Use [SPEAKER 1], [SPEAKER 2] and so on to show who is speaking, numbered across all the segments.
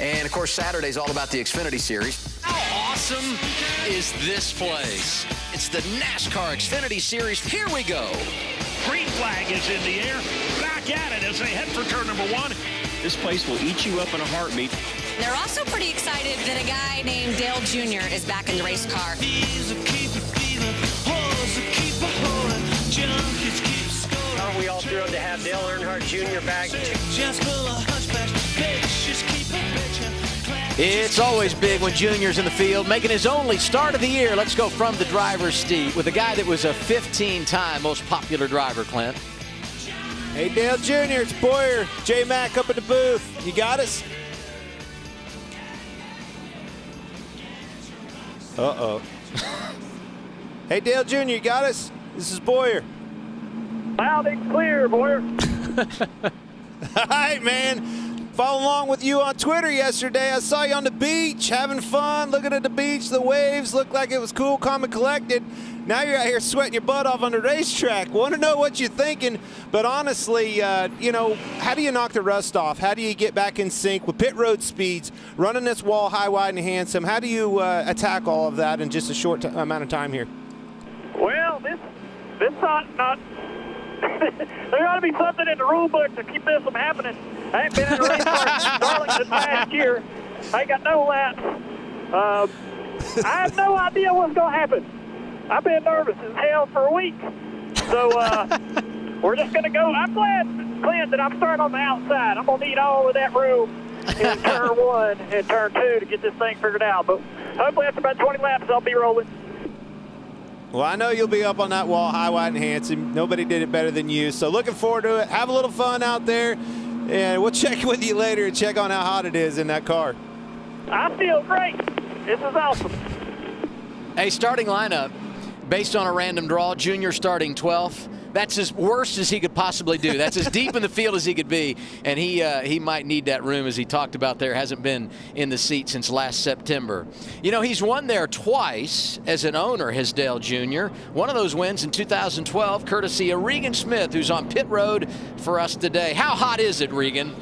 [SPEAKER 1] And, of course, Saturday's all about the Xfinity Series. How awesome is this place? It's the NASCAR Xfinity Series. Here we go.
[SPEAKER 2] Green flag is in the air. Back at it as they head for turn number 1. This place will eat you up in a heartbeat.
[SPEAKER 3] They're also pretty excited that a guy named Dale Jr. is back in the race car.
[SPEAKER 4] Aren't we all thrilled to have Dale Earnhardt Jr. back?
[SPEAKER 1] It's always big when Junior's in the field, making his only start of the year. Let's go from the driver's seat with a guy that was a 15-time most popular driver, Clint.
[SPEAKER 5] Hey, Dale Jr., it's Boyer. J-Mac up at the booth. You got us? Uh-oh. Hey, Dale Jr., you got us? This is Boyer.
[SPEAKER 4] Loud and clear, Boyer.
[SPEAKER 5] All right, man. Following along with you on Twitter yesterday. I saw you on the beach, having fun, looking at the beach. The waves looked like it was cool, calm, and collected. Now you're out here sweating your butt off on the racetrack. Want to know what you're thinking, but honestly, you know, how do you knock the rust off? How do you get back in sync with pit road speeds, running this wall high, wide, and handsome? How do you attack all of that in just a short amount of time here?
[SPEAKER 4] Well, this not there ought to be something in the rule book to keep this from happening. I ain't been in a race car since Darlington last year. I ain't got no laps. I have no idea what's going to happen. I've been nervous as hell for a week. So we're just going to go. I'm glad, Clint, that I'm starting on the outside. I'm going to need all of that room in turn 1 and turn 2 to get this thing figured out. But hopefully after about 20 laps, I'll be rolling.
[SPEAKER 5] Well, I know you'll be up on that wall high, wide, and handsome. Nobody did it better than you. So looking forward to it. Have a little fun out there. And we'll check with you later and check on how hot it is in that car.
[SPEAKER 4] I feel great. This is awesome.
[SPEAKER 1] Hey, starting lineup, based on a random draw, Junior starting 12th. That's as worst as he could possibly do. That's as deep in the field as he could be, and he might need that room, as he talked about there. Hasn't been in the seat since last September. You know, he's won there twice as an owner, has Dale Jr. One of those wins in 2012, courtesy of Regan Smith, who's on pit road for us today. How hot is it, Regan?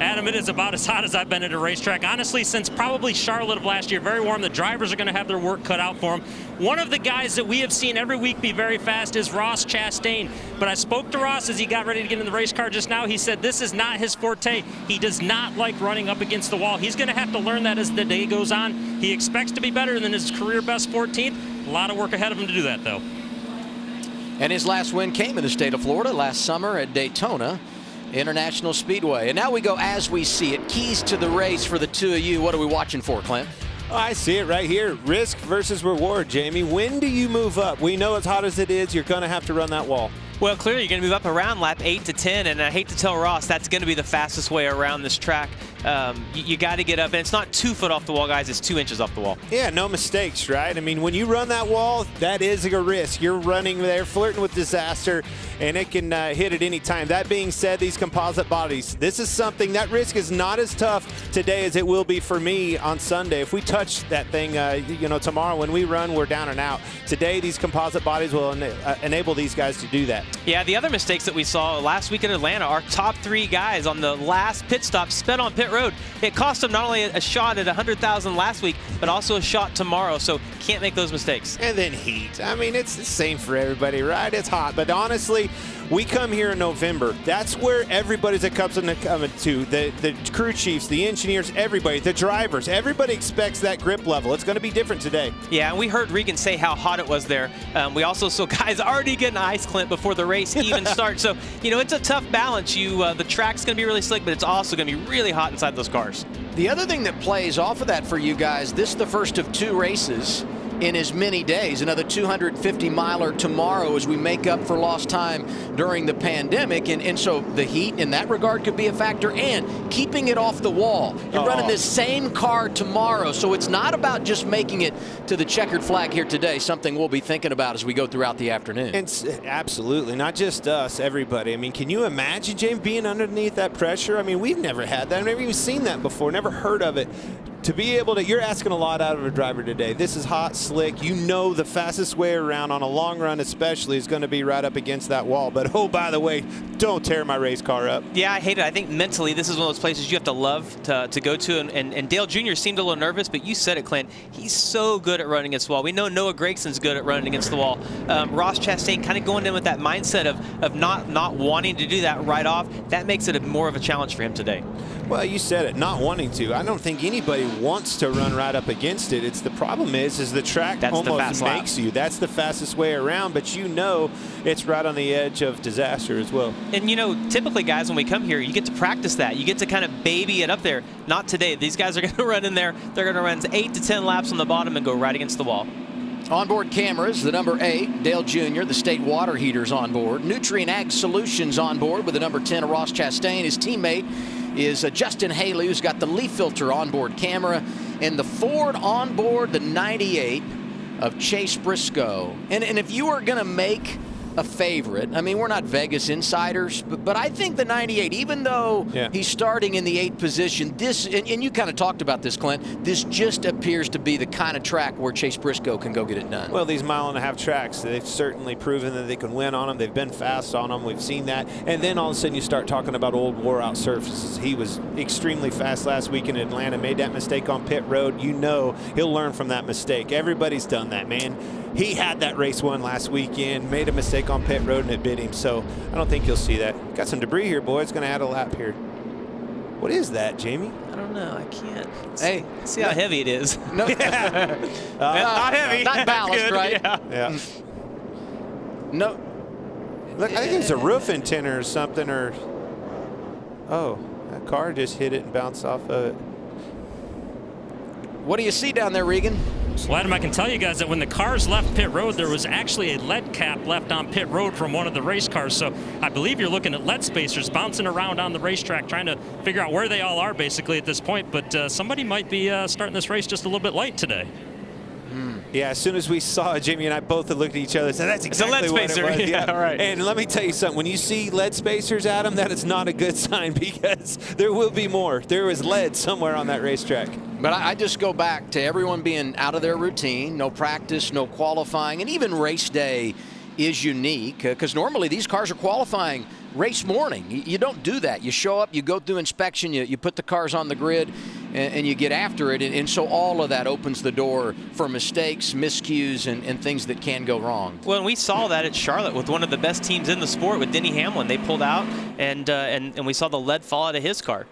[SPEAKER 6] Adam, it is about as hot as I've been at a racetrack. Honestly, since probably Charlotte of last year, very warm. The drivers are going to have their work cut out for them. One of the guys that we have seen every week be very fast is Ross Chastain. But I spoke to Ross as he got ready to get in the race car just now. He said this is not his forte. He does not like running up against the wall. He's going to have to learn that as the day goes on. He expects to be better than his career best 14th. A lot of work ahead of him to do that, though.
[SPEAKER 1] And his last win came in the state of Florida last summer at Daytona International Speedway. And now we go as we see it. Keys to the race for the two of you. What are we watching for, Clint?
[SPEAKER 5] Oh, I see it right here. Risk versus reward, Jamie. When do you move up? We know as hot as it is, you're going to have to run that wall.
[SPEAKER 7] Well, clearly you're going to move up around lap 8 to 10, and I hate to tell Ross that's going to be the fastest way around this track. You got to get up, and it's not 2 foot off the wall, guys. It's 2 inches off the wall.
[SPEAKER 5] Yeah, no mistakes, right? I mean, when you run that wall, that is a risk. You're running there, flirting with disaster, and it can hit at any time. That being said, these composite bodies, this is something, that risk is not as tough today as it will be for me on Sunday. If we touch that thing, you know, tomorrow when we run, we're down and out. Today, these composite bodies will enable these guys to do that.
[SPEAKER 7] Yeah, the other mistakes that we saw last week in Atlanta, our top 3 guys on the last pit stop spent on pit road. It cost them not only a shot at 100,000 last week, but also a shot tomorrow, so can't make those mistakes.
[SPEAKER 5] And then heat. I mean, it's the same for everybody, right? It's hot, but honestly, we come here in November. That's where everybody's accustomed to coming to. The crew chiefs, the engineers, everybody, the drivers. Everybody expects that grip level. It's going to be different today.
[SPEAKER 7] Yeah, and we heard Regan say how hot it was there. We also saw guys already getting ice, Clint, before the race even starts. So, you know, it's a tough balance. The track's going to be really slick, but it's also going to be really hot inside those cars.
[SPEAKER 1] The other thing that plays off of that for you guys, this is the first of 2 races in as many days. Another 250-miler tomorrow as we make up for lost time during the pandemic. And so the heat in that regard could be a factor, and keeping it off the wall. You're running this same car tomorrow, so it's not about just making it to the checkered flag here today, something we'll be thinking about as we go throughout the afternoon.
[SPEAKER 5] It's absolutely, not just us, everybody. I mean, can you imagine, James, being underneath that pressure? I mean, we've never had that. I've never even seen that before, never heard of it. to be able to, you're asking a lot out of a driver today. This is hot, slick. You know the fastest way around on a long run especially is going to be right up against that wall. But, oh, by the way, don't tear my race car up.
[SPEAKER 7] Yeah, I hate it. I think mentally this is one of those places you have to love to go to. And Dale Jr. seemed a little nervous, but you said it, Clint. He's so good at running against the wall. We know Noah Gregson's good at running against the wall. Ross Chastain kind of going in with that mindset of not wanting to do that right off. That makes it more of a challenge for him today.
[SPEAKER 5] Well, you said it, not wanting to. I don't think anybody wants to run right up against it. It's the problem is the track almost makes you. That's the fastest way around, but you know it's right on the edge of disaster as well.
[SPEAKER 7] And, you know, typically, guys, when we come here, you get to practice that. You get to kind of baby it up there. Not today. These guys are going to run in there. They're going to run 8 to 10 laps on the bottom and go right against the wall.
[SPEAKER 1] Onboard cameras, the number 8, Dale Jr., the state water heaters on board. Nutrient Ag Solutions on board with the number 10 of Ross Chastain. His teammate is Justin Haley, who's got the leaf filter onboard camera. And the Ford onboard, the 98 of Chase Briscoe. And if you were going to make a favorite, I mean, we're not Vegas insiders, but I think the 98, even though he's starting in the 8th position, this, and you kind of talked about this, Clint, this just appears to be the kind of track where Chase Briscoe can go get it done.
[SPEAKER 5] Well, these mile-and-a-half tracks, they've certainly proven that they can win on them. They've been fast on them. We've seen that. And then all of a sudden you start talking about old wore-out surfaces. He was extremely fast last week in Atlanta, made that mistake on pit road. You know he'll learn from that mistake. Everybody's done that, man. He had that race won last weekend, made a mistake on pit road, and it bit him. So I don't think you'll see that. Got some debris here, boys. Going to add a lap here. What is that, Jamie?
[SPEAKER 7] I don't know. I can't.
[SPEAKER 1] Hey,
[SPEAKER 7] see how heavy it is.
[SPEAKER 1] No,
[SPEAKER 7] not heavy.
[SPEAKER 1] Not ballast, right?
[SPEAKER 5] Yeah.
[SPEAKER 1] No.
[SPEAKER 5] Look, I think it's a roof antenna or something. Or oh, that car just hit it and bounced off of it.
[SPEAKER 1] What do you see down there, Regan?
[SPEAKER 6] Well, Adam, I can tell you guys that when the cars left pit road, there was actually a lead cap left on pit road from one of the race cars. So I believe you're looking at lead spacers bouncing around on the racetrack, trying to figure out where they all are basically at this point. But somebody might be starting this race just a little bit late today.
[SPEAKER 5] Yeah, as soon as we saw it, Jimmy and I both had looked at each other and said, that's exactly what it was.
[SPEAKER 7] Yeah, all right.
[SPEAKER 5] And let me tell you something. When you see lead spacers, Adam, that is not a good sign because there will be more. There is lead somewhere on that racetrack.
[SPEAKER 1] But I just go back to everyone being out of their routine, no practice, no qualifying, and even race day is unique because normally these cars are qualifying race morning. You don't do that. You show up, you go through inspection, you put the cars on the grid, and you get after it. And so all of that opens the door for mistakes, miscues, and things that can go wrong.
[SPEAKER 7] Well, and we saw that at Charlotte with one of the best teams in the sport with Denny Hamlin. They pulled out, and we saw the lead fall out of his car.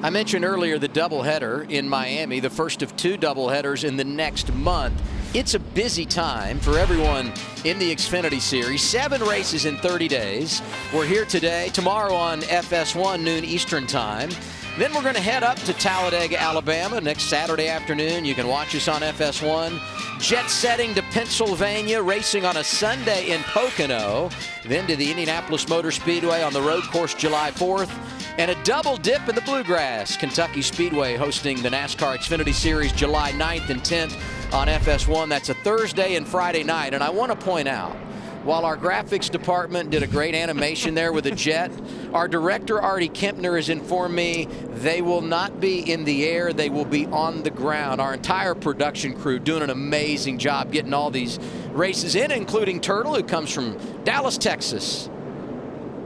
[SPEAKER 1] I mentioned earlier the doubleheader in Miami, the first of 2 doubleheaders in the next month. It's a busy time for everyone in the Xfinity Series. 7 races in 30 days. We're here today, tomorrow on FS1, noon Eastern time. Then we're going to head up to Talladega, Alabama next Saturday afternoon. You can watch us on FS1. Jet setting to Pennsylvania, racing on a Sunday in Pocono. Then to the Indianapolis Motor Speedway on the road course July 4th. And a double dip in the Bluegrass. Kentucky Speedway hosting the NASCAR Xfinity Series July 9th and 10th on FS1. That's a Thursday and Friday night. And I want to point out, while our graphics department did a great animation there with a jet, our director, Artie Kempner, has informed me they will not be in the air. They will be on the ground. Our entire production crew doing an amazing job getting all these races in, including Turtle, who comes from Dallas, Texas.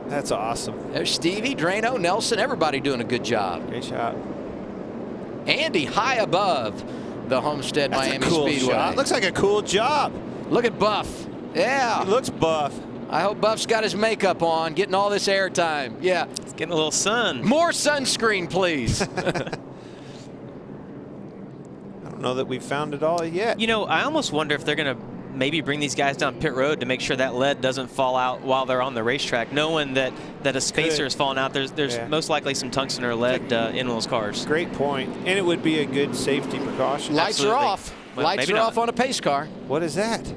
[SPEAKER 5] That's awesome.
[SPEAKER 1] There's Stevie, Drano, Nelson, everybody doing a good job.
[SPEAKER 5] Great shot.
[SPEAKER 1] Andy high above the Homestead-Miami Speedway.
[SPEAKER 5] Shot. Looks like a cool job.
[SPEAKER 1] Look at Buff. Yeah.
[SPEAKER 5] He looks buff.
[SPEAKER 1] I hope Buff's got his makeup on, getting all this airtime. Yeah.
[SPEAKER 7] It's getting a little sun.
[SPEAKER 1] More sunscreen, please.
[SPEAKER 5] I don't know that we've found it all yet.
[SPEAKER 7] You know, I almost wonder if they're going to maybe bring these guys down pit road to make sure that lead doesn't fall out while they're on the racetrack, knowing that a spacer is falling out. There's most likely some tungsten or lead in those cars.
[SPEAKER 5] Great point. And it would be a good safety precaution.
[SPEAKER 1] Lights
[SPEAKER 7] Absolutely.
[SPEAKER 1] are off.
[SPEAKER 7] Well,
[SPEAKER 1] Lights are off on a pace car.
[SPEAKER 5] What is that?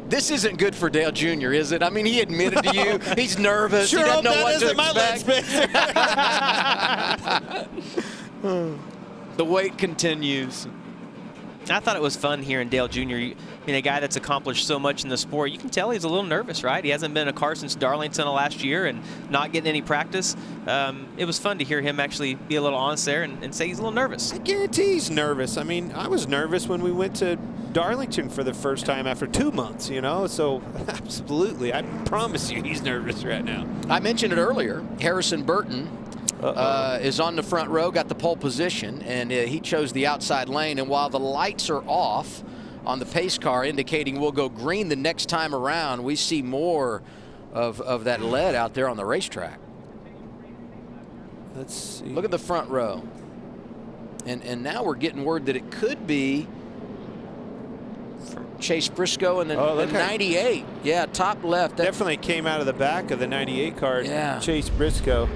[SPEAKER 1] This isn't good for Dale Jr., is it? I mean, he admitted to you he's nervous.
[SPEAKER 5] Sure,
[SPEAKER 1] he doesn't know what to
[SPEAKER 5] my lead
[SPEAKER 1] expect. The wait continues.
[SPEAKER 7] I thought it was fun hearing Dale Jr. A guy that's accomplished so much in the sport. You can tell he's a little nervous, right? He hasn't been in a car since Darlington last year and not getting any practice. It was fun to hear him actually be a little honest there and say he's a little nervous.
[SPEAKER 5] I guarantee he's nervous. I mean, I was nervous when we went to Darlington for the first time after 2 months, so absolutely. I promise you he's nervous right now.
[SPEAKER 1] I mentioned it earlier. Harrison Burton is on the front row, got the pole position, and he chose the outside lane. And while the lights are off on the pace car indicating we'll go green the next time around, we see more of that lead out there on the racetrack.
[SPEAKER 5] Let's see.
[SPEAKER 1] Look at the front row. And now we're getting word that it could be from Chase Briscoe and the 98. Yeah, top left.
[SPEAKER 5] Definitely came out of the back of the 98 car.
[SPEAKER 1] Yeah.
[SPEAKER 5] Chase Briscoe.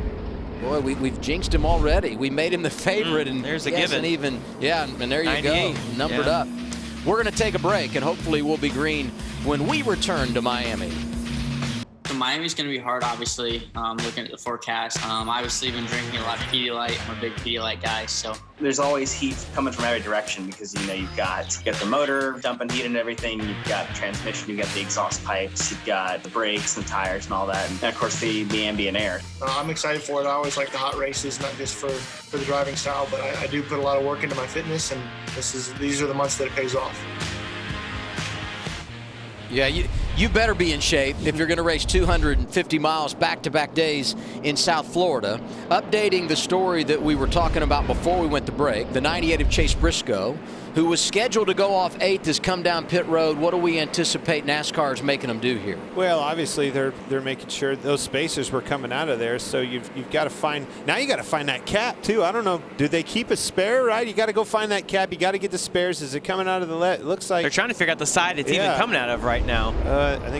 [SPEAKER 1] Boy, we've jinxed him already. We made him the favorite, and
[SPEAKER 7] there's a
[SPEAKER 1] given.
[SPEAKER 7] Even.
[SPEAKER 1] Yeah, and there you go, numbered up. We're going to take a break, and hopefully we'll be green when we return to Miami.
[SPEAKER 8] So Miami's going to be hard, obviously, looking at the forecast. Obviously, been drinking a lot of Pedialyte. I'm a big Pedialyte guy, so.
[SPEAKER 9] There's always heat coming from every direction because, you've got the motor dumping heat and everything. You've got the transmission, you've got the exhaust pipes, you've got the brakes and the tires and all that. And, of course, the ambient air.
[SPEAKER 10] I'm excited for it. I always like the hot races, not just for the driving style, but I do put a lot of work into my fitness, and these are the months that it pays off.
[SPEAKER 1] Yeah, you better be in shape if you're going to race 250 miles back-to-back days in South Florida. Updating the story that we were talking about before we went to break, the 98 of Chase Briscoe, who was scheduled to go off 8th, has come down pit road. What do we anticipate NASCAR is making them do here?
[SPEAKER 5] Well, obviously they're making sure those spacers were coming out of there. So you've got to find that cap too. I don't know. Do they keep a spare? Right? You got to go find that cap. You got to get the spares. Is it coming out of the it looks like
[SPEAKER 7] they're trying to figure out the side it's even coming out of right now.
[SPEAKER 5] I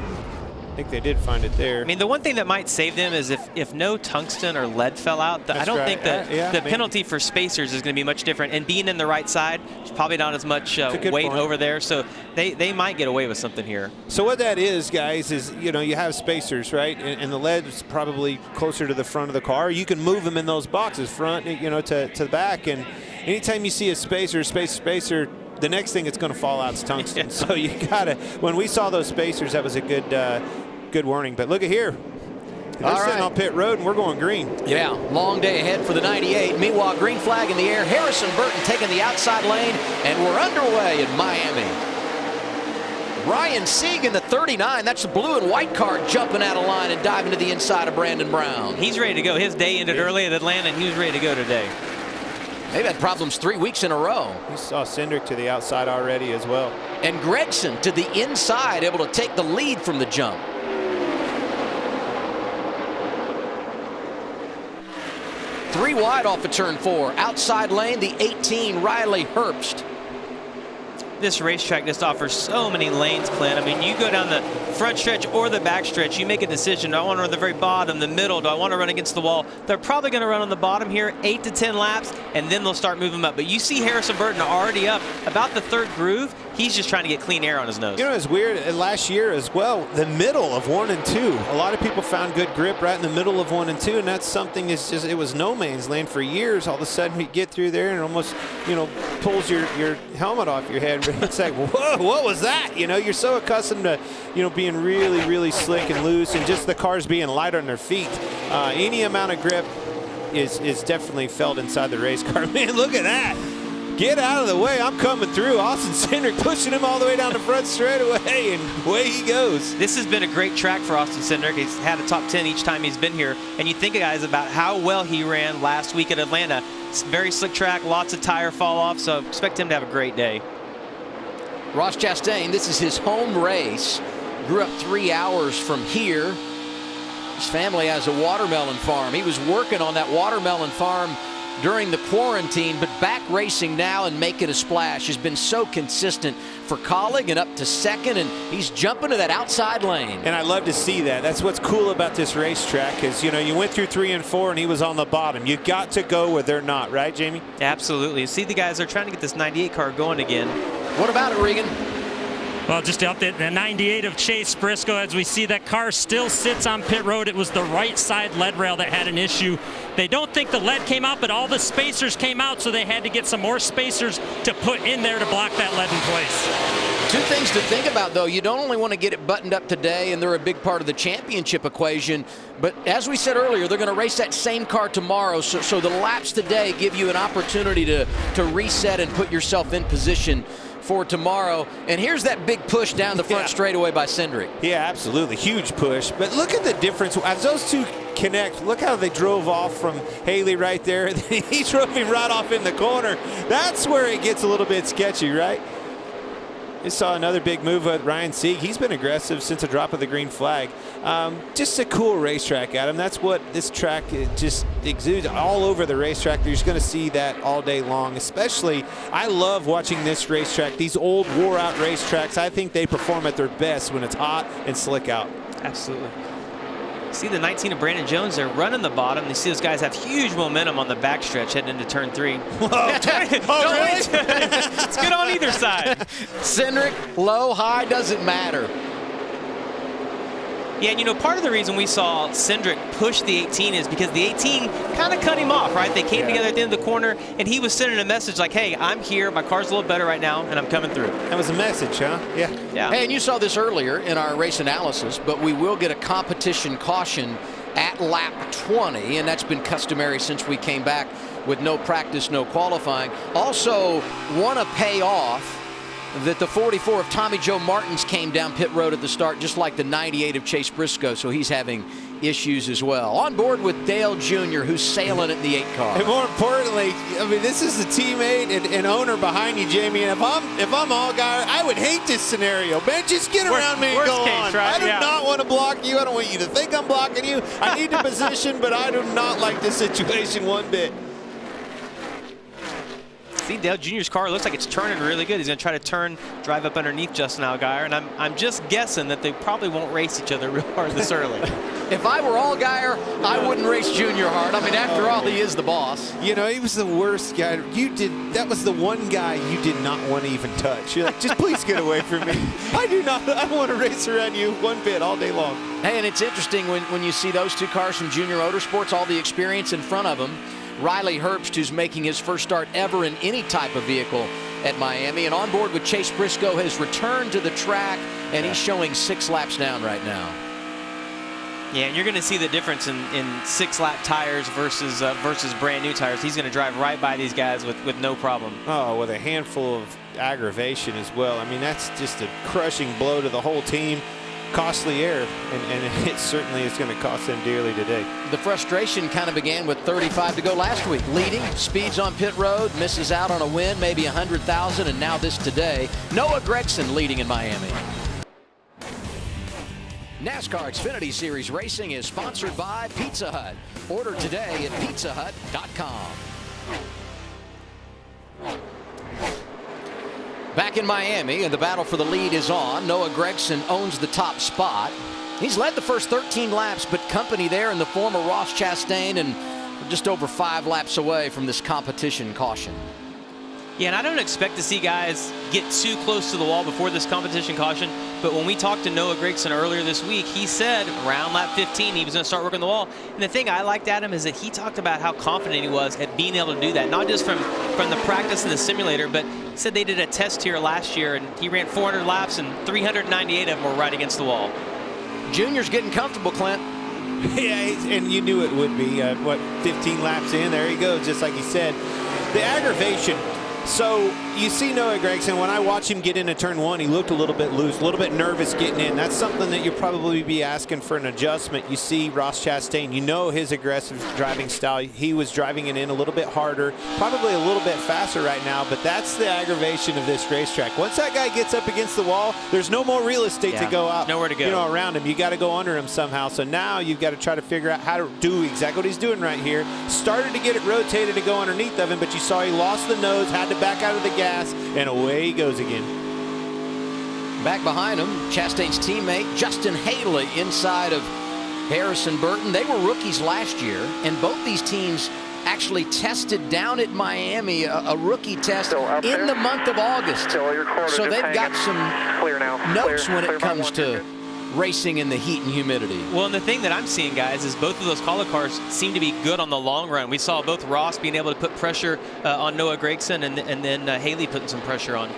[SPEAKER 5] think they did find it there.
[SPEAKER 7] I mean, the one thing that might save them is if no tungsten or lead fell out. I don't think that the penalty for spacers is going to be much different. And being in the right side, there's probably not as much weight over there. So they might get away with something here.
[SPEAKER 5] So what that is, guys, is you have spacers, right? And the lead is probably closer to the front of the car. You can move them in those boxes, front, to the back. And anytime you see a spacer, the next thing it's going to fall out is tungsten. Yeah. So you gotta. When we saw those spacers, that was a good warning. But look at here. They're sitting on pit road, and we're going green.
[SPEAKER 1] Yeah, long day ahead for the 98. Meanwhile, green flag in the air. Harrison Burton taking the outside lane, and we're underway in Miami. Ryan Sieg in the 39. That's the blue and white car jumping out of line and diving to the inside of Brandon Brown.
[SPEAKER 7] He's ready to go. His day ended early at Atlanta, and he was ready to go today.
[SPEAKER 1] They've had problems 3 weeks in a row.
[SPEAKER 5] We saw Cindric to the outside already as well.
[SPEAKER 1] And Gregson to the inside, able to take the lead from the jump. Three wide off of turn 4. Outside lane, the 18, Riley Herbst.
[SPEAKER 7] This racetrack just offers so many lanes, Clint. I mean, you go down the front stretch or the back stretch, you make a decision. Do I want to run the very bottom, the middle? Do I want to run against the wall? They're probably going to run on the bottom here, 8 to 10 laps, and then they'll start moving up. But you see Harrison Burton already up about the 3rd groove. He's just trying to get clean air on his nose.
[SPEAKER 5] It's weird. Last year as well, the middle of 1 and 2. A lot of people found good grip right in the middle of 1 and 2, and that's something it was no man's land for years. All of a sudden, we get through there and it almost, pulls your helmet off your head. It's like, whoa, what was that? You're so accustomed to, being really, really slick and loose, and just the cars being light on their feet. Any amount of grip is definitely felt inside the race car. Man, look at that. Get out of the way. I'm coming through. Austin Cindric pushing him all the way down the front straightaway, and away he goes.
[SPEAKER 7] This has been a great track for Austin Cindric. He's had a top 10 each time he's been here. And you think, guys, about how well he ran last week at Atlanta. It's a very slick track, lots of tire fall off, so expect him to have a great day.
[SPEAKER 1] Ross Chastain, this is his home race. Grew up 3 hours from here. His family has a watermelon farm. He was working on that watermelon farm during the quarantine, but back racing now and making a splash. Has been so consistent for Colleague and up to 2nd, and he's jumping to that outside lane.
[SPEAKER 5] And I love to see that. That's what's cool about this racetrack is, you went through 3 and 4 and he was on the bottom. You got to go where they're not, right, Jamie?
[SPEAKER 7] Absolutely. You see the guys are trying to get this 98 car going again.
[SPEAKER 1] What about it, Regan?
[SPEAKER 6] Well, just to update the 98 of Chase Briscoe, as we see that car still sits on pit road. It was the right side lead rail that had an issue. They don't think the lead came out, but all the spacers came out, so they had to get some more spacers to put in there to block that lead in place.
[SPEAKER 1] Two things to think about, though. You don't only want to get it buttoned up today, and they're a big part of the championship equation, but as we said earlier, they're going to race that same car tomorrow, so the laps today give you an opportunity to reset and put yourself in position for tomorrow. And here's that big push down the front straightaway by Cindric.
[SPEAKER 5] Yeah, absolutely. Huge push. But look at the difference. As those two connect, look how they drove off from Haley right there. He drove him right off in the corner. That's where it gets a little bit sketchy, right? You saw another big move with Ryan Sieg. He's been aggressive since the drop of the green flag. Just a cool racetrack, Adam. That's what this track just exudes all over the racetrack. You're just going to see that all day long. Especially, I love watching this racetrack. These old wore-out racetracks, I think they perform at their best when it's hot and slick out.
[SPEAKER 7] Absolutely. See the 19 of Brandon Jones there running the bottom. You see those guys have huge momentum on the backstretch heading into turn 3.
[SPEAKER 5] Whoa. Oh, really?
[SPEAKER 7] It's good on either side.
[SPEAKER 1] Cindric, low, high, doesn't matter.
[SPEAKER 7] Yeah, and you know, part of the reason we saw Cindric push the 18 is because the 18 kind of cut him off, right? They came together at the end of the corner, and he was sending a message like, hey, I'm here, my car's a little better right now, and I'm coming through.
[SPEAKER 5] That was a message, huh? Yeah.
[SPEAKER 1] Hey, and you saw this earlier in our race analysis, but we will get a competition caution at lap 20, and that's been customary since we came back with no practice, no qualifying. Also, want to pay off that the 44 of Tommy Joe Martins came down pit road at the start, just like the 98 of Chase Briscoe, so he's having issues as well. On board with Dale Jr., who's sailing in the 8 car.
[SPEAKER 5] And more importantly, I mean, this is a teammate and owner behind you, Jamie. And if I'm all guy, I would hate this scenario. Man, just get around me and go on.
[SPEAKER 7] Right?
[SPEAKER 5] I do not want to block you. I don't want you to think I'm blocking you. I need the position, but I do not like this situation one bit.
[SPEAKER 7] See, Dale Jr.'s car looks like it's turning really good. He's going to try to drive up underneath Justin Allgaier, and I'm just guessing that they probably won't race each other real hard this early.
[SPEAKER 1] If I were Allgaier, I wouldn't race Junior hard. I mean, after all, he is the boss.
[SPEAKER 5] You know, he was the worst guy. That was the one guy you did not want to even touch. You're like, just please get away from me. I want to race around you one bit all day long.
[SPEAKER 1] Hey, and it's interesting when you see those two cars from Junior Motorsports, all the experience in front of them. Riley Herbst, who's making his first start ever in any type of vehicle at Miami, and on board with Chase Briscoe, has returned to the track, and he's showing 6 laps down right now.
[SPEAKER 7] Yeah, and you're going to see the difference in 6-lap tires versus brand new tires. He's going to drive right by these guys with no problem.
[SPEAKER 5] Oh, with a handful of aggravation as well. I mean, that's just a crushing blow to the whole team. Costly error, and it certainly is going to cost them dearly today.
[SPEAKER 1] The frustration kind of began with 35 to go last week. Leading, speeds on pit road, misses out on a win, maybe 100,000, and now this today. Noah Gragson leading in Miami. NASCAR Xfinity Series Racing is sponsored by Pizza Hut. Order today at pizzahut.com. Back in Miami, and the battle for the lead is on. Noah Gragson owns the top spot. He's led the first 13 laps, but company there in the form of Ross Chastain, and we're just over 5 laps away from this competition caution.
[SPEAKER 7] Yeah, and I don't expect to see guys get too close to the wall before this competition caution, but when we talked to Noah Gragson earlier this week, he said around lap 15 he was going to start working the wall. And the thing I liked, Adam, is that he talked about how confident he was at being able to do that, not just from the practice in the simulator, but said they did a test here last year, and he ran 400 laps, and 398 of them were right against the wall.
[SPEAKER 1] Junior's getting comfortable, Clint.
[SPEAKER 5] Yeah, and you knew it would be. 15 laps in, there he goes, just like he said. The aggravation. So you see Noah Gragson, when I watch him get into turn 1, he looked a little bit loose, a little bit nervous getting in. That's something that you'll probably be asking for an adjustment. You see Ross Chastain, you know his aggressive driving style. He was driving it in a little bit harder, probably a little bit faster right now, but that's the aggravation of this racetrack. Once that guy gets up against the wall, there's no more real estate to go out.
[SPEAKER 7] Nowhere to go.
[SPEAKER 5] Around him. You got to go under him somehow. So now you've got to try to figure out how to do exactly what he's doing right here. Started to get it rotated to go underneath of him, but you saw he lost the nose, had to back out of the gas, and away he goes again.
[SPEAKER 1] Back behind him, Chastain's teammate Justin Haley inside of Harrison Burton. They were rookies last year, and both these teams actually tested down at Miami, a rookie test in the month of August. So they've got some notes when it comes to racing in the heat and humidity.
[SPEAKER 7] Well, and the thing that I'm seeing, guys, is both of those color cars seem to be good on the long run. We saw both Ross being able to put pressure on Noah Gragson, and then Haley putting some pressure on.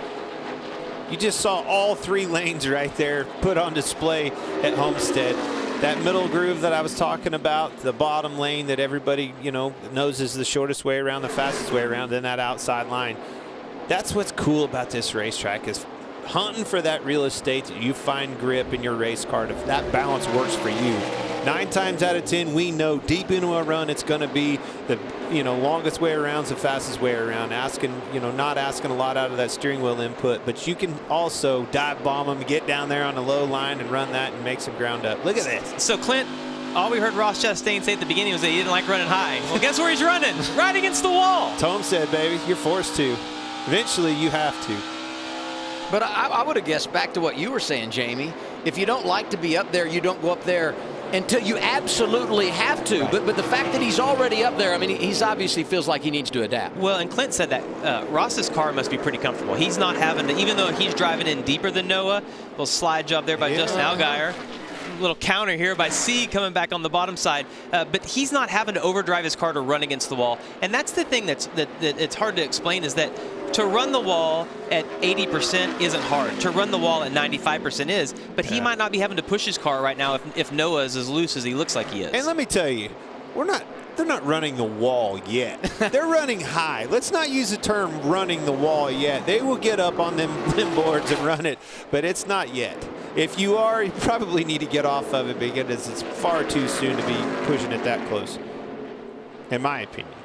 [SPEAKER 5] You just saw all 3 lanes right there put on display at Homestead. That middle groove that I was talking about, the bottom lane that everybody, you know, knows is the shortest way around, the fastest way around, then that outside line. That's what's cool about this racetrack, is hunting for that real estate that you find grip in your race car. If that balance works for you, 9 times out of 10, we know deep into a run it's going to be the longest way around, the fastest way around. Not asking a lot out of that steering wheel input, but you can also dive bomb them, get down there on the low line and run that and make some ground up. Look at this.
[SPEAKER 7] So Clint, all we heard Ross Chastain say at the beginning was that he didn't like running high. Well, guess where he's running? Right against the wall.
[SPEAKER 5] It's Homestead, baby. You're forced to. Eventually, you have to.
[SPEAKER 1] But I would have guessed, back to what you were saying, Jamie, if you don't like to be up there, you don't go up there until you absolutely have to. But the fact that he's already up there, I mean, he's obviously feels like he needs to adapt.
[SPEAKER 7] Well, and Clint said that Ross's car must be pretty comfortable. He's not having to, even though he's driving in deeper than Noah, little slide job there by Justin Allgaier. Little counter here by C coming back on the bottom side, but he's not having to overdrive his car to run against the wall. And that's the thing that it's hard to explain, is that to run the wall at 80% isn't hard. To run the wall at 95% is, but he might not be having to push his car right now if Noah is as loose as he looks like he is.
[SPEAKER 5] And let me tell you, they're not running the wall yet. They're running high. Let's not use the term running the wall yet. They will get up on them boards and run it, but it's not yet. If you are, you probably need to get off of it, because it's far too soon to be pushing it that close, in my opinion.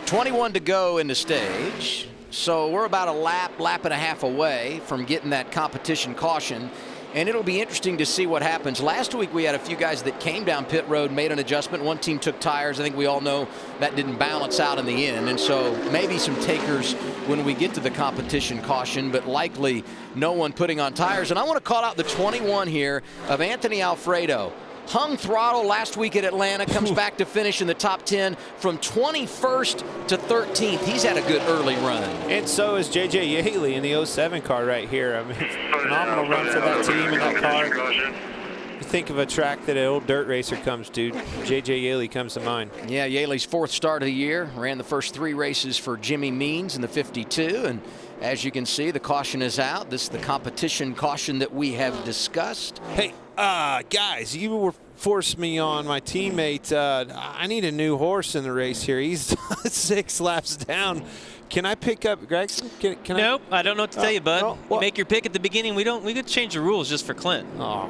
[SPEAKER 1] 21 to go in the stage. So we're about a lap and a half away from getting that competition caution. And it'll be interesting to see what happens. Last week we had a few guys that came down pit road, made an adjustment. One team took tires. I think we all know that didn't balance out in the end. And so maybe some takers when we get to the competition caution, but likely no one putting on tires. And I want to call out the 21 here of Anthony Alfredo. Hung throttle last week at Atlanta, comes back to finish in the top 10 from 21st to 13th. He's had a good early run.
[SPEAKER 5] And so is J.J. Yaley in the 07 car right here. I mean, phenomenal run for that team in that car. You think of a track that an old dirt racer comes to, J.J. Yaley comes to mind.
[SPEAKER 1] Yeah, Yaley's 4th start of the year. Ran the first 3 races for Jimmy Means in the 52. And as you can see, the caution is out. This is the competition caution that we have discussed.
[SPEAKER 5] Hey, guys, you were forced me on my teammate. I need a new horse in the race here. He's 6 laps down. Can I pick up Gregson? Can
[SPEAKER 7] nope, I don't know what to tell you, bud.
[SPEAKER 5] No,
[SPEAKER 7] you make your pick at the beginning. We could change the rules just for Clint.
[SPEAKER 5] Oh.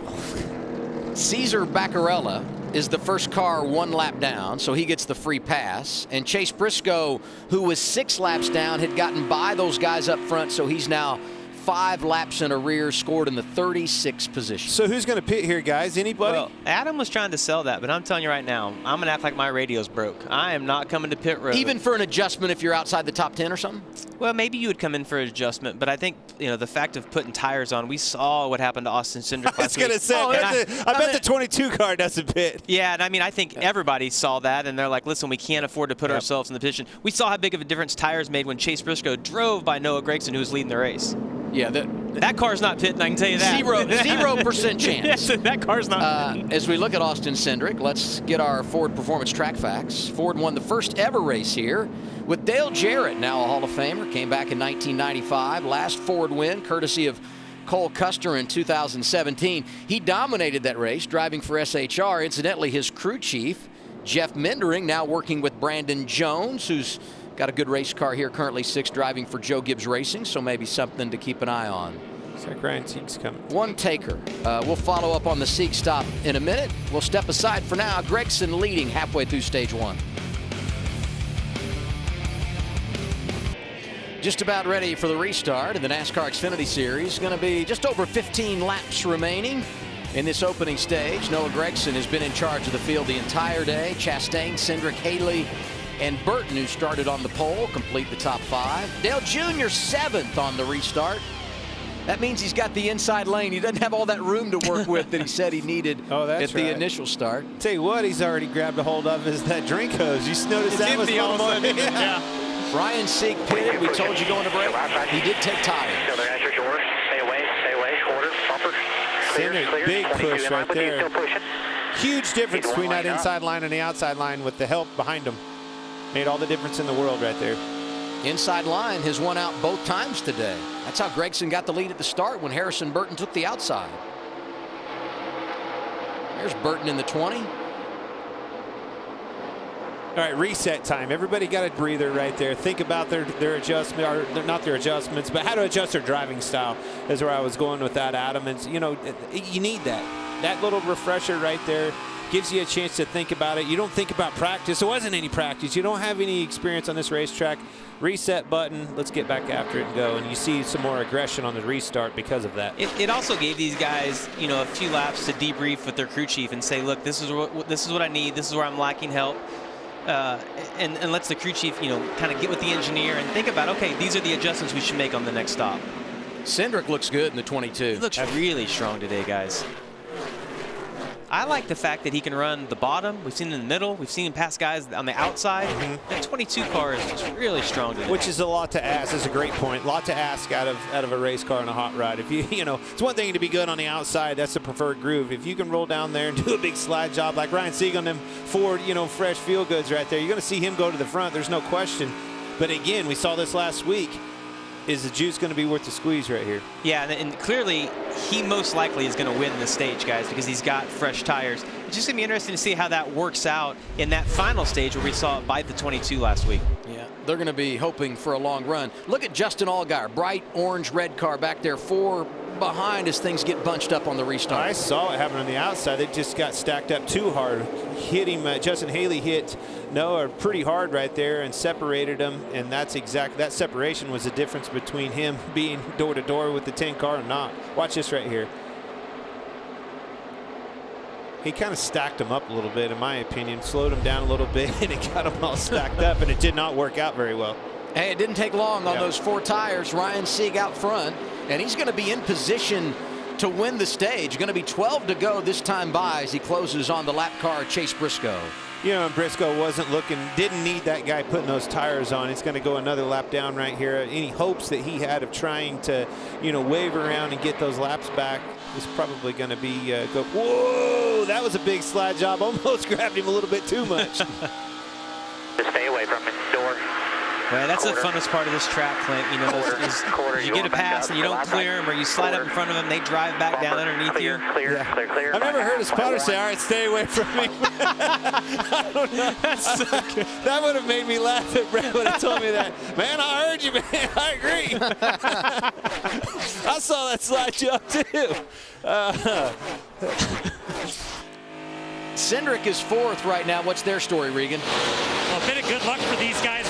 [SPEAKER 1] Cesar Baccarella is the first car 1 lap down, so he gets the free pass. And Chase Briscoe, who was 6 laps down, had gotten by those guys up front, so he's now 5 laps in a rear, scored in the 36th position.
[SPEAKER 5] So who's going to pit here, guys? Anybody?
[SPEAKER 7] Well, Adam was trying to sell that, but I'm telling you right now, I'm going to act like my radio's broke. I am not coming to pit road.
[SPEAKER 1] Even for an adjustment if you're outside the top 10 or something?
[SPEAKER 7] Well, maybe you would come in for an adjustment, but I think, the fact of putting tires on, we saw what happened to Austin Cindric last week.
[SPEAKER 5] I was going to say, I bet the 22 car doesn't pit.
[SPEAKER 7] Yeah, and I mean, I think everybody saw that, and they're like, listen, we can't afford to put ourselves in the position. We saw how big of a difference tires made when Chase Briscoe drove by Noah Gragson, who was leading the race.
[SPEAKER 1] Yeah,
[SPEAKER 7] that car's not pitting, I can tell you that.
[SPEAKER 1] 0% chance.
[SPEAKER 7] Yes, that car's not pitting.
[SPEAKER 1] As we look at Austin Cindric, let's get our Ford Performance track facts. Ford won the first ever race here with Dale Jarrett, now a Hall of Famer, came back in 1995. Last Ford win, courtesy of Cole Custer in 2017. He dominated that race, driving for SHR. Incidentally, his crew chief, Jeff Mindering, now working with Brandon Jones, who's got a good race car here, currently 6th, driving for Joe Gibbs Racing, so maybe something to keep an eye on.
[SPEAKER 5] Looks like Ryan Sieg's coming.
[SPEAKER 1] One taker. We'll follow up on the Sieg stop in a minute. We'll step aside for now. Gregson leading halfway through stage 1. Just about ready for the restart of the NASCAR Xfinity Series. Going to be just over 15 laps remaining in this opening stage. Noah Gragson has been in charge of the field the entire day. Chastain, Cindric, Haley, and Burton, who started on the pole, complete the top 5. Dale Jr. 7th on the restart. That means he's got the inside lane. He doesn't have all that room to work with that he said he needed at the initial start.
[SPEAKER 5] Tell you what, he's already grabbed a hold of is that drink hose. You noticed that was all of a sudden.
[SPEAKER 1] Ryan Sieg pitted. We told you going to break. He did take tires.
[SPEAKER 11] Stay away. Quarter, bumper. Clear.
[SPEAKER 5] Big push right there.
[SPEAKER 11] Still pushing.
[SPEAKER 5] Huge difference between that inside line and the outside line with the help behind him. Made all the difference in the world right there.
[SPEAKER 1] Inside line has won out both times today. That's how Gragson got the lead at the start when Harrison Burton took the outside. There's Burton in the 20.
[SPEAKER 5] All right, reset time. Everybody got a breather right there. Think about their adjustment, or not their adjustments, but how to adjust their driving style is where I was going with that, Adam. And, you know, you need that. That little refresher right there gives you a chance to think about it. You don't think about practice. There wasn't any practice. You don't have any experience on this racetrack. Reset button. Let's get back after it and go. And you see some more aggression on the restart because of that.
[SPEAKER 7] It also gave these guys, you know, a few laps to debrief with their crew chief and say, look, this is what I need. This is where I'm lacking help. And lets the crew chief, you know, kind of get with the engineer and think about, okay, these are the adjustments we should make on the next stop.
[SPEAKER 1] Cindric looks good in the 22.
[SPEAKER 7] He looks really strong today, guys. I like the fact that he can run the bottom. We've seen him in the middle. We've seen him pass guys on the outside. That 22 car is just really strong today.
[SPEAKER 5] Which is a lot to ask. That's a great point. A lot to ask out of a race car and a hot rod. If you know, it's one thing to be good on the outside. That's the preferred groove. If you can roll down there and do a big slide job like Ryan Sieg on them Ford, you know, fresh feel goods right there, you're going to see him go to the front. There's no question. But again, we saw this last week. Is the juice going to be worth the squeeze right here?
[SPEAKER 7] Yeah, and clearly he most likely is going to win this stage, guys, because he's got fresh tires. It's just going to be interesting to see how that works out in that final stage where we saw it bite the 22 last week.
[SPEAKER 1] Yeah, they're going to be hoping for a long run. Look at Justin Allgaier, bright orange-red car back there, 4 behind as things get bunched up on the restart.
[SPEAKER 5] I saw it happen on the outside. They just got stacked up too hard. Hit him. Justin Haley hit Noah pretty hard right there and separated him. And that's that separation was the difference between him being door to door with the 10 car and not. Watch this right here. He kind of stacked him up a little bit, in my opinion, slowed him down a little bit, and it got him all stacked up, and it did not work out very well.
[SPEAKER 1] Hey, it didn't take long on those 4 tires. Ryan Sieg out front, and he's going to be in position to win the stage. Going to be 12 to go this time by as he closes on the lap car, Chase Briscoe.
[SPEAKER 5] You know, Briscoe wasn't looking, didn't need that guy putting those tires on. He's going to go another lap down right here. Any hopes that he had of trying to, you know, wave around and get those laps back is probably going to be go. Whoa, that was a big slide job. Almost grabbed him a little bit too much.
[SPEAKER 11] Just stay away from it. Door.
[SPEAKER 7] Well, that's the funnest part of this track, Clint. You know, you get a pass and you don't clear them, or you slide up in front of them, they drive back down underneath you.
[SPEAKER 11] Clear.
[SPEAKER 5] I've never heard a spotter say, all right, stay away from me. I don't know. That would have made me laugh if Brett would have told me that. Man, I heard you, man. I agree. I saw that slide jump, too.
[SPEAKER 1] Cindric is 4th right now. What's their story, Regan?
[SPEAKER 6] Well, a bit of good luck for these guys.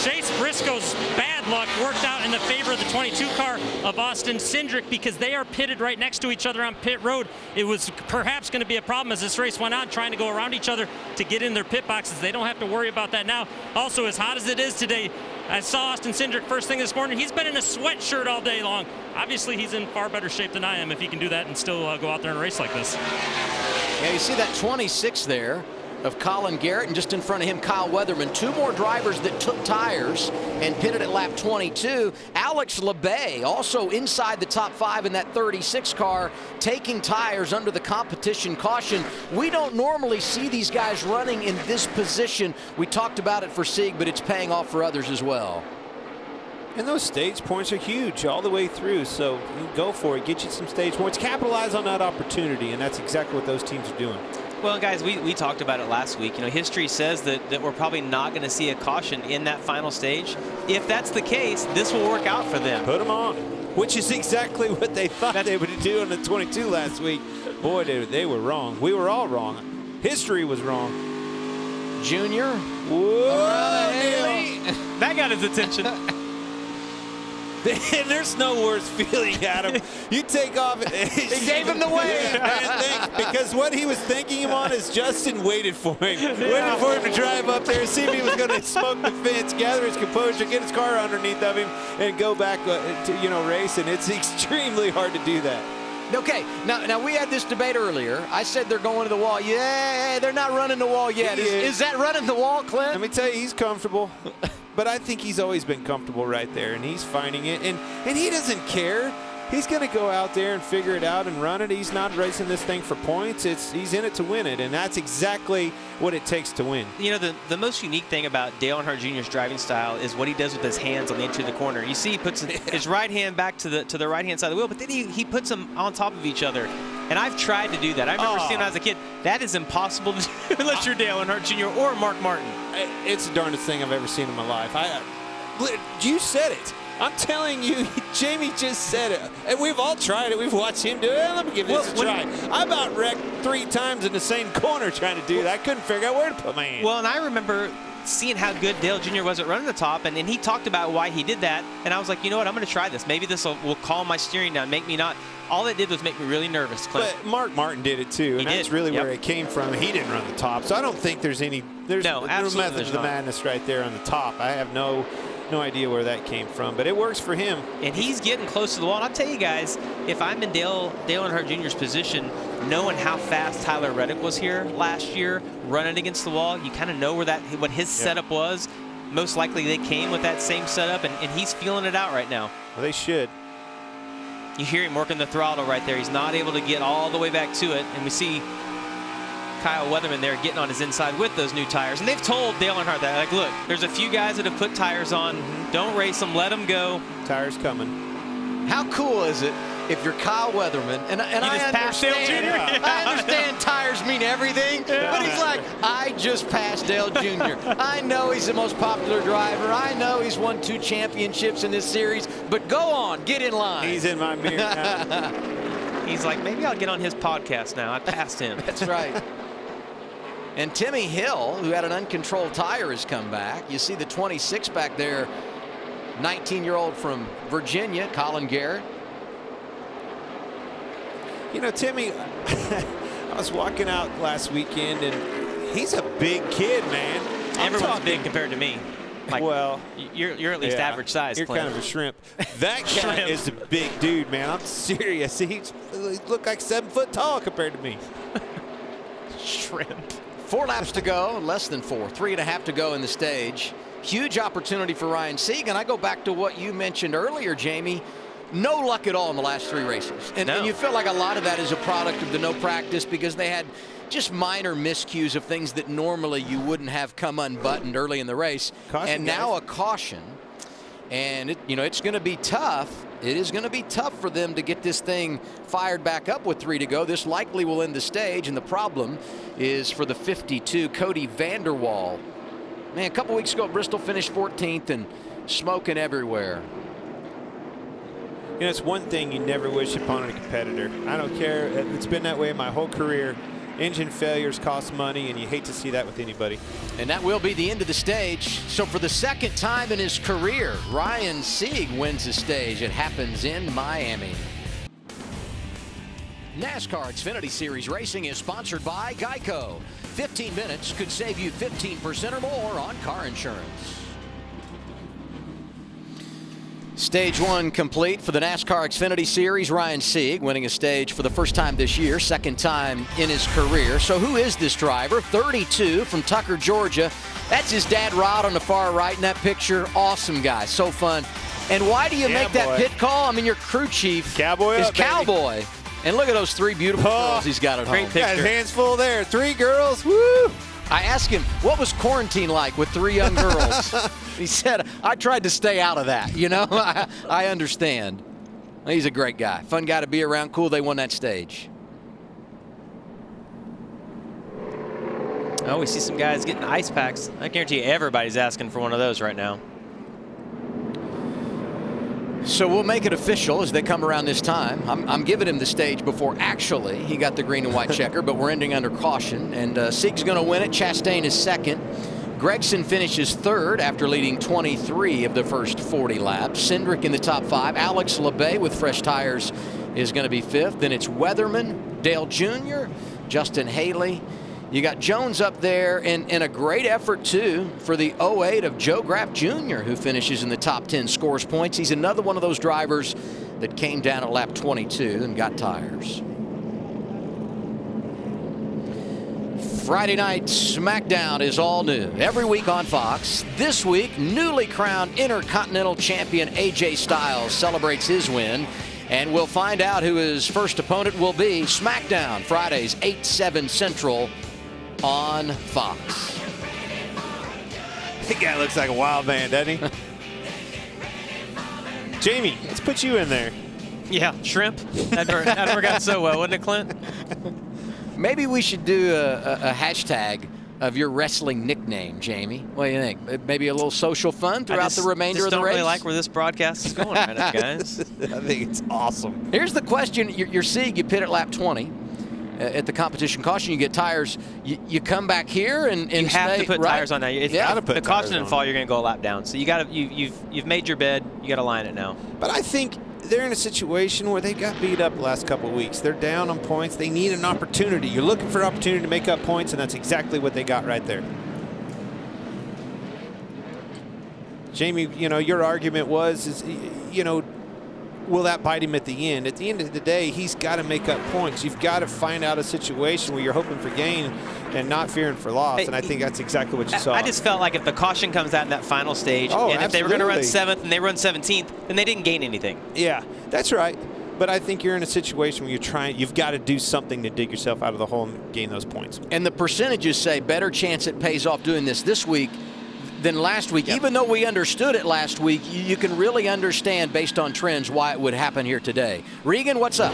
[SPEAKER 6] Chase Briscoe's bad luck worked out in the favor of the 22 car of Austin Cindric because they are pitted right next to each other on pit road. It was perhaps going to be a problem as this race went on, trying to go around each other to get in their pit boxes. They don't have to worry about that now. Also, as hot as it is today, I saw Austin Cindric first thing this morning. He's been in a sweatshirt all day long. Obviously, he's in far better shape than I am if he can do that and still go out there and race like this.
[SPEAKER 1] Yeah, you see that 26 there of Colin Garrett, and just in front of him, Kyle Weatherman. 2 more drivers that took tires and pitted at lap 22. Alex LeBay, also inside the top 5 in that 36 car, taking tires under the competition caution. We don't normally see these guys running in this position. We talked about it for Sieg, but it's paying off for others as well.
[SPEAKER 5] And those stage points are huge all the way through, so you go for it. Get you some stage points. Capitalize on that opportunity, and that's exactly what those teams are doing.
[SPEAKER 7] Well, guys, we talked about it last week. You know, history says that we're probably not going to see a caution in that final stage. If that's the case, this will work out for them.
[SPEAKER 5] Put them on, which is exactly what they thought they would do on the 22 last week. Boy, they were wrong. We were all wrong. History was wrong.
[SPEAKER 1] Junior.
[SPEAKER 5] Whoa,
[SPEAKER 7] That got his attention.
[SPEAKER 5] And there's no worse feeling, Adam. You take off.
[SPEAKER 1] He gave him the wave.
[SPEAKER 5] Because what he was thinking him on is Justin waited for him. Waited for him to drive up there, see if he was going to smoke the fence, gather his composure, get his car underneath of him, and go back to race. And it's extremely hard to do that.
[SPEAKER 1] Okay, now we had this debate earlier. I said they're going to the wall. Yeah, they're not running the wall yet. Is that running the wall, Clint?
[SPEAKER 5] Let me tell you, he's comfortable. But I think he's always been comfortable right there, and he's finding it. And he doesn't care. He's going to go out there and figure it out and run it. He's not racing this thing for points. He's in it to win it, and that's exactly what it takes to win.
[SPEAKER 7] You know, the most unique thing about Dale Earnhardt Jr.'s driving style is what he does with his hands on the entry of the corner. You see he puts his right hand back to the right-hand side of the wheel, but then he puts them on top of each other. And I've tried to do that. I remember seeing when I was a kid. That is impossible to do unless you're Dale Earnhardt Jr. or Mark Martin.
[SPEAKER 5] It's the darndest thing I've ever seen in my life. You said it. I'm telling you, Jamie just said it. And we've all tried it. We've watched him do it. Let me give this a try. I about wrecked 3 times in the same corner trying to do that. I couldn't figure out where to put my hand.
[SPEAKER 7] Well, and I remember seeing how good Dale Jr. was at running the top, and he talked about why he did that. And I was like, you know what, I'm going to try this. Maybe this will calm my steering down, make me not. All it did was make me really nervous, Clint.
[SPEAKER 5] But Mark Martin did it too, and that's really where it came from. He didn't run the top, so I don't think there's no method to the madness right there on the top. I have no idea where that came from, but it works for him.
[SPEAKER 7] And he's getting close to the wall. And I'll tell you guys, if I'm in Dale Earnhardt Jr.'s position, knowing how fast Tyler Reddick was here last year, running against the wall, you kind of know what his setup was. Most likely they came with that same setup, and he's feeling it out right now.
[SPEAKER 5] Well, they should.
[SPEAKER 7] You hear him working the throttle right there. He's not able to get all the way back to it, and we see Kyle Weatherman there getting on his inside with those new tires. And they've told Dale Earnhardt that, like, look, there's a few guys that have put tires on. Don't race them. Let them go.
[SPEAKER 5] Tires coming.
[SPEAKER 1] How cool is it if you're Kyle Weatherman, and I understand tires mean everything, but he's like, I just passed Dale Jr. I know he's the most popular driver. I know he's won 2 championships in this series, but go on, get in line.
[SPEAKER 5] He's in my mirror now.
[SPEAKER 7] He's like, maybe I'll get on his podcast now. I passed him.
[SPEAKER 1] That's right. And Timmy Hill, who had an uncontrolled tire, has come back. You see the 26 back there, 19-year-old from Virginia, Colin Garrett.
[SPEAKER 5] You know, Timmy, I was walking out last weekend, and he's a big kid, man.
[SPEAKER 7] Everyone's big compared to me. Like, well, you're at least average size.
[SPEAKER 5] You're
[SPEAKER 7] Clint.
[SPEAKER 5] kind of a shrimp. That guy is a big dude, man. I'm serious. He looked like 7 foot tall compared to me.
[SPEAKER 7] Shrimp.
[SPEAKER 1] 4 laps to go, less than 4. 3.5 to go in the stage. Huge opportunity for Ryan Sieg, and I go back to what you mentioned earlier, Jamie. No luck at all in the last 3 races. And you feel like a lot of that is a product of the no practice because they had just minor miscues of things that normally you wouldn't have come unbuttoned early in the race. And now a caution. And it's going to be tough. It is going to be tough for them to get this thing fired back up with 3 to go. This likely will end the stage, and the problem is for the 52, Cody Vanderwall. Man, a couple weeks ago, Bristol finished 14th and smoking everywhere.
[SPEAKER 5] You know, it's one thing you never wish upon a competitor. I don't care. It's been that way my whole career. Engine failures cost money, and you hate to see that with anybody.
[SPEAKER 1] And that will be the end of the stage. So for the 2nd time in his career, Ryan Sieg wins the stage. It happens in Miami. NASCAR Xfinity Series Racing is sponsored by Geico. 15 minutes could save you 15% or more on car insurance. Stage 1 complete for the NASCAR Xfinity Series. Ryan Sieg winning a stage for the first time this year, 2nd time in his career. So who is this driver? 32 from Tucker, Georgia. That's his dad, Rod, on the far right in that picture. Awesome guy, so fun. And why do you make that pit call? I mean, your crew chief is Cowboy. And look at those 3 beautiful girls he's got at home.
[SPEAKER 5] Great picture. Got his hands full there. 3 girls, woo!
[SPEAKER 1] I asked him, what was quarantine like with 3 young girls? He said, I tried to stay out of that, you know? I understand. He's a great guy. Fun guy to be around. Cool they won that stage.
[SPEAKER 7] Oh, we see some guys getting ice packs. I guarantee you everybody's asking for one of those right now.
[SPEAKER 1] So we'll make it official as they come around this time. I'm giving him the stage before actually he got the green and white checker, but we're ending under caution. And Sieg's going to win it. Chastain is 2nd. Gregson finishes third after leading 23 of the first 40 laps. Cindric in the top 5. Alex LeBay with fresh tires is going to be 5th. Then it's Weatherman, Dale Jr., Justin Haley. You got Jones up there, and a great effort, too, for the 08 of Joe Graff Jr., who finishes in the top 10, scores points. He's another one of those drivers that came down at lap 22 and got tires. Friday night SmackDown is all new. Every week on Fox. This week, newly crowned Intercontinental Champion AJ Styles celebrates his win. And we'll find out who his first opponent will be. SmackDown, Fridays, 8/7 Central on Fox.
[SPEAKER 5] That guy looks like a wild man, doesn't he? Jamie, let's put you in there.
[SPEAKER 7] Yeah, shrimp. That'd work out so well, wouldn't it, Clint?
[SPEAKER 1] Maybe we should do a hashtag of your wrestling nickname, Jamie. What do you think? Maybe a little social fun throughout the remainder of the race?
[SPEAKER 7] I don't really like where this broadcast is going right now, guys.
[SPEAKER 5] I think it's awesome.
[SPEAKER 1] Here's the question. You're seeing you pit at lap 20. At the competition caution, you get tires. You come back here and
[SPEAKER 7] you have to put tires on now. If the caution didn't fall, you're going to go a lap down. So you've made your bed. You got to line it now.
[SPEAKER 5] But I think they're in a situation where they got beat up the last couple of weeks. They're down on points. They need an opportunity. You're looking for an opportunity to make up points, and that's exactly what they got right there. Jamie, your argument was, will that bite him at the end? At the end of the day, he's got to make up points. You've got to find out a situation where you're hoping for gain and not fearing for loss, and I think that's exactly what you saw.
[SPEAKER 7] I just felt like if the caution comes out in that final stage, and if they were going to run 7th and they run 17th, then they didn't gain anything.
[SPEAKER 5] Yeah, that's right. But I think you're in a situation where you've got to do something to dig yourself out of the hole and gain those points.
[SPEAKER 1] And the percentages say better chance it pays off doing this week than last week. Yep. Even though we understood it last week, you can really understand based on trends why it would happen here today. Regan, what's up?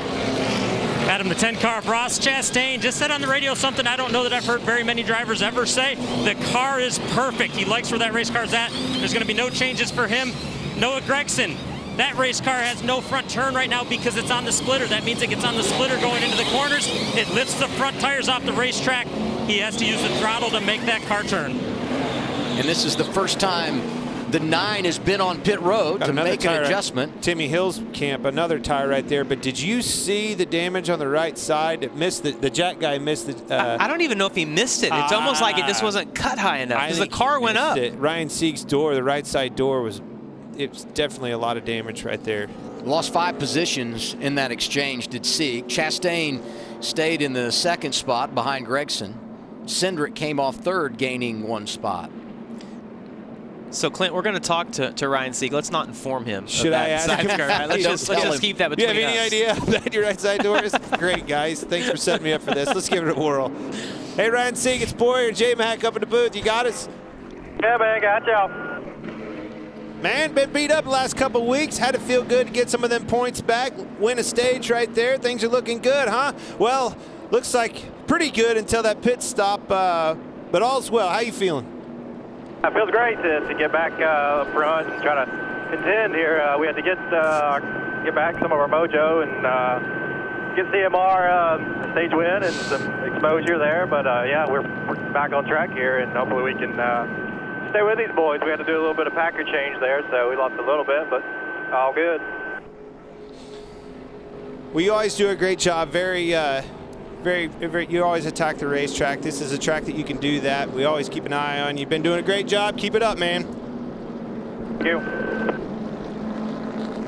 [SPEAKER 6] Adam, the 10 car, Ross Chastain, just said on the radio something I don't know that I've heard very many drivers ever say. The car is perfect. He likes where that race car's at. There's going to be no changes for him. Noah Gragson, that race car has no front turn right now because it's on the splitter. That means it gets on the splitter going into the corners. It lifts the front tires off the racetrack. He has to use the throttle to make that car turn.
[SPEAKER 1] And this is the first time the 9 has been on pit road to make an adjustment.
[SPEAKER 5] Timmy Hill's camp, another tire right there. But did you see the damage on the right side? It missed the jack guy missed it.
[SPEAKER 7] I don't even know if he missed it. It's almost like it just wasn't cut high enough because the car went up.
[SPEAKER 5] Ryan Sieg's door, the right side door, it's definitely a lot of damage right there.
[SPEAKER 1] Lost 5 positions in that exchange, did Sieg. Chastain stayed in the 2nd spot behind Gregson. Cindric came off 3rd, gaining 1 spot.
[SPEAKER 7] So, Clint, we're going to talk to Ryan Sieg. Let's not inform him.
[SPEAKER 5] Should I ask him?
[SPEAKER 7] Right? Let's just keep that between us.
[SPEAKER 5] Do you have any idea about your right side door is? Great, guys. Thanks for setting me up for this. Let's give it a whirl. Hey, Ryan Sieg, it's Boyer and J-Mac up in the booth. You got us?
[SPEAKER 4] Yeah, man, got y'all.
[SPEAKER 5] Man, been beat up the last couple of weeks. Had to feel good to get some of them points back. Win a stage right there. Things are looking good, huh? Well, looks like pretty good until that pit stop, but all's well. How you feeling?
[SPEAKER 4] It feels great to get back up front and try to contend here. We had to get back some of our mojo and get CMR stage win and some exposure there. But yeah, we're back on track here, and hopefully we can stay with these boys. We had to do a little bit of packer change there, so we lost a little bit, but all good.
[SPEAKER 5] Well, you always do a great job. Very, you always attack the racetrack. This is a track that you can do that. We always keep an eye on you. You've been doing a great job. Keep it up, man.
[SPEAKER 4] Thank you.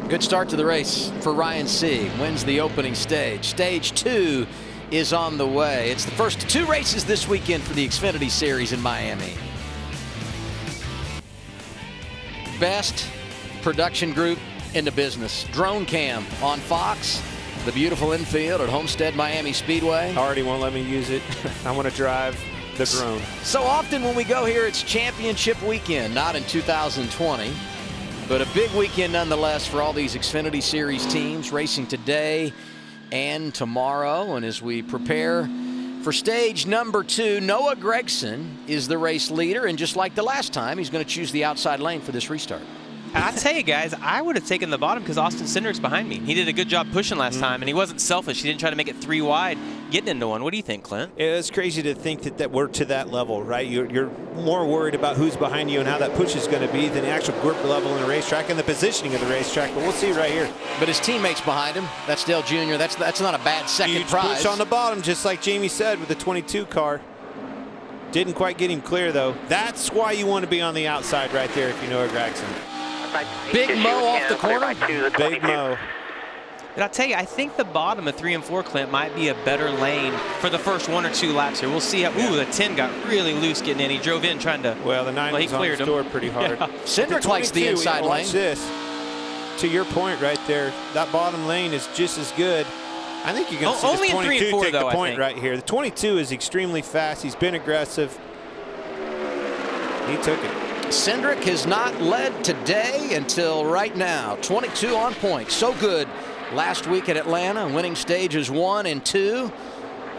[SPEAKER 1] Good start to the race for Ryan Sieg. Wins the opening stage. Stage 2 is on the way. It's the first 2 races this weekend for the Xfinity Series in Miami. Best production group in the business. Drone Cam on Fox. The beautiful infield at Homestead-Miami Speedway.
[SPEAKER 5] Already won't let me use it. I want to drive the drone.
[SPEAKER 1] So often when we go here, it's championship weekend, not in 2020, but a big weekend nonetheless for all these Xfinity Series teams racing today and tomorrow. And as we prepare for stage number 2, Noah Gragson is the race leader. And just like the last time, he's going to choose the outside lane for this restart.
[SPEAKER 7] I tell you guys, I would have taken the bottom because Austin Cindric's behind me. He did a good job pushing last time, and he wasn't selfish. He didn't try to make it 3 wide. getting into one. What do you think, Clint?
[SPEAKER 5] It's crazy to think that we're to that level, right? You're more worried about who's behind you and how that push is going to be than the actual grip level in the racetrack and the positioning of the racetrack. But we'll see right here.
[SPEAKER 1] But his teammates behind him, that's Dale Jr. That's not a bad second
[SPEAKER 5] Huge
[SPEAKER 1] prize.
[SPEAKER 5] push on the bottom, just like Jamie said with the 22 car. Didn't quite get him clear, though. That's why you want to be on the outside right there if you know Gregson.
[SPEAKER 1] Big Mo off the corner.
[SPEAKER 5] Big Mo.
[SPEAKER 7] But I'll tell you, I think the bottom of 3 and 4, Clint, might be a better lane for the first 1 or 2 laps here. We'll see how. Ooh, the 10 got really loose getting in. He drove in trying to.
[SPEAKER 5] Well, the 9 was on the door pretty hard.
[SPEAKER 7] Yeah.
[SPEAKER 1] Cindric likes the inside lane.
[SPEAKER 5] Watch this. To your point right there, that bottom lane is just as good. I think you're going to see
[SPEAKER 7] only
[SPEAKER 5] this 22
[SPEAKER 7] in 3 and 4,
[SPEAKER 5] take
[SPEAKER 7] though,
[SPEAKER 5] the point
[SPEAKER 7] I think.
[SPEAKER 5] right here. The 22 is extremely fast. He's been aggressive. He took it.
[SPEAKER 1] Cindric has not led today until right now. 22 on point. So good last week at Atlanta. Winning stages 1 and 2.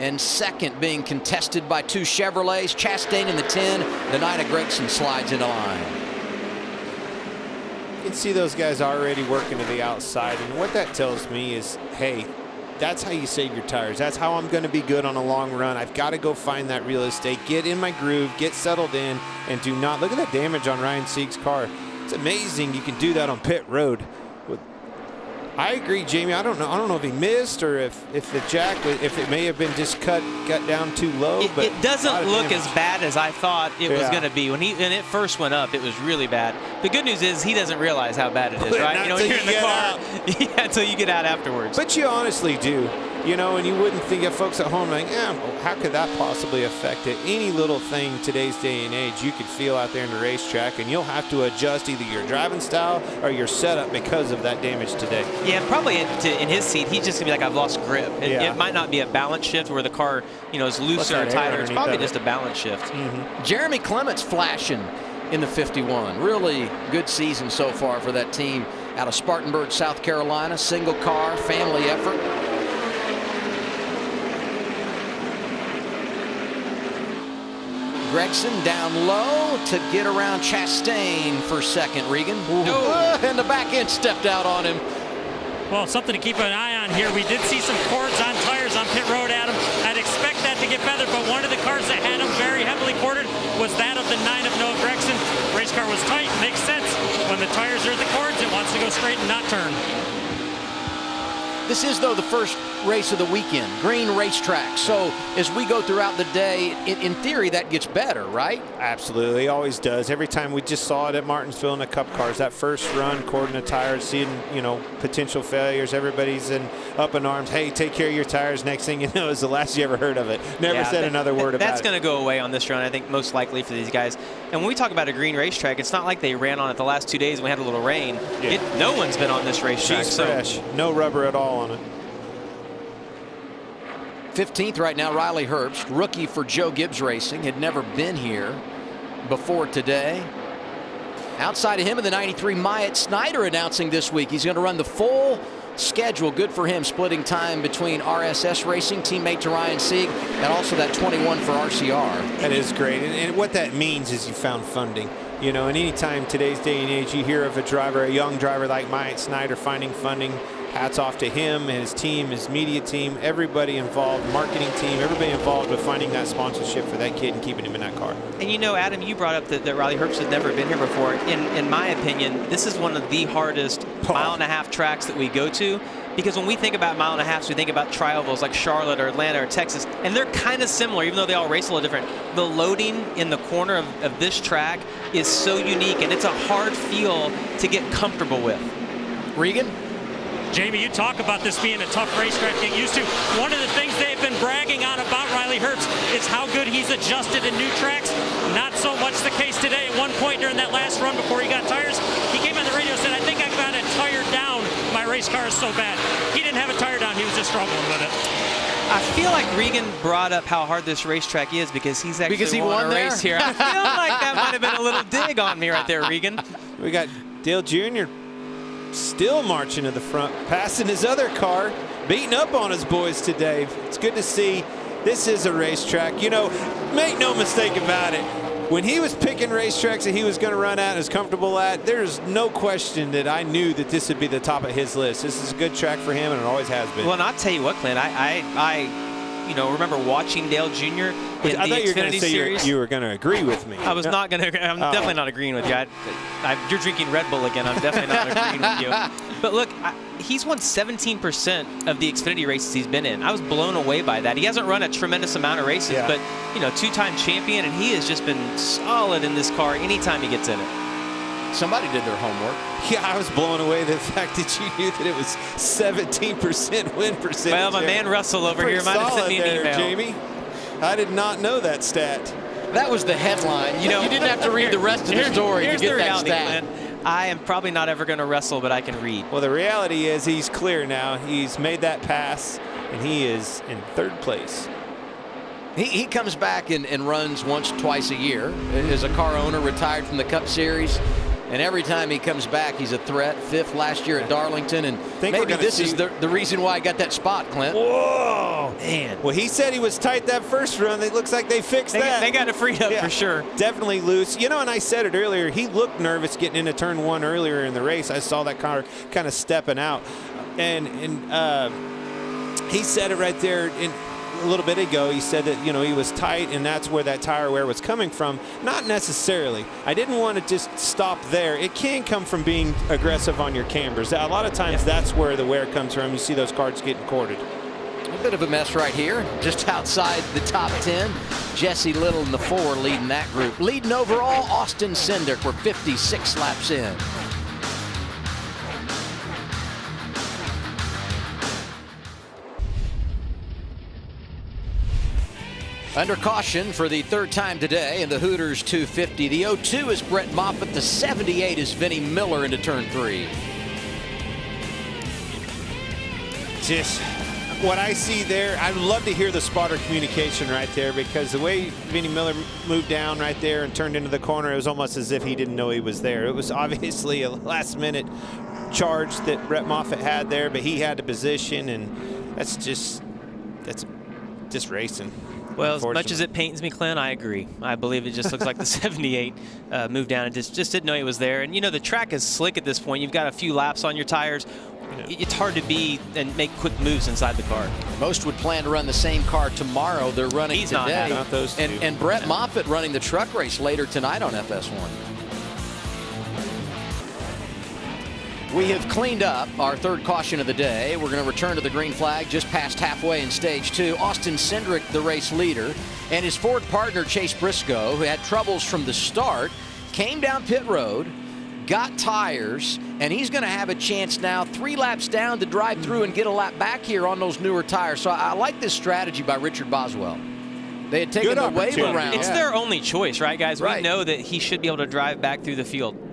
[SPEAKER 1] And second being contested by 2 Chevrolets. Chastain in the 10. Denida Gregson slides into line.
[SPEAKER 5] You can see those guys already working to the outside. And what that tells me is, hey, that's how you save your tires. That's how I'm going to be good on a long run. I've got to go find that real estate, get in my groove, get settled in, and do not look at that damage on Ryan Sieg's car. It's amazing you can do that on pit road. I agree, Jamie. I don't know if he missed or if the jack, if it may have been just cut down too low. But
[SPEAKER 7] it doesn't look as bad as I thought it was going to be. When it first went up, it was really bad. The good news is he doesn't realize how bad it is, right?
[SPEAKER 5] You know, when you're in the car.
[SPEAKER 7] Yeah, until you get out afterwards.
[SPEAKER 5] But you honestly do. You know, and you wouldn't think of folks at home like, yeah, how could that possibly affect it? Any little thing today's day and age you could feel out there in the racetrack, and you'll have to adjust either your driving style or your setup because of that damage today.
[SPEAKER 7] Yeah, probably in his seat, he's just going to be like, I've lost grip. It might not be a balance shift where the car, you know, is looser or tighter. It's probably just a balance shift.
[SPEAKER 5] Mm-hmm.
[SPEAKER 1] Jeremy Clements flashing in the 51. Really good season so far for that team out of Spartanburg, South Carolina. Single car, family effort. Gregson down low to get around Chastain for second. Regan. And the back end stepped out on him.
[SPEAKER 6] Well, something to keep an eye on here. We did see some cords on tires on pit road, Adam. I'd expect that to get better, but one of the cars that had them very heavily corded was that of the 9 of Noah Gregson. Race car was tight. Makes sense. When the tires are at the cords, it wants to go straight and not turn.
[SPEAKER 1] This is, though, the first race of the weekend, green racetrack. So as we go throughout the day, in theory, that gets better, right?
[SPEAKER 5] Absolutely, always does. Every time we just saw it at Martinsville in the Cup cars, that first run, cording the tires, seeing, you know, potential failures. Everybody's up in arms. Hey, take care of your tires. Next thing you know is the last you ever heard of it. Never said another word about it.
[SPEAKER 7] That's going to go away on this run, I think, most likely for these guys. And when we talk about a green racetrack, it's not like they ran on it the last 2 days and we had a little rain.
[SPEAKER 5] Yeah.
[SPEAKER 7] No one's been on this racetrack.
[SPEAKER 5] She's fresh. No rubber at all on it.
[SPEAKER 1] 15th right now, Riley Herbst, rookie for Joe Gibbs Racing, had never been here before today. Outside of him in the 93, Myatt Snyder announcing this week he's going to run the full schedule. Good for him, splitting time between RSS Racing, teammate to Ryan Sieg, and also that 21 for RCR.
[SPEAKER 5] That is great, and what that means is you found funding. You know, and anytime today's day and age you hear of a driver, a young driver like Myatt Snyder finding funding, hats off to him and his team, his media team, everybody involved, marketing team, everybody involved with finding that sponsorship for that kid and keeping him in that car.
[SPEAKER 7] And you know, Adam, you brought up that Riley Herbst had never been here before. In my opinion, this is one of the hardest mile-and-a-half tracks that we go to, because when we think about mile-and-a-halves, we think about tri-ovals like Charlotte or Atlanta or Texas, and they're kind of similar, even though they all race a little different. The loading in the corner of this track is so unique, and it's a hard feel to get comfortable with.
[SPEAKER 1] Regan?
[SPEAKER 6] Jamie, you talk about this being a tough racetrack to get used to. One of the things they've been bragging on about Riley Herbst is how good he's adjusted in new tracks. Not so much the case today. At one point during that last run before he got tires, he came on the radio and said, I think I've got a tire down. My race car is so bad. He didn't have a tire down. He was just struggling with it.
[SPEAKER 7] I feel like Regan brought up how hard this racetrack is because he's actually won a race here. I feel like that might have been a little dig on me right there, Regan.
[SPEAKER 5] We got Dale Jr. still marching to the front, passing his other car, beating up on his boys today. It's good to see. This is a racetrack. You know, make no mistake about it. When he was picking racetracks that he was going to run at and is comfortable at, there's no question that I knew that this would be the top of his list. This is a good track for him, and it always has been.
[SPEAKER 7] Well, and I'll tell you what, Clint, I you know, remember watching Dale Jr. in the Xfinity series.
[SPEAKER 5] You were going to agree with me.
[SPEAKER 7] I was not going to. I'm definitely not agreeing with you. You're drinking Red Bull again. I'm definitely not agreeing with you. But look, he's won 17% of the Xfinity races he's been in. I was blown away by that. He hasn't run a tremendous amount of races, but, you know, 2-time champion, and he has just been solid in this car anytime he gets in it.
[SPEAKER 1] Somebody did their homework.
[SPEAKER 5] Yeah, I was blown away the fact that you knew that it was 17% win percentage.
[SPEAKER 7] Well, my man Russell over here might have sent me an email.
[SPEAKER 5] Jamie. I did not know that stat.
[SPEAKER 1] That was the headline. You know, you didn't have to read the rest of the story to get that stat.
[SPEAKER 7] I am probably not ever going to wrestle, but I can read.
[SPEAKER 5] Well, the reality is he's clear now. He's made that pass, and he is in 3rd place.
[SPEAKER 1] He comes back and runs once, twice a year. As a car owner, retired from the Cup Series. And every time he comes back, he's a threat. 5th last year at Darlington. And maybe this is the reason why I got that spot, Clint.
[SPEAKER 5] Whoa!
[SPEAKER 7] Man.
[SPEAKER 5] Well, he said he was tight that first run. It looks like they fixed that.
[SPEAKER 7] They got it freed up for sure.
[SPEAKER 5] Definitely loose. You know, and I said it earlier, he looked nervous getting into turn 1 earlier in the race. I saw that car kind of stepping out. And he said it right there a little bit ago. He said that, you know, he was tight, and that's where that tire wear was coming from. Not necessarily. I didn't want to just stop there. It can come from being aggressive on your cambers. A lot of times that's where the wear comes from. You see those cars getting corded.
[SPEAKER 1] A bit of a mess right here, just outside the top 10. Jesse Little in the 4 leading that group. Leading overall, Austin Cindric. We're 56 laps in. Under caution for the 3rd time today in the Hooters 250. The 02 is Brett Moffitt. The 78 is Vinnie Miller into turn 3.
[SPEAKER 5] Just what I see there, I'd love to hear the spotter communication right there, because the way Vinnie Miller moved down right there and turned into the corner, it was almost as if he didn't know he was there. It was obviously a last-minute charge that Brett Moffitt had there, but he had the position, and that's just racing.
[SPEAKER 7] Well, as much as it pains me, Clint, I agree. I believe it just looks like the 78 moved down and just didn't know he was there. And, you know, the track is slick at this point. You've got a few laps on your tires. It's hard to be and make quick moves inside the car.
[SPEAKER 1] Most would plan to run the same car tomorrow. They're running today.
[SPEAKER 5] Not those two.
[SPEAKER 1] And Brett Moffitt running the truck race later tonight on FS1. We have cleaned up our 3rd caution of the day. We're going to return to the green flag just past halfway in stage 2. Austin Cindric, the race leader, and his Ford partner Chase Briscoe, who had troubles from the start, came down pit road, got tires, and he's going to have a chance now 3 laps down to drive through and get a lap back here on those newer tires. So I like this strategy by Richard Boswell. They had taken the wave around.
[SPEAKER 7] It's their only choice, right, guys?
[SPEAKER 1] Right.
[SPEAKER 7] We know that he should be able to drive back through the field.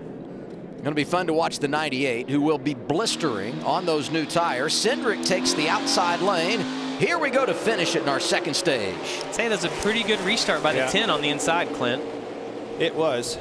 [SPEAKER 1] Going to be fun to watch the 98, who will be blistering on those new tires. Cindric takes the outside lane. Here we go to finish it in our 2nd stage.
[SPEAKER 7] I'd say that's a pretty good restart by the 10 on the inside, Clint.
[SPEAKER 5] It was.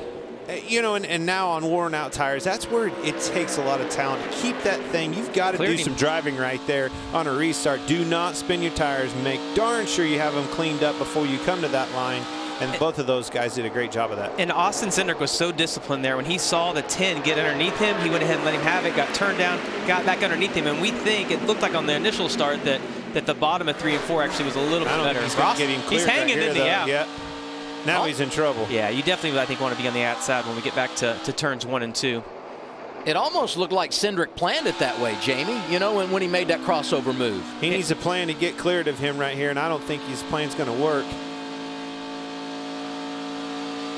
[SPEAKER 5] You know, and now on worn out tires, that's where it takes a lot of talent to keep that thing. You've got to do some driving right there on a restart. Do not spin your tires. Make darn sure you have them cleaned up before you come to that line. And both of those guys did a great job of that.
[SPEAKER 7] And Austin Cindric was so disciplined there. When he saw the 10 get underneath him, he went ahead and let him have it, got turned down, got back underneath him. And we think it looked like on the initial start that the bottom of 3 and 4 actually was a little bit better.
[SPEAKER 5] He's
[SPEAKER 7] hanging in the out.
[SPEAKER 5] Yeah. Now he's in trouble.
[SPEAKER 7] Yeah, you definitely, I think, want to be on the outside when we get back to turns 1 and 2.
[SPEAKER 1] It almost looked like Cindric planned it that way, Jamie, you know, when he made that crossover move.
[SPEAKER 5] He needs a plan to get cleared of him right here, and I don't think his plan's going to work.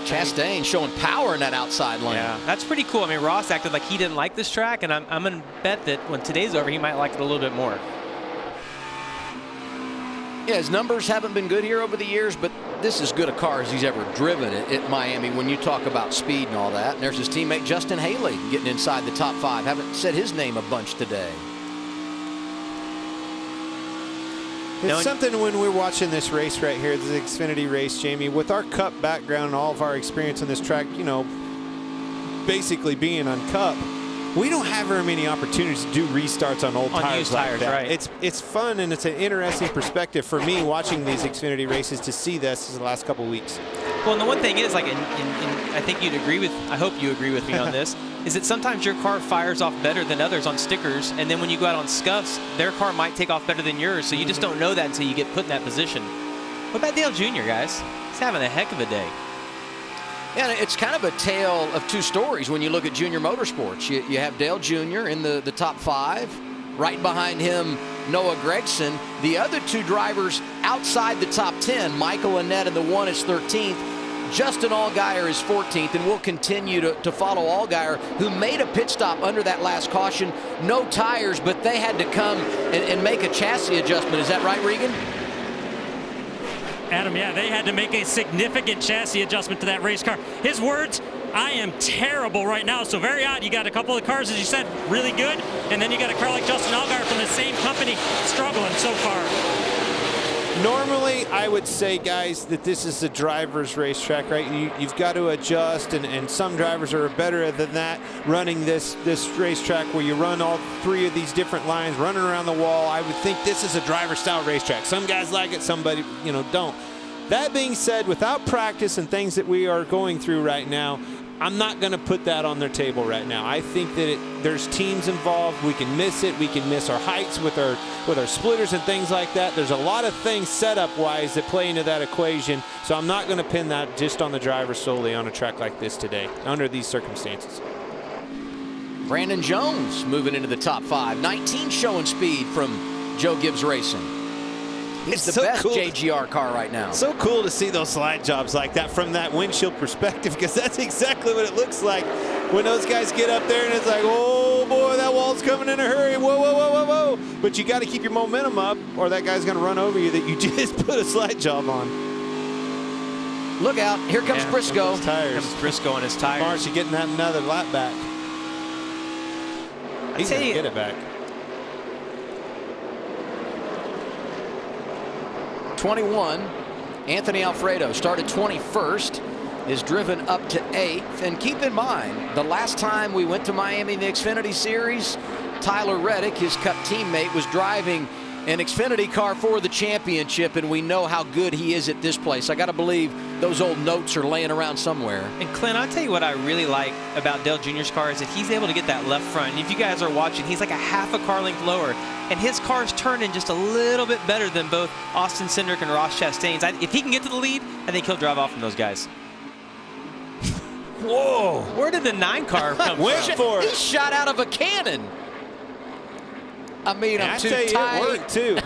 [SPEAKER 1] Chastain showing power in that outside lane.
[SPEAKER 7] Yeah, that's pretty cool. I mean, Ross acted like he didn't like this track, and I'm going to bet that when today's over, he might like it a little bit more.
[SPEAKER 1] Yeah, his numbers haven't been good here over the years, but this is as good a car as he's ever driven at Miami when you talk about speed and all that. And there's his teammate Justin Haley getting inside the top 5. Haven't said his name a bunch today.
[SPEAKER 5] It's something when we're watching this race right here, this Xfinity race, Jamie, with our Cup background and all of our experience on this track, you know, basically being on Cup, we don't have very many opportunities to do restarts on old tires like that.
[SPEAKER 7] Right.
[SPEAKER 5] It's fun, and it's an interesting perspective for me watching these Xfinity races to see this in the last couple of weeks.
[SPEAKER 7] Well, and the one thing is, like, I think you'd agree with, I hope you agree with me on this, is that sometimes your car fires off better than others on stickers, and then when you go out on scuffs, their car might take off better than yours, so you just don't know that until you get put in that position. What about Dale Jr., guys? He's having a heck of a day.
[SPEAKER 1] Yeah, it's kind of a tale of two stories when you look at Junior Motorsports. You have Dale Jr. in the top 5. Right behind him, Noah Gragson. The other 2 drivers outside the top 10, Michael Annett in the 1 is 13th. Justin Allgaier is 14th, and we'll continue to follow Allgaier, who made a pit stop under that last caution. No tires, but they had to come and make a chassis adjustment. Is that right, Regan?
[SPEAKER 6] Adam, yeah, they had to make a significant chassis adjustment to that race car. His words, I am terrible right now. So very odd. You got a couple of cars, as you said, really good. And then you got a car like Justin Allgaier from the same company struggling so far.
[SPEAKER 5] Normally, I would say, guys, that this is a driver's racetrack, right? You've got to adjust, and some drivers are better than that, running this racetrack where you run all 3 of these different lines, running around the wall. I would think this is a driver-style racetrack. Some guys like it, somebody, don't. That being said, without practice and things that we are going through right now, I'm not going to put that on their table right now. I think that there's teams involved. We can miss it. We can miss our heights with our splitters and things like that. There's a lot of things setup-wise that play into that equation. So I'm not going to pin that just on the driver solely on a track like this today, under these circumstances.
[SPEAKER 1] Brandon Jones moving into the top 5. 19 showing speed from Joe Gibbs Racing. He's the best JGR car right now.
[SPEAKER 5] So cool to see those slide jobs like that from that windshield perspective, because that's exactly what it looks like when those guys get up there and it's like, oh boy, that wall's coming in a hurry. Whoa, whoa, whoa, whoa, whoa. But you got to keep your momentum up or that guy's going to run over you that you just put a slide job on.
[SPEAKER 1] Look out. Here comes Briscoe.
[SPEAKER 7] Here comes Briscoe on his tires.
[SPEAKER 5] Marcy getting that another lap back. He's going to get it back.
[SPEAKER 1] 21, Anthony Alfredo started 21st, is driven up to 8th. And keep in mind, the last time we went to Miami in the Xfinity Series, Tyler Reddick, his Cup teammate, was driving an Xfinity car for the championship, and we know how good he is at this place. I got to believe those old notes are laying around somewhere.
[SPEAKER 7] And Clint, I'll tell you what I really like about Dale Jr.'s car is that he's able to get that left front. And if you guys are watching, he's like a half a car length lower. And his car's turning just a little bit better than both Austin Cindric and Ross Chastain's. If he can get to the lead, I think he'll drive off from those guys. Whoa! Where did the 9 car come from?
[SPEAKER 5] Went for it.
[SPEAKER 1] He shot out of a cannon. I mean, I'm too tight.
[SPEAKER 5] It worked too.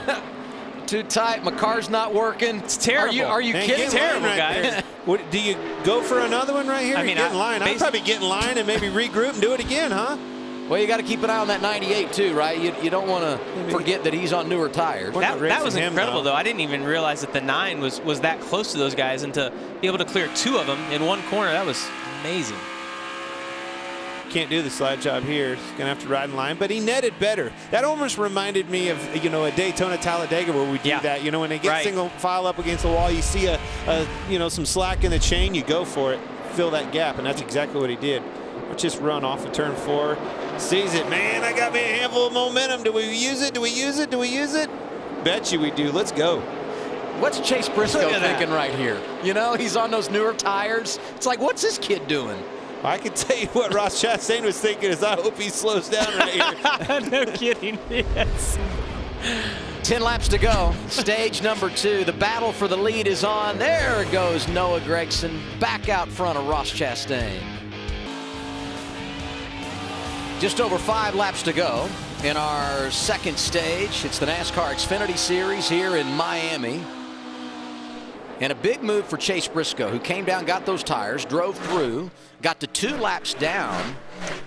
[SPEAKER 1] Too tight. My car's not working.
[SPEAKER 7] It's terrible.
[SPEAKER 1] Are you kidding?
[SPEAKER 7] It's terrible, guys.
[SPEAKER 5] What, do you go for another one right here? I mean, get in line. I'd probably get in line and maybe regroup and do it again, huh?
[SPEAKER 1] Well, you got to keep an eye on that 98 too, right? You don't want to forget that he's on newer tires.
[SPEAKER 7] That was incredible, though. I didn't even realize that the 9 was that close to those guys, and to be able to clear 2 of them in one corner, that was amazing.
[SPEAKER 5] Can't do the slide job here. He's going to have to ride in line, but he netted better. That almost reminded me of, a Daytona Talladega where we do that. When they get single file up against the wall, you see some slack in the chain, you go for it, fill that gap, and that's exactly what he did. Let's just run off of turn 4. Sees it. Man, I got me a handful of momentum. Do we use it? Do we use it? Do we use it? Bet you we do. Let's go.
[SPEAKER 1] What's Chase Briscoe thinking right here? He's on those newer tires. It's like, what's this kid doing?
[SPEAKER 5] I can tell you what Ross Chastain was thinking is I hope he slows down right here.
[SPEAKER 7] No kidding. Yes.
[SPEAKER 1] 10 laps to go. Stage number 2. The battle for the lead is on. There goes Noah Gragson back out front of Ross Chastain. Just over 5 laps to go in our second stage. It's the NASCAR Xfinity Series here in Miami. And a big move for Chase Briscoe, who came down, got those tires, drove through, got to 2 laps down,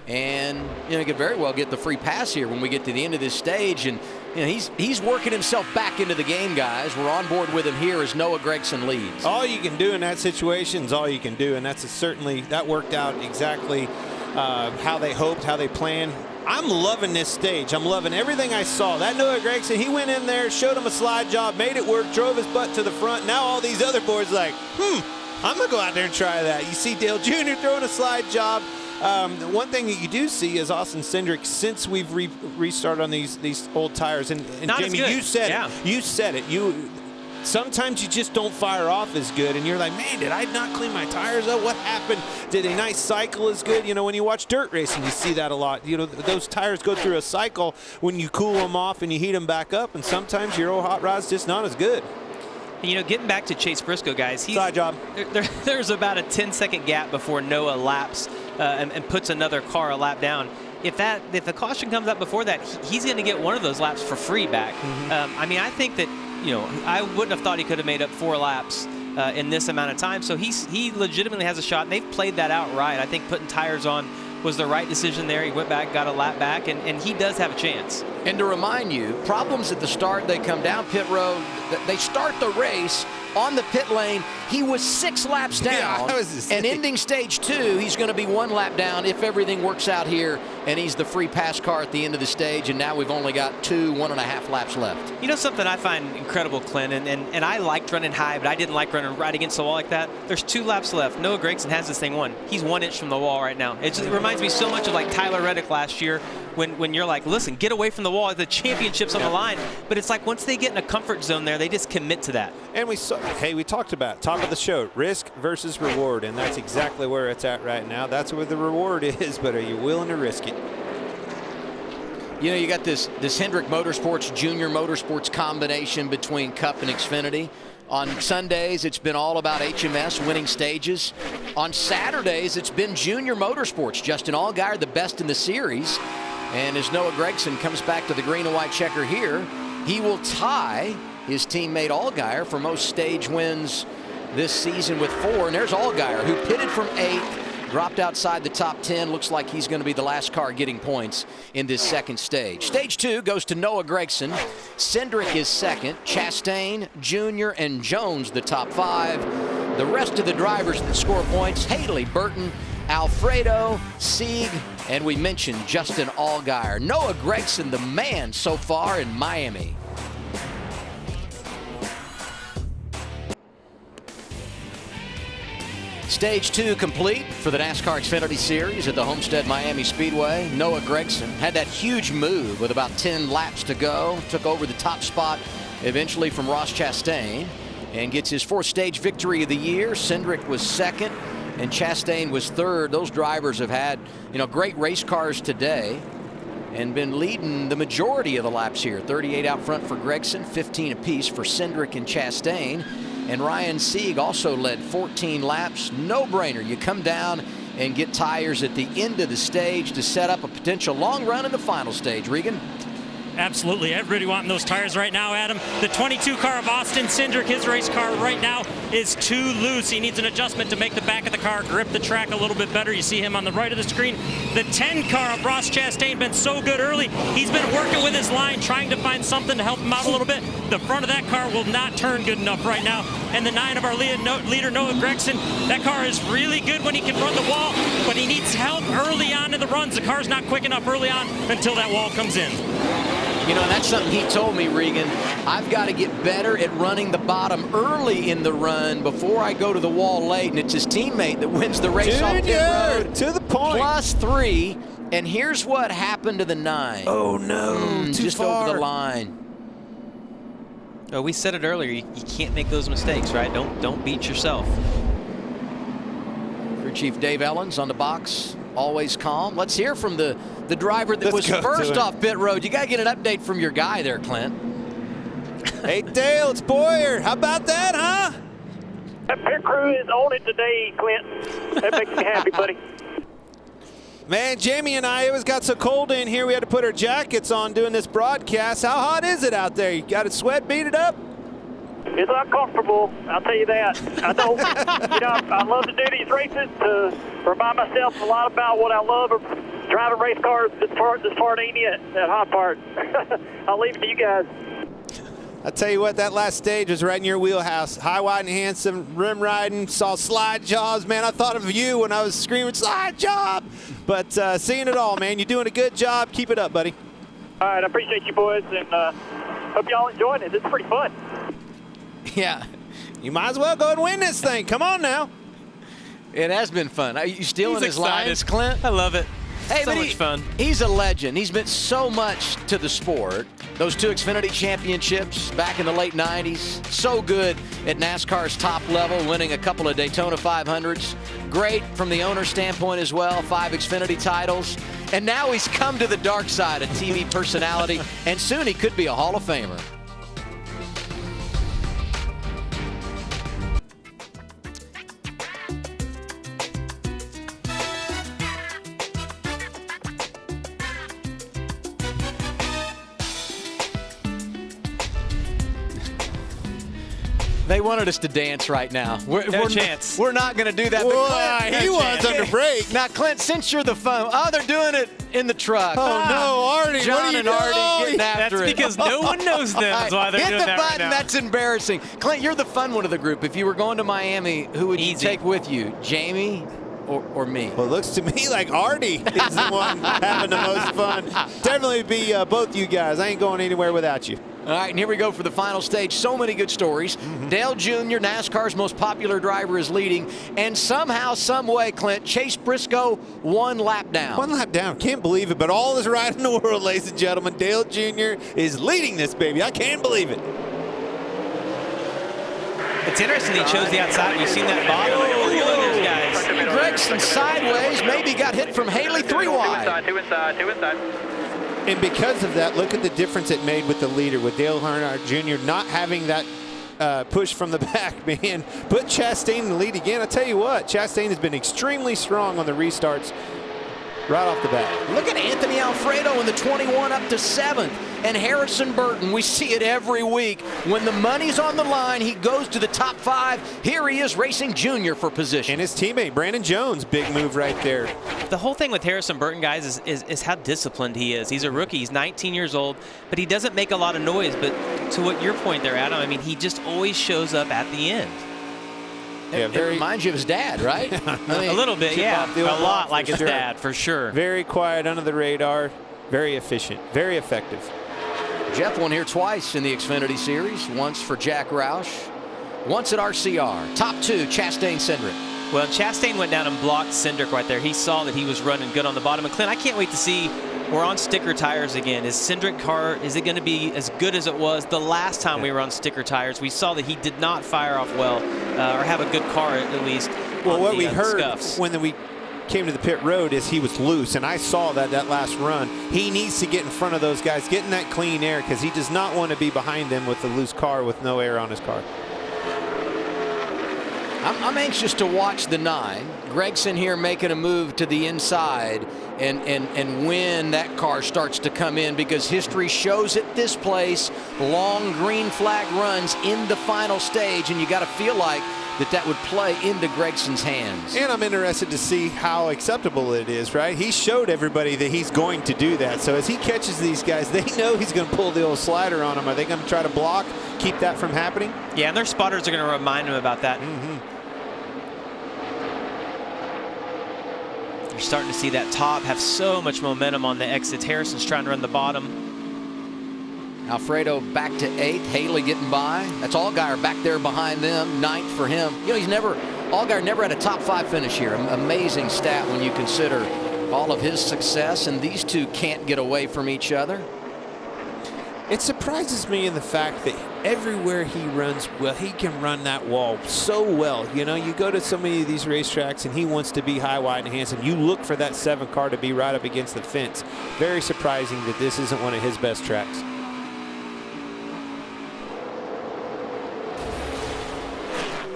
[SPEAKER 1] and he could very well get the free pass here when we get to the end of this stage. And he's working himself back into the game, guys. We're on board with him here as Noah Gragson leads.
[SPEAKER 5] All you can do in that situation is all you can do, and that worked out exactly how they hoped, how they planned. I'm loving this stage. I'm loving everything I saw. That Noah Gragson, he went in there, showed him a slide job, made it work, drove his butt to the front. Now all these other boys like, I'm going to go out there and try that. You see Dale Jr. throwing a slide job. The one thing that you do see is Austin Cindric, since we've restarted on these old tires. And Jamie, you said it. You said it. sometimes you just don't fire off as good, and you're like, man, did I not clean my tires up? What happened? Did a nice cycle as good? You know, when you watch dirt racing, you see that a lot. You know, those tires go through a cycle when you cool them off and you heat them back up, and sometimes your old hot rod's just not as good.
[SPEAKER 7] You know, getting back to Chase Briscoe, guys,
[SPEAKER 5] side job.
[SPEAKER 7] There's about a 10-second gap before Noah laps and puts another car a lap down. If the caution comes up before that, he's going to get one of those laps for free back. I mean, I think that, you know, I wouldn't have thought he could have made up 4 laps in this amount of time. So he legitimately has a shot, and they've played that out right. I think putting tires on was the right decision there. He went back, got a lap back, and he does have a chance.
[SPEAKER 1] And to remind you, problems at the start, they come down pit road, they start the race on the pit lane. He was 6 laps down, and ending stage 2, he's going to be 1 lap down if everything works out here, and he's the free pass car at the end of the stage, and now we've only got 1.5 laps left.
[SPEAKER 7] You know something I find incredible, Clint, and I liked running high, but I didn't like running right against the wall like that. There's 2 laps left. Noah Gragson has this thing won. He's 1 inch from the wall right now. It reminds me so much of like Tyler Reddick last year when you're like, listen, get away from the wall. The championship's on the line. But it's like once they get in a comfort zone there, they just commit to that.
[SPEAKER 5] And we talked about top of the show, risk versus reward, and that's exactly where it's at right now. That's where the reward is, but are you willing to risk it?
[SPEAKER 1] You know, you got this Hendrick Motorsports, Junior Motorsports combination between Cup and Xfinity. On Sundays, it's been all about HMS winning stages. On Saturdays, it's been Junior Motorsports. Justin Allgaier, the best in the series. And as Noah Gragson comes back to the green and white checker here, he will tie his teammate Allgaier for most stage wins this season with 4. And there's Allgaier, who pitted from 8th, dropped outside the top 10. Looks like he's going to be the last car getting points in this second stage. Stage 2 goes to Noah Gragson. Cindric is second. Chastain, Jr., and Jones the top 5. The rest of the drivers that score points, Haley, Burton, Alfredo, Sieg, and we mentioned Justin Allgaier. Noah Gragson, the man so far in Miami. Stage 2 complete for the NASCAR Xfinity Series at the Homestead-Miami Speedway. Noah Gragson had that huge move with about 10 laps to go. Took over the top spot eventually from Ross Chastain and gets his 4th stage victory of the year. Cindric was 2nd and Chastain was 3rd. Those drivers have had, you know, great race cars today and been leading the majority of the laps here. 38 out front for Gragson, 15 apiece for Cindric and Chastain. And Ryan Sieg also led 14 laps. No-brainer. You come down and get tires at the end of the stage to set up a potential long run in the final stage. Regan?
[SPEAKER 6] Absolutely. Everybody wanting those tires right now, Adam. The 22 car of Austin Cindric, his race car right now is too loose. He needs an adjustment to make the back of the car grip the track a little bit better. You see him on the right of the screen. The 10 car of Ross Chastain been so good early. He's been working with his line, trying to find something to help him out a little bit. The front of that car will not turn good enough right now. And the 9 of our leader, Noah Gragson, that car is really good when he can run the wall, but he needs help early on in the runs. The car's not quick enough early on until that wall comes in.
[SPEAKER 1] You know, and that's something he told me, Regan. I've got to get better at running the bottom early in the run before I go to the wall late. And it's his teammate that wins the race off pit road.
[SPEAKER 5] To the point.
[SPEAKER 1] +3. And here's what happened to the 9.
[SPEAKER 5] Oh, no. Too
[SPEAKER 1] just
[SPEAKER 5] far.
[SPEAKER 1] over the line.
[SPEAKER 7] Oh, we said it earlier. You can't make those mistakes, right? Don't beat yourself.
[SPEAKER 1] Crew Chief Dave Ellens on the box. Always calm. Let's hear from the driver that was first off pit road. You got to get an update from your guy there, Clint.
[SPEAKER 5] Hey, Dale, it's Boyer. How about that, huh?
[SPEAKER 4] That pit crew is on it today, Clint. That makes me happy, buddy.
[SPEAKER 5] Man, Jamie and I, it was got so cold in here, we had to put our jackets on doing this broadcast. How hot is it out there? You got it sweat beat it up?
[SPEAKER 4] It's uncomfortable, I'll tell you that. I know, you know, I love to do these races to remind myself a lot about what I love of driving race cars. This part ain't it, that hot part. I'll leave it to you guys.
[SPEAKER 5] I tell you what, that last stage was right in your wheelhouse. High, wide, and handsome, rim riding, saw slide jobs. Man, I thought of you when I was screaming, slide job. But seeing it all, man, you're doing a good job. Keep it up, buddy.
[SPEAKER 4] All right, I appreciate you boys, and hope y'all enjoying it. It's pretty fun.
[SPEAKER 1] Yeah.
[SPEAKER 5] You might as well go and win this thing. Come on now.
[SPEAKER 1] It has been fun. Are you stealing his lines, Clint?
[SPEAKER 7] I love it.
[SPEAKER 1] Hey,
[SPEAKER 7] so much fun.
[SPEAKER 1] He's a legend. He's meant so much to the sport. Those 2 Xfinity championships back in the late 90s. So good at NASCAR's top level, winning a couple of Daytona 500s. Great from the owner's standpoint as well, 5 Xfinity titles. And now he's come to the dark side of TV personality, and soon he could be a Hall of Famer. They wanted us to dance right now.
[SPEAKER 7] No chance.
[SPEAKER 1] We're not going to do that.
[SPEAKER 5] Boy, he was under break.
[SPEAKER 1] Now, Clint, since you're the phone, they're doing it in the truck.
[SPEAKER 5] Oh, no, Artie.
[SPEAKER 1] John and Artie getting after
[SPEAKER 7] That's
[SPEAKER 1] it.
[SPEAKER 7] because no one knows them. That's why they're
[SPEAKER 1] Hit
[SPEAKER 7] doing
[SPEAKER 1] the
[SPEAKER 7] that
[SPEAKER 1] button.
[SPEAKER 7] right now.
[SPEAKER 1] That's embarrassing. Clint, you're the fun one of the group. If you were going to Miami, who would you take with you, Jamie or me?
[SPEAKER 5] Well, it looks to me like Artie is the one having the most fun. Definitely be both you guys. I ain't going anywhere without you.
[SPEAKER 1] All right, and here we go for the final stage. So many good stories. Dale Jr., NASCAR's most popular driver, is leading. And somehow, some way, Clint, Chase Briscoe 1 lap down.
[SPEAKER 5] 1 lap down. Can't believe it, but all is right in the world, ladies and gentlemen. Dale Jr. is leading this baby. I can't believe it.
[SPEAKER 7] It's interesting he chose the outside. We've seen that bottom. Look at those guys.
[SPEAKER 1] Gregson sideways, maybe got hit from Haley 3 wide.
[SPEAKER 11] Two inside.
[SPEAKER 5] And because of that, look at the difference it made with the leader, with Dale Earnhardt Jr. not having that push from the back, man. Put Chastain in the lead again. I tell you what, Chastain has been extremely strong on the restarts right off the bat.
[SPEAKER 1] Look at Anthony Alfredo in the 21 up to 7th. And Harrison Burton, we see it every week. When the money's on the line, he goes to the top 5. Here he is racing Junior for position.
[SPEAKER 5] And his teammate, Brandon Jones, big move right there.
[SPEAKER 7] The whole thing with Harrison Burton, guys, is how disciplined he is. He's a rookie. He's 19 years old, but he doesn't make a lot of noise. But to what your point there, Adam, I mean, he just always shows up at the end.
[SPEAKER 5] Yeah,
[SPEAKER 1] it reminds you of his dad, right? I mean,
[SPEAKER 7] a little bit, yeah. A lot like his dad, for sure.
[SPEAKER 5] Very quiet, under the radar, very efficient, very effective.
[SPEAKER 1] Jeff won here twice in the Xfinity Series, once for Jack Roush, once at RCR. Top 2, Chastain Cindric.
[SPEAKER 7] Well, Chastain went down and blocked Cindric right there. He saw that he was running good on the bottom. And Clint, I can't wait to see, we're on sticker tires again. Is Cindric car, is it going to be as good as it was the last time we were on sticker tires? We saw that he did not fire off well, or have a good car at least.
[SPEAKER 5] Well, what we heard
[SPEAKER 7] scuffs.
[SPEAKER 5] when we came to the pit road is he was loose, and I saw that last run. He needs to get in front of those guys, get in that clean air, because he does not want to be behind them with a loose car with no air on his car.
[SPEAKER 1] I'm anxious to watch the 9. Gregson here making a move to the inside, and when that car starts to come in, because history shows at this place long green flag runs in the final stage, and you got to feel like that would play into Gregson's hands.
[SPEAKER 5] And I'm interested to see how acceptable it is, right? He showed everybody that he's going to do that. So as he catches these guys, they know he's going to pull the old slider on them. Are they going to try to block, keep that from happening?
[SPEAKER 7] Yeah, and their spotters are going to remind him about that. You're starting to see that top have so much momentum on the exits. Harrison's trying to run the bottom.
[SPEAKER 1] Alfredo back to 8th. Haley getting by. That's Allgaier back there behind them. 9th for him. You know, Allgaier never had a top 5 finish here. Amazing stat when you consider all of his success, and these two can't get away from each other.
[SPEAKER 5] It surprises me in the fact that everywhere he runs, well, he can run that wall so well. You know, you go to so many of these racetracks and he wants to be high, wide, and handsome. You look for that 7 car to be right up against the fence. Very surprising that this isn't one of his best tracks.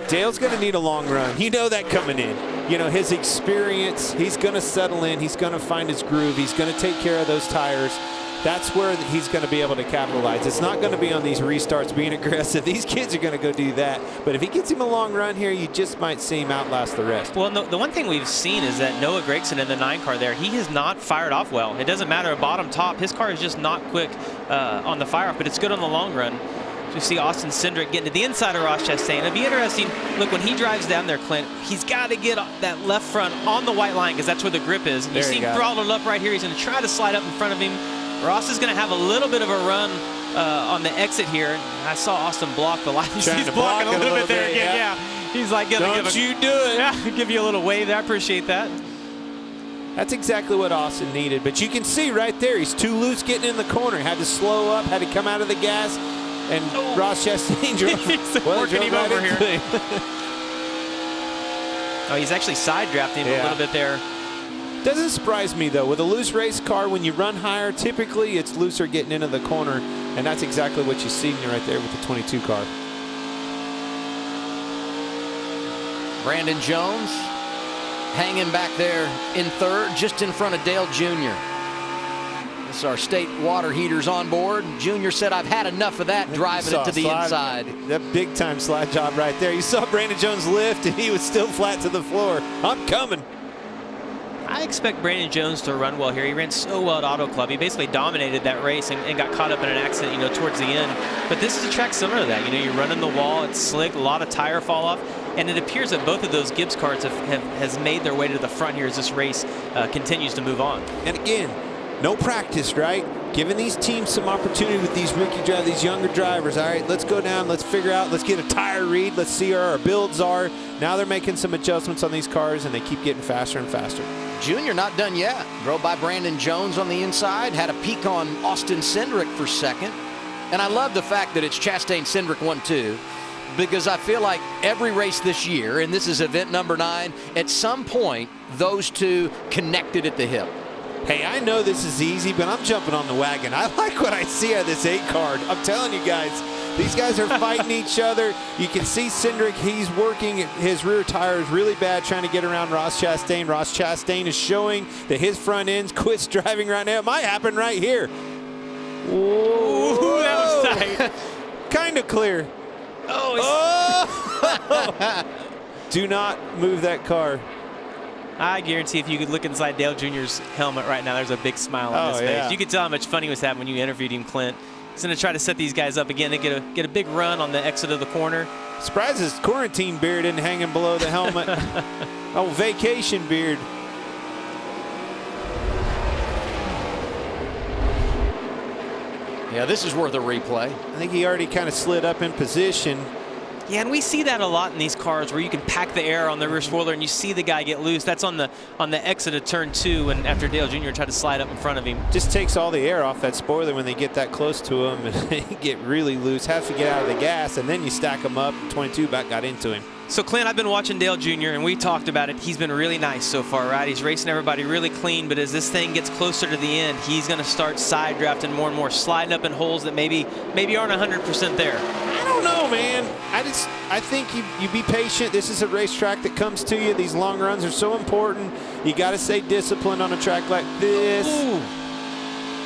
[SPEAKER 5] Dale's going to need a long run. You know that coming in. You know, his experience, he's going to settle in. He's going to find his groove. He's going to take care of those tires. That's where he's going to be able to capitalize. It's not going to be on these restarts being aggressive. These kids are going to go do that. But if he gets him a long run here, you just might see him outlast the rest.
[SPEAKER 7] Well, the one thing we've seen is that Noah Gragson in the 9 car there, he has not fired off well. It doesn't matter, bottom, top. His car is just not quick on the fire off, but it's good on the long run. We see Austin Cindric getting to the inside of Ross Chastain. It'll be interesting. Look, when he drives down there, Clint, he's got to get that left front on the white line because that's where the grip is. And you see him throttled up right here. He's going to try to slide up in front of him. Ross is going to have a little bit of a run on the exit here. I saw Austin block the line. He's blocking a little bit there again. Yeah. He's like,
[SPEAKER 5] don't you do it.
[SPEAKER 7] Yeah, give you a little wave there. I appreciate that.
[SPEAKER 5] That's exactly what Austin needed. But you can see right there, he's too loose getting in the corner. Had to slow up, had to come out of the gas. And Ross Chastain drove,
[SPEAKER 7] working him
[SPEAKER 5] right
[SPEAKER 7] over here.
[SPEAKER 5] him.
[SPEAKER 7] Oh, he's actually side drafting a little bit there.
[SPEAKER 5] Doesn't surprise me, though. With a loose race car, when you run higher, typically it's looser getting into the corner. And that's exactly what you see right there with the 22 car.
[SPEAKER 1] Brandon Jones hanging back there in third, just in front of Dale Jr. This is our state water heaters on board. Junior said, I've had enough of that, driving it to the inside.
[SPEAKER 5] That big-time slide job right there. You saw Brandon Jones lift, and he was still flat to the floor. I'm coming.
[SPEAKER 7] I expect Brandon Jones to run well here. He ran so well at Auto Club. He basically dominated that race and got caught up in an accident, you know, towards the end. But this is a track similar to that. You know, you're running the wall, it's slick, a lot of tire fall off. And it appears that both of those Gibbs cars has made their way to the front here as this race continues to move on.
[SPEAKER 5] And again, no practice, right? Giving these teams some opportunity with these rookie drivers, these younger drivers. All right, let's go down, let's figure out, let's get a tire read, let's see where our builds are. Now they're making some adjustments on these cars, and they keep getting faster and faster.
[SPEAKER 1] Junior not done yet. Drove by Brandon Jones on the inside, had a peek on Austin Cindric for second. And I love the fact that it's Chastain Cindric 1-2, because I feel like every race this year, and this is event number 9, at some point, those two connected at the hip.
[SPEAKER 5] Hey, I know this is easy, but I'm jumping on the wagon. I like what I see out of this 8 car. I'm telling you guys, these guys are fighting each other. You can see Cindric, he's working his rear tires really bad, trying to get around Ross Chastain. Ross Chastain is showing that his front end quits driving right now. It might happen right here.
[SPEAKER 7] Ooh, that was tight.
[SPEAKER 5] Kind of clear.
[SPEAKER 7] Oh!
[SPEAKER 5] Do not move that car.
[SPEAKER 7] I guarantee if you could look inside Dale Jr.'s helmet right now, there's a big smile on his face. You could tell how much fun he was having when you interviewed him, Clint. He's going to try to set these guys up again and get a big run on the exit of the corner.
[SPEAKER 5] Surprised his quarantine beard isn't hanging below the helmet. Oh, vacation beard.
[SPEAKER 1] Yeah, this is worth a replay.
[SPEAKER 5] I think he already kind of slid up in position.
[SPEAKER 7] Yeah, and we see that a lot in these cars where you can pack the air on the rear spoiler and you see the guy get loose. That's on the exit of turn 2, and after Dale Jr. tried to slide up in front of him.
[SPEAKER 5] Just takes all the air off that spoiler when they get that close to him, and they get really loose. Have to get out of the gas, and then you stack them up. 22 back got into him.
[SPEAKER 7] So, Clint, I've been watching Dale Jr., and we talked about it. He's been really nice so far, right? He's racing everybody really clean, but as this thing gets closer to the end, he's going to start side drafting more and more, sliding up in holes that maybe aren't 100% there.
[SPEAKER 5] I don't know, man. I think you be patient. This is a racetrack that comes to you. These long runs are so important. You got to stay disciplined on a track like this.
[SPEAKER 7] Ooh.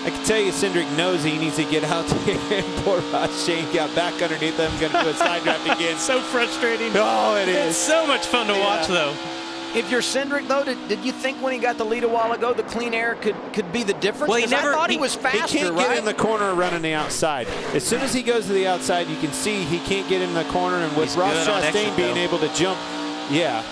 [SPEAKER 5] I can tell you, Cindric knows he needs to get out there, and poor Ross Shane got back underneath them, going to do a side draft again.
[SPEAKER 7] So frustrating.
[SPEAKER 5] Oh, it is.
[SPEAKER 7] It's so much fun to watch, though.
[SPEAKER 1] If you're Cindric, though, did you think when he got the lead a while ago, the clean air could be the difference?
[SPEAKER 7] Well,
[SPEAKER 1] I thought he was faster,
[SPEAKER 5] He can't get in the corner running the outside. As soon as he goes to the outside, you can see he can't get in the corner, and with Ross Chastain being able to jump, yeah,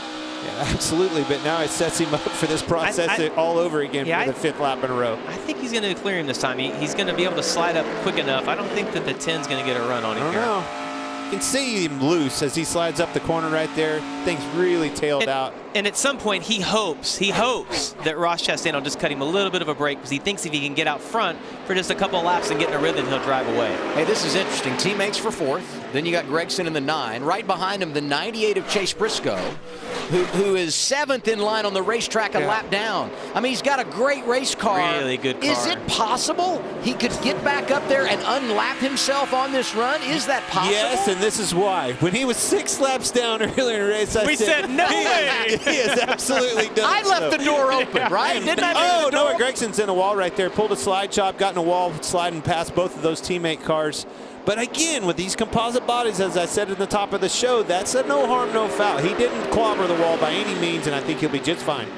[SPEAKER 5] absolutely. But now it sets him up for this process all over again for the 5th lap in a row.
[SPEAKER 7] I think he's going to clear him this time. He's going to be able to slide up quick enough. I don't think that the 10's going to get a run on him here.
[SPEAKER 5] I don't know. You can see him loose as he slides up the corner right there. Things really tailed out.
[SPEAKER 7] And at some point, he hopes that Ross Chastain will just cut him a little bit of a break, because he thinks if he can get out front for just a couple of laps and get in a rhythm, he'll drive away.
[SPEAKER 1] Hey, this is interesting. Teammates for 4th. Then you got Gregson in the 9. Right behind him, the 98 of Chase Briscoe, who is 7th in line on the racetrack, a lap down. I mean, he's got a great race car.
[SPEAKER 7] Really good car.
[SPEAKER 1] Is it possible he could get back up there and unlap himself on this run? Is that possible?
[SPEAKER 5] Yes, and this is why. When he was 6 laps down earlier in the race,
[SPEAKER 7] we said no way.
[SPEAKER 5] He is absolutely done.
[SPEAKER 1] I left the door open, right? Didn't I?
[SPEAKER 5] Oh, no, Gregson's in a wall right there. Pulled a slide chop, got in a wall, sliding past both of those teammate cars. But again, with these composite bodies, as I said at the top of the show, that's a no harm, no foul. He didn't clobber the wall by any means, and I think he'll be just fine.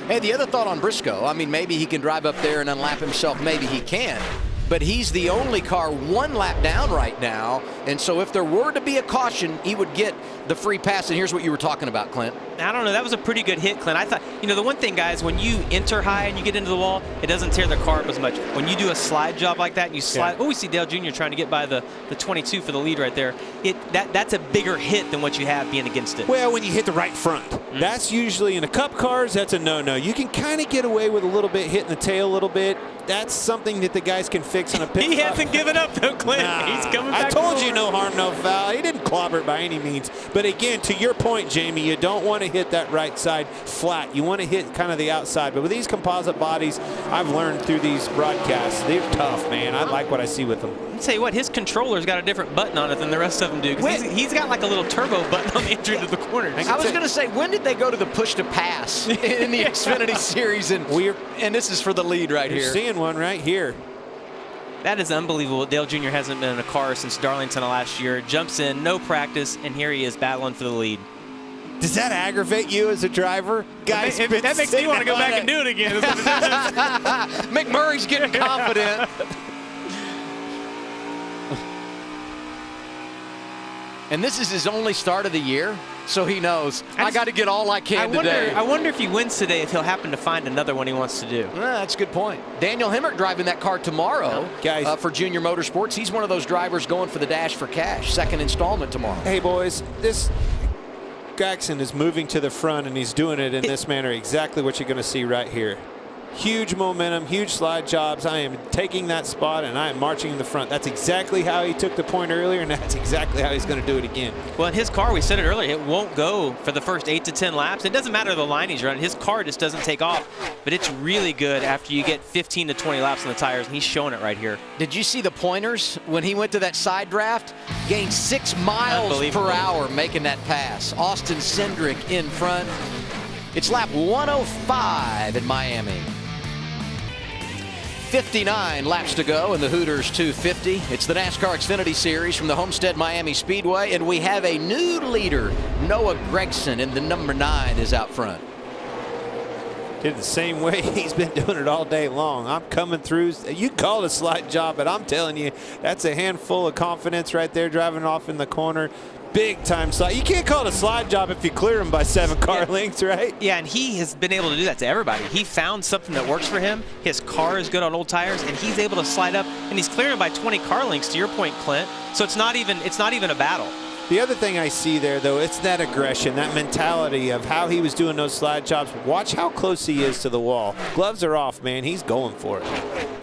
[SPEAKER 1] Hey, the other thought on Briscoe, I mean, maybe he can drive up there and unlap himself. Maybe he can. But he's the only car 1 lap down right now. And so if there were to be a caution, he would get the free pass. And here's what you were talking about, Clint.
[SPEAKER 7] I don't know. That was a pretty good hit, Clint. I thought, the one thing, guys, when you enter high and you get into the wall, it doesn't tear the car up as much. When you do a slide job like that and you slide, we see Dale Jr. trying to get by the 22 for the lead right there. That's a bigger hit than what you have being against it.
[SPEAKER 5] Well, when you hit the right front. That's usually in the Cup cars, that's a no-no. You can kind of get away with a little bit, hitting the tail a little bit. That's something that the guys can fix on a pit stop.
[SPEAKER 7] He hasn't given up, though, Clint. He's coming back.
[SPEAKER 5] I told you no harm, no foul. He didn't clobber it by any means. But again, to your point, Jamie, you don't want to hit that right side flat. You want to hit kind of the outside. But with these composite bodies, I've learned through these broadcasts, they're tough, man. I like what I see with them.
[SPEAKER 7] I'll tell you what, his controller's got a different button on it than the rest of them do. Because he's got like a little turbo button on the entry to the corner.
[SPEAKER 1] I was going to say, when did they go to the push to pass in the Xfinity series? And this is for the lead right here.
[SPEAKER 5] You're seeing one right here.
[SPEAKER 7] That is unbelievable. Dale Jr. hasn't been in a car since Darlington last year. Jumps in, no practice, and here he is battling for the lead.
[SPEAKER 5] Does that aggravate you as a driver? Guys,
[SPEAKER 7] that makes me want to go back and do it again.
[SPEAKER 1] McMurray's getting confident. And this is his only start of the year, so he knows, I got to get all I can today.
[SPEAKER 7] I wonder if he wins today, if he'll happen to find another one he wants to do.
[SPEAKER 1] That's a good point. Daniel Hemrick driving that car tomorrow for Junior Motorsports. He's one of those drivers going for the Dash for Cash, second installment tomorrow.
[SPEAKER 5] Hey, boys, this Gaxon is moving to the front, and he's doing it in this manner, exactly what you're going to see right here. Huge momentum, huge slide jobs. I am taking that spot, and I am marching in the front. That's exactly how he took the point earlier, and that's exactly how he's going to do it again.
[SPEAKER 7] Well, in his car, we said it earlier, it won't go for the first 8 to 10 laps. It doesn't matter the line he's running. His car just doesn't take off, but it's really good after you get 15 to 20 laps on the tires, and he's showing it right here.
[SPEAKER 1] Did you see the pointers when he went to that side draft? Gained 6 miles per hour making that pass. Austin Cindric in front. It's lap 105 in Miami. 59 laps to go in the Hooters 250. It's the NASCAR Xfinity Series from the Homestead-Miami Speedway, and we have a new leader. Noah Gragson in the number 9 is out front.
[SPEAKER 5] Did it the same way he's been doing it all day long. I'm coming through. You call it a slide job, but I'm telling you, that's a handful of confidence right there, driving off in the corner. Big time slide. You can't call it a slide job if you clear him by 7 car lengths, right?
[SPEAKER 7] Yeah, and he has been able to do that to everybody. He found something that works for him. His car is good on old tires, and he's able to slide up, and he's clearing by 20 car lengths, to your point, Clint. So it's not even a battle.
[SPEAKER 5] The other thing I see there, though, it's that aggression, that mentality of how he was doing those slide jobs. Watch how close he is to the wall. Gloves are off, man. He's going for it.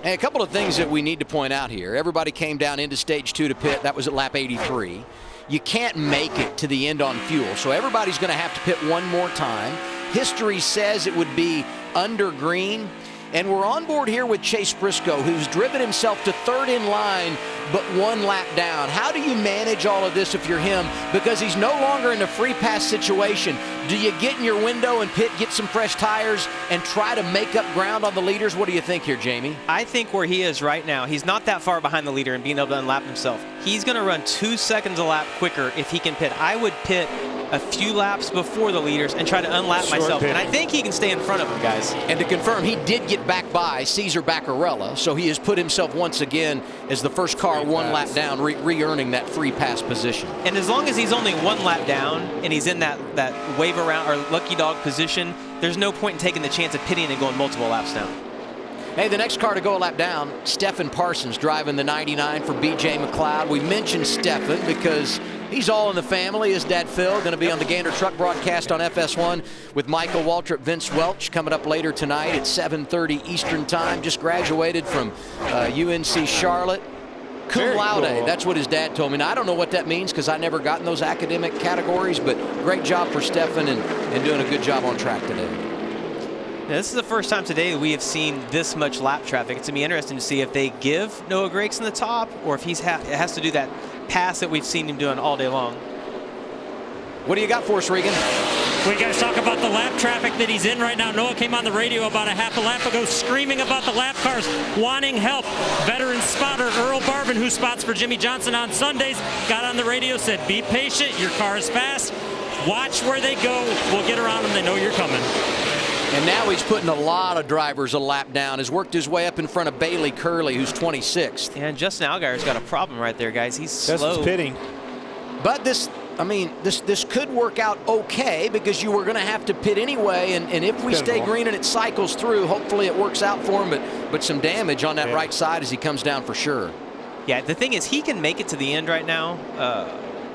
[SPEAKER 1] And a couple of things that we need to point out here. Everybody came down into stage 2 to pit. That was at lap 83. You can't make it to the end on fuel, so everybody's going to have to pit one more time. History says it would be under green. And we're on board here with Chase Briscoe, who's driven himself to 3rd in line, but 1 lap down. How do you manage all of this if you're him? Because he's no longer in a free pass situation. Do you get in your window and pit, get some fresh tires, and try to make up ground on the leaders? What do you think here, Jamie?
[SPEAKER 7] I think where he is right now, he's not that far behind the leader and being able to unlap himself. He's going to run 2 seconds a lap quicker if he can pit. I would pit a few laps before the leaders and try to unlap myself. And I think he can stay in front of them, guys.
[SPEAKER 1] And to confirm, he did get back by Cesar Baccarella, so he has put himself once again as the first car 1 lap down, re-earning that free pass position.
[SPEAKER 7] And as long as he's only 1 lap down and he's in that wave around or lucky dog position, there's no point in taking the chance of pitting and going multiple laps down.
[SPEAKER 1] Hey, the next car to go a lap down, Stephen Parsons driving the 99 for B.J. McLeod. We mentioned Stephen because he's all in the family. His dad, Phil, going to be on the Gander Truck broadcast on FS1 with Michael Waltrip, Vince Welch coming up later tonight at 7:30 Eastern Time. Just graduated from UNC Charlotte. Cum laude, that's what his dad told me. Now, I don't know what that means because I never got in those academic categories, but great job for Stephen and doing a good job on track today.
[SPEAKER 7] Now, this is the first time today we have seen this much lap traffic. It's going to be interesting to see if they give Noah Gragson the top or if he has to do that pass that we've seen him doing all day long.
[SPEAKER 1] What do you got for us, Regan?
[SPEAKER 6] We guys talk about the lap traffic that he's in right now. Noah came on the radio about a half a lap ago screaming about the lap cars, wanting help. Veteran spotter Earl Barbin, who spots for Jimmy Johnson on Sundays, got on the radio, said, be patient, your car is fast. Watch where they go. We'll get around them. They know you're coming.
[SPEAKER 1] And now he's putting a lot of drivers a lap down. Has worked his way up in front of Bailey Curley, who's 26th.
[SPEAKER 7] And Justin Allgaier's got a problem right there, guys. He's slow.
[SPEAKER 5] Justin's pitting.
[SPEAKER 1] But this I mean, this could work out okay because you were going to have to pit anyway, and if we stay green and it cycles through, hopefully it works out for him, but some damage on that right side as he comes down for sure.
[SPEAKER 7] Yeah, the thing is he can make it to the end right now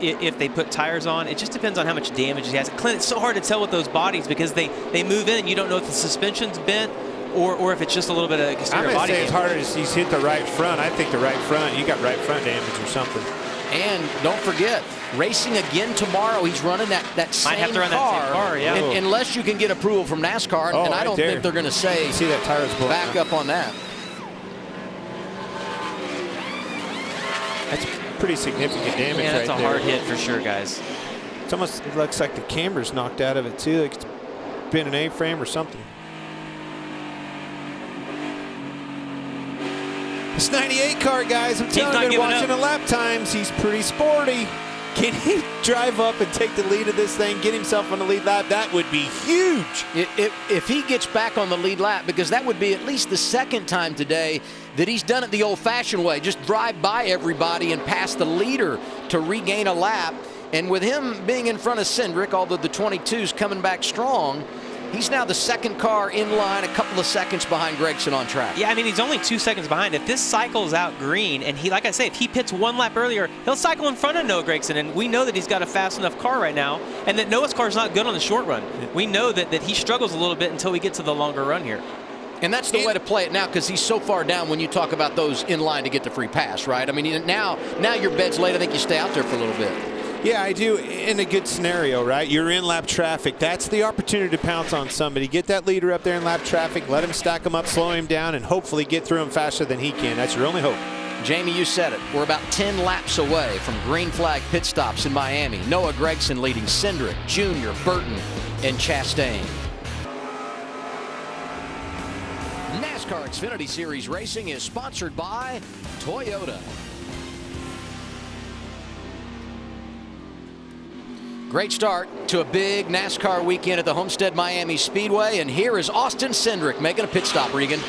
[SPEAKER 7] if they put tires on. It just depends on how much damage he has. Clint, it's so hard to tell with those bodies because they move in and you don't know if the suspension's bent or if it's just a little bit of exterior body damage.
[SPEAKER 5] As hard as he's hit the right front, I think the right front, you got right front damage or something.
[SPEAKER 1] And don't forget, racing again tomorrow. He's running that same
[SPEAKER 7] Might have to run
[SPEAKER 1] car,
[SPEAKER 7] that same car, yeah.
[SPEAKER 1] Unless you can get approval from NASCAR, and I don't think they're going to say
[SPEAKER 5] see that tire's
[SPEAKER 1] back up on that.
[SPEAKER 5] That's pretty significant damage right there.
[SPEAKER 7] Yeah, that's a hard hit for sure, guys.
[SPEAKER 5] It's almost, it looks like the camber's knocked out of it too. Like it's been an A-frame or something. This 98 car, guys, I'm telling you, watching the lap times, he's pretty sporty. Can he drive up and take the lead of this thing, get himself on the lead lap? That would be huge.
[SPEAKER 1] If he gets back on the lead lap, because that would be at least the second time today that he's done it the old-fashioned way, just drive by everybody and pass the leader to regain a lap. And with him being in front of Cindric, although the 22's coming back strong, he's now the second car in line, a couple of seconds behind Gragson on track.
[SPEAKER 7] Yeah, I mean, he's only 2 seconds behind. If this cycles out green, and he, like I say, if he pits 1 lap earlier, he'll cycle in front of Noah Gragson, and we know that he's got a fast enough car right now, and that Noah's car is not good on the short run. We know that he struggles a little bit until we get to the longer run here.
[SPEAKER 1] And that's the way to play it now because he's so far down when you talk about those in line to get the free pass, right? I mean, now your bed's laid. I think you stay out there for a little bit.
[SPEAKER 5] Yeah, I do, in a good scenario, right? You're in lap traffic. That's the opportunity to pounce on somebody. Get that leader up there in lap traffic, let him stack him up, slow him down, and hopefully get through him faster than he can. That's your only hope.
[SPEAKER 1] Jamie, you said it. We're about 10 laps away from green flag pit stops in Miami. Noah Gragson leading Cindric, Jr., Burton, and Chastain. NASCAR Xfinity Series Racing is sponsored by Toyota. Great start to a big NASCAR weekend at the Homestead-Miami Speedway, and here is Austin Cindric making a pit stop, Regan.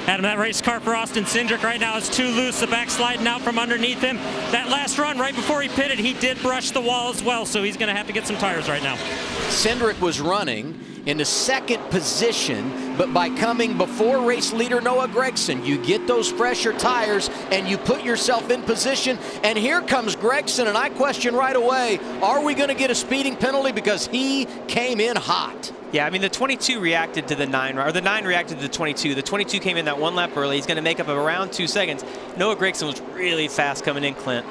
[SPEAKER 6] Adam, that race car for Austin Cindric right now is too loose. The back sliding out from underneath him. That last run, right before he pitted, he did brush the wall as well, so he's going to have to get some tires right now.
[SPEAKER 1] Cindric was running in the second position, but by coming before race leader Noah Gragson, you get those fresher tires and you put yourself in position. And here comes Gragson, and I question right away, are we going to get a speeding penalty because he came in hot?
[SPEAKER 7] Yeah, I mean, the 22 reacted to the 9, or the 9 reacted to the 22. The 22 came in that 1 lap early. He's going to make up around 2 seconds. Noah Gragson was really fast coming in, Clint.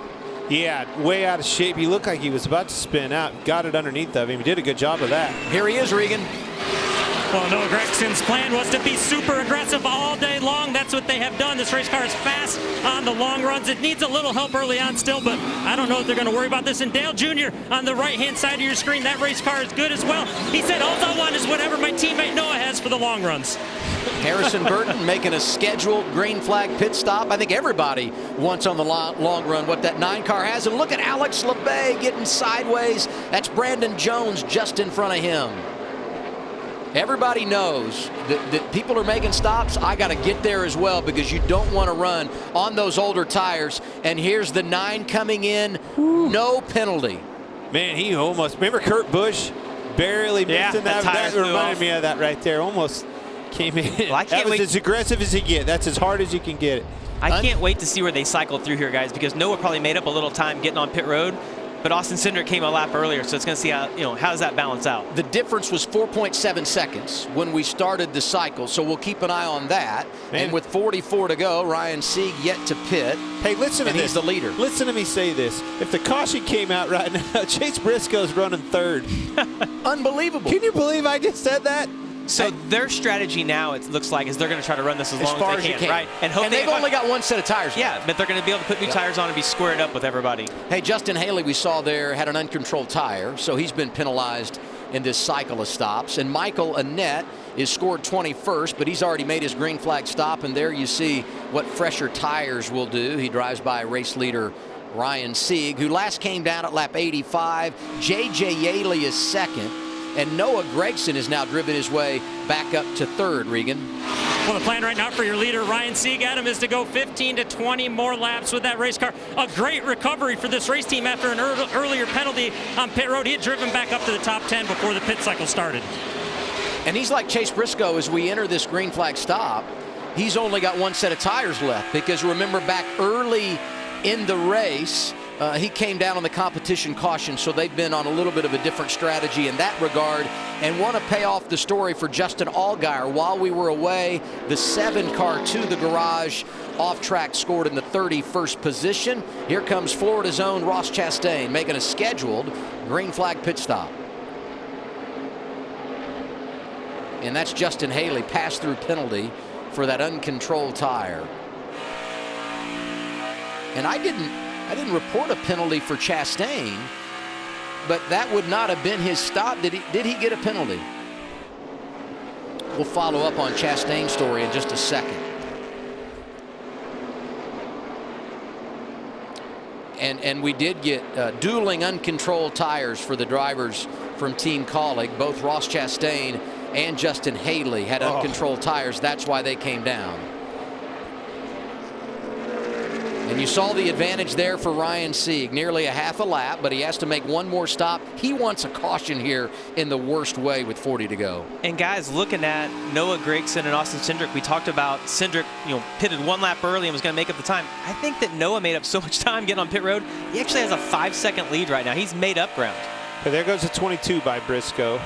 [SPEAKER 5] Yeah, way out of shape. He looked like he was about to spin out. Got it underneath of him. He did a good job of that.
[SPEAKER 1] Here he is, Regan.
[SPEAKER 6] Well, Noah Gragson's plan was to be super aggressive all day long. That's what they have done. This race car is fast on the long runs. It needs a little help early on still, but I don't know if they're going to worry about this. And Dale Jr. on the right-hand side of your screen, that race car is good as well. He said, all I want is whatever my teammate Noah has for the long runs.
[SPEAKER 1] Harrison Burton making a scheduled green flag pit stop. I think everybody wants on the long run what that 9 car has. And look at Alex LeBay getting sideways. That's Brandon Jones just in front of him. Everybody knows that people are making stops. I got to get there as well because you don't want to run on those older tires. And here's the 9 coming in. No penalty.
[SPEAKER 5] Man, he almost, remember Kurt Busch barely missing that? That reminded me of that right there. Almost came in.
[SPEAKER 7] Well, I can't
[SPEAKER 5] that was as aggressive as you get. That's as hard as you can get it.
[SPEAKER 7] I can't wait to see where they cycle through here, guys, because Noah probably made up a little time getting on pit road. But Austin Cindric came a lap earlier, so it's going to see how, how does that balance out.
[SPEAKER 1] The difference was 4.7 seconds when we started the cycle, so we'll keep an eye on that. Man. And with 44 to go, Ryan Sieg yet to pit.
[SPEAKER 5] Hey, listen to this.
[SPEAKER 1] He's the leader.
[SPEAKER 5] Listen to me say this. If the caution came out right now, Chase Briscoe's running 3rd.
[SPEAKER 1] Unbelievable.
[SPEAKER 5] Can you believe I just said that?
[SPEAKER 7] So their strategy now, it looks like, is they're going to try to run this as long as they can, right?
[SPEAKER 1] And they've only got 1 set of tires.
[SPEAKER 7] Yeah, but they're going to be able to put new tires on and be squared up with everybody.
[SPEAKER 1] Hey, Justin Haley, we saw there, had an uncontrolled tire, so he's been penalized in this cycle of stops. And Michael Annett is scored 21st, but he's already made his green flag stop, and there you see what fresher tires will do. He drives by race leader Ryan Sieg, who last came down at lap 85. J.J. Yaley is second. and Noah Gragson has now driven his way back up to third, Regan.
[SPEAKER 6] Well, the plan right now for your leader, Ryan Sieg, Adam, is to go 15 to 20 more laps with that race car. A great recovery for this race team after an earlier penalty on pit road. He had driven back up to the top 10 before the pit cycle started.
[SPEAKER 1] And he's like Chase Briscoe as we enter this green flag stop. He's only got one set of tires left because remember back early in the race, he came down on the competition caution, so they've been on a little bit of a different strategy in that regard and want to pay off the story for Justin Allgaier. While we were away, the 7 car to the garage off track scored in the 31st position. Here comes Florida's own Ross Chastain making a scheduled green flag pit stop. And that's Justin Haley, pass-through penalty for that uncontrolled tire. And I didn't report a penalty for Chastain, but that would not have been his stop. Did he get a penalty? We'll follow up on Chastain's story in just a second. And we did get dueling uncontrolled tires for the drivers from Team Kaulig. Both Ross Chastain and Justin Haley had uncontrolled tires. That's why they came down. And you saw the advantage there for Ryan Sieg, nearly a half a lap, but he has to make one more stop. He wants a caution here in the worst way with 40 to go.
[SPEAKER 7] And guys, looking at Noah Gragson and Austin Cindric, we talked about Cindric, pitted one lap early and was going to make up the time. I think that Noah made up so much time getting on pit road. He actually has a 5-second lead right now. He's made up ground.
[SPEAKER 5] But there goes the 22 by Briscoe.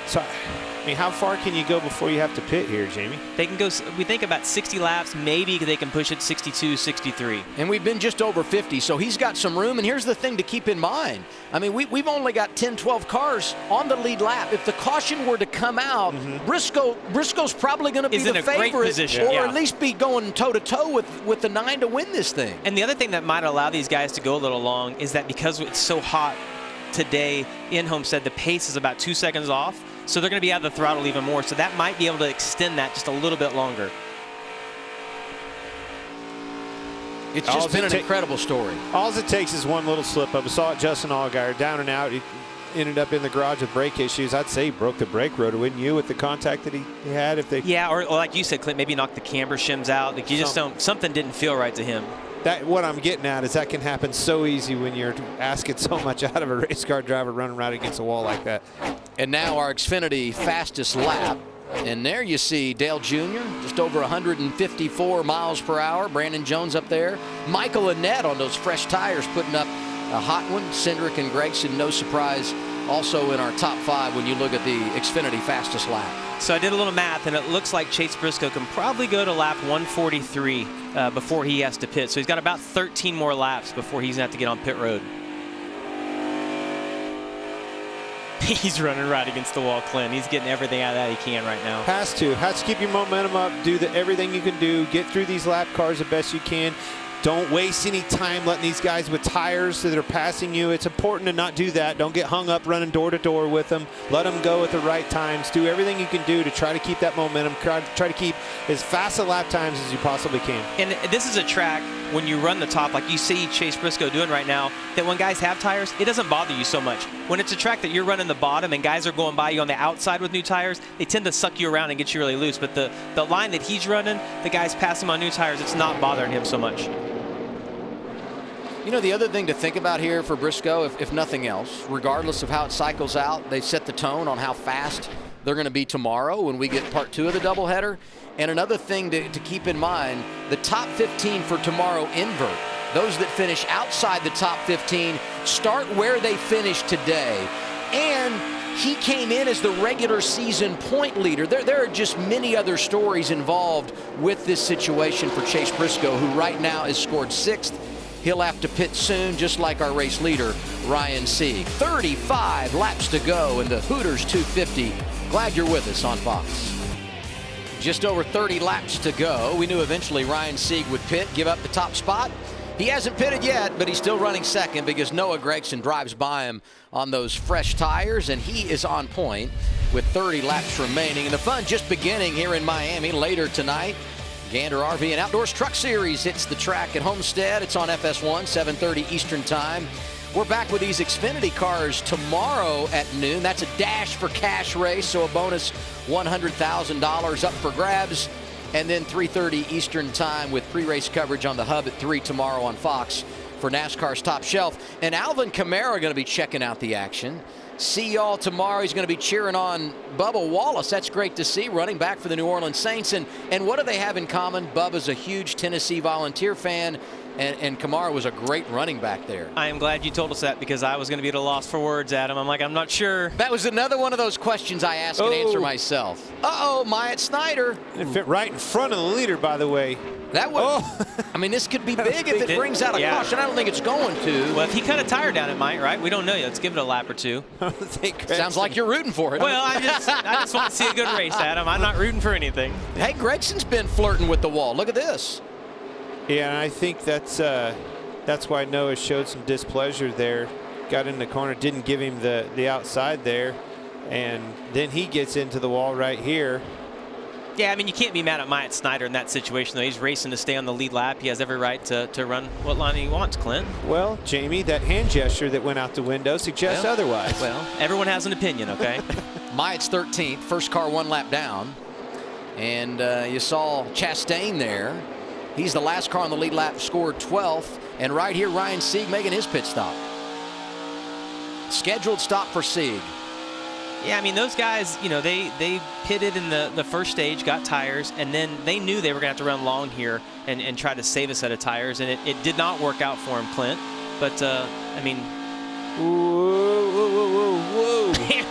[SPEAKER 5] So, I mean, how far can you go before you have to pit here, Jamie?
[SPEAKER 7] They can go, we think, about 60 laps. Maybe they can push it 62, 63.
[SPEAKER 1] And we've been just over 50, so he's got some room. And here's the thing to keep in mind. I mean, we've only got 10, 12 cars on the lead lap. If the caution were to come out, Briscoe's probably going to be the favorite, or at least be going toe-to-toe with the 9 to win this thing.
[SPEAKER 7] And the other thing that might allow these guys to go a little long is that because it's so hot today in Homestead, the pace is about 2 seconds off. So they're going to be out of the throttle even more. So that might be able to extend that just a little bit longer.
[SPEAKER 1] It's just been an incredible story.
[SPEAKER 5] All it takes is one little slip up. We saw it, Justin Allgaier down and out. He ended up in the garage with brake issues. I'd say he broke the brake rotor, wouldn't you, with the contact that he had? If they
[SPEAKER 7] or like you said, Clint, maybe knock the camber shims out. Like you just don't, something didn't feel right to him.
[SPEAKER 5] What I'm getting at is that can happen so easy when you're asking so much out of a race car driver running right against a wall like that.
[SPEAKER 1] And now our Xfinity fastest lap. And there you see Dale Jr. just over 154 miles per hour. Brandon Jones up there. Michael Annett on those fresh tires putting up a hot one. Cindric and Gragson, no surprise, also in our top 5 when you look at the Xfinity fastest lap.
[SPEAKER 7] So I did a little math, and it looks like Chase Briscoe can probably go to lap 143 before he has to pit. So he's got about 13 more laps before he's going to have to get on pit road. He's running right against the wall, Clint. He's getting everything out of that he can right now.
[SPEAKER 5] Has to keep your momentum up, do everything you can do, get through these lap cars the best you can. Don't waste any time letting these guys with tires that are passing you. It's important to not do that. Don't get hung up running door to door with them. Let them go at the right times. Do everything you can do to try to keep that momentum. Try to keep as fast a lap times as you possibly can.
[SPEAKER 7] And this is a track when you run the top, like you see Chase Briscoe doing right now, that when guys have tires, it doesn't bother you so much. When it's a track that you're running the bottom and guys are going by you on the outside with new tires, they tend to suck you around and get you really loose. But the line that he's running, the guys pass him on new tires, it's not bothering him so much.
[SPEAKER 1] You know, the other thing to think about here for Briscoe, if nothing else, regardless of how it cycles out, they set the tone on how fast they're going to be tomorrow when we get part 2 of the doubleheader. And another thing to keep in mind, the top 15 for tomorrow invert. Those that finish outside the top 15 start where they finished today. And he came in as the regular season point leader. There are just many other stories involved with this situation for Chase Briscoe, who right now is scored 6th. He'll have to pit soon, just like our race leader, Ryan Sieg. 35 laps to go in the Hooters 250. Glad you're with us on Fox. Just over 30 laps to go. We knew eventually Ryan Sieg would pit, give up the top spot. He hasn't pitted yet, but he's still running second because Noah Gragson drives by him on those fresh tires, and he is on point with 30 laps remaining. And the fun just beginning here in Miami later tonight. Gander RV and Outdoors Truck Series hits the track at Homestead. It's on FS1, 7:30 Eastern Time. We're back with these Xfinity cars tomorrow at noon. That's a Dash for Cash race, so a bonus $100,000 up for grabs. And then 3:30 Eastern time with pre-race coverage on the Hub at 3 tomorrow on Fox for NASCAR's Top Shelf. And Alvin Kamara going to be checking out the action. See y'all tomorrow. He's going to be cheering on Bubba Wallace. That's great to see, running back for the New Orleans Saints. And what do they have in common? Bubba's a huge Tennessee Volunteer fan, and Kamara was a great running back there.
[SPEAKER 7] I am glad you told us that, because I was going to be at a loss for words, Adam. I'm like, I'm not sure.
[SPEAKER 1] That was another one of those questions I ask and answer myself. Uh-oh, Myatt Snyder.
[SPEAKER 5] It fit right in front of the leader, by the way.
[SPEAKER 1] That would, I mean, this could be big if it brings out a caution. I don't think it's going to.
[SPEAKER 7] Well, if he cut a tire down, it might, right? We don't know yet. Let's give it a lap or two.
[SPEAKER 1] Sounds like you're rooting for it.
[SPEAKER 7] Well, I just want to see a good race, Adam. I'm not rooting for anything.
[SPEAKER 1] Hey, Gregson's been flirting with the wall. Look at this.
[SPEAKER 5] Yeah, and I think that's why Noah showed some displeasure there. Got in the corner, didn't give him the outside there, and then he gets into the wall right here.
[SPEAKER 7] Yeah, I mean, you can't be mad at Myatt Snyder in that situation, though. He's racing to stay on the lead lap. He has every right to run what line he wants, Clint.
[SPEAKER 5] Well, Jamie, that hand gesture that went out the window suggests otherwise.
[SPEAKER 7] Well, everyone has an opinion, okay?
[SPEAKER 1] Myatt's 13th, first car 1 lap down. And you saw Chastain there. He's the last car on the lead lap, scored 12th. And right here, Ryan Sieg making his pit stop. Scheduled stop for Sieg.
[SPEAKER 7] Yeah, I mean, those guys, you know, they pitted in the first stage, got tires, and then they knew they were going to have to run long here and try to save a set of tires, and it did not work out for him, Clint. But, I mean...
[SPEAKER 5] Whoa.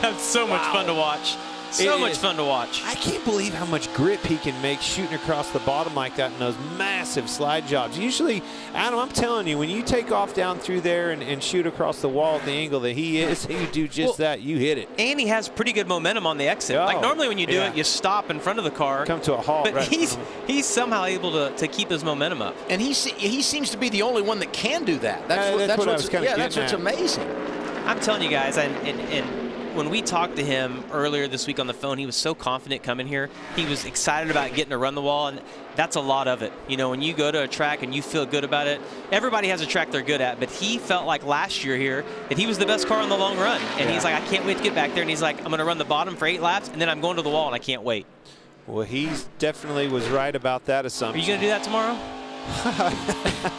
[SPEAKER 7] That's so much fun to watch. So much fun to watch.
[SPEAKER 5] I can't believe how much grip he can make shooting across the bottom like that in those massive slide jobs. Usually, Adam, I'm telling you, when you take off down through there and shoot across the wall at the angle that he is, you do just that. You hit it.
[SPEAKER 7] And he has pretty good momentum on the exit. Like normally when you do it, you stop in front of the car.
[SPEAKER 5] Come to a halt.
[SPEAKER 7] But he's somehow able to keep his momentum up.
[SPEAKER 1] And he seems to be the only one that can do that.
[SPEAKER 5] That's what I was kind of getting
[SPEAKER 1] that's what's amazing.
[SPEAKER 7] I'm telling you guys, and when we talked to him earlier this week on the phone, he was so confident coming here. He was excited about getting to run the wall, and that's a lot of it. You know, when you go to a track and you feel good about it, everybody has a track they're good at, but he felt like last year here that he was the best car on the long run. And he's like, I can't wait to get back there. And he's like, I'm going to run the bottom for 8 laps, and then I'm going to the wall, and I can't wait.
[SPEAKER 5] Well, he definitely was right about that assumption.
[SPEAKER 7] Are you going to do that tomorrow?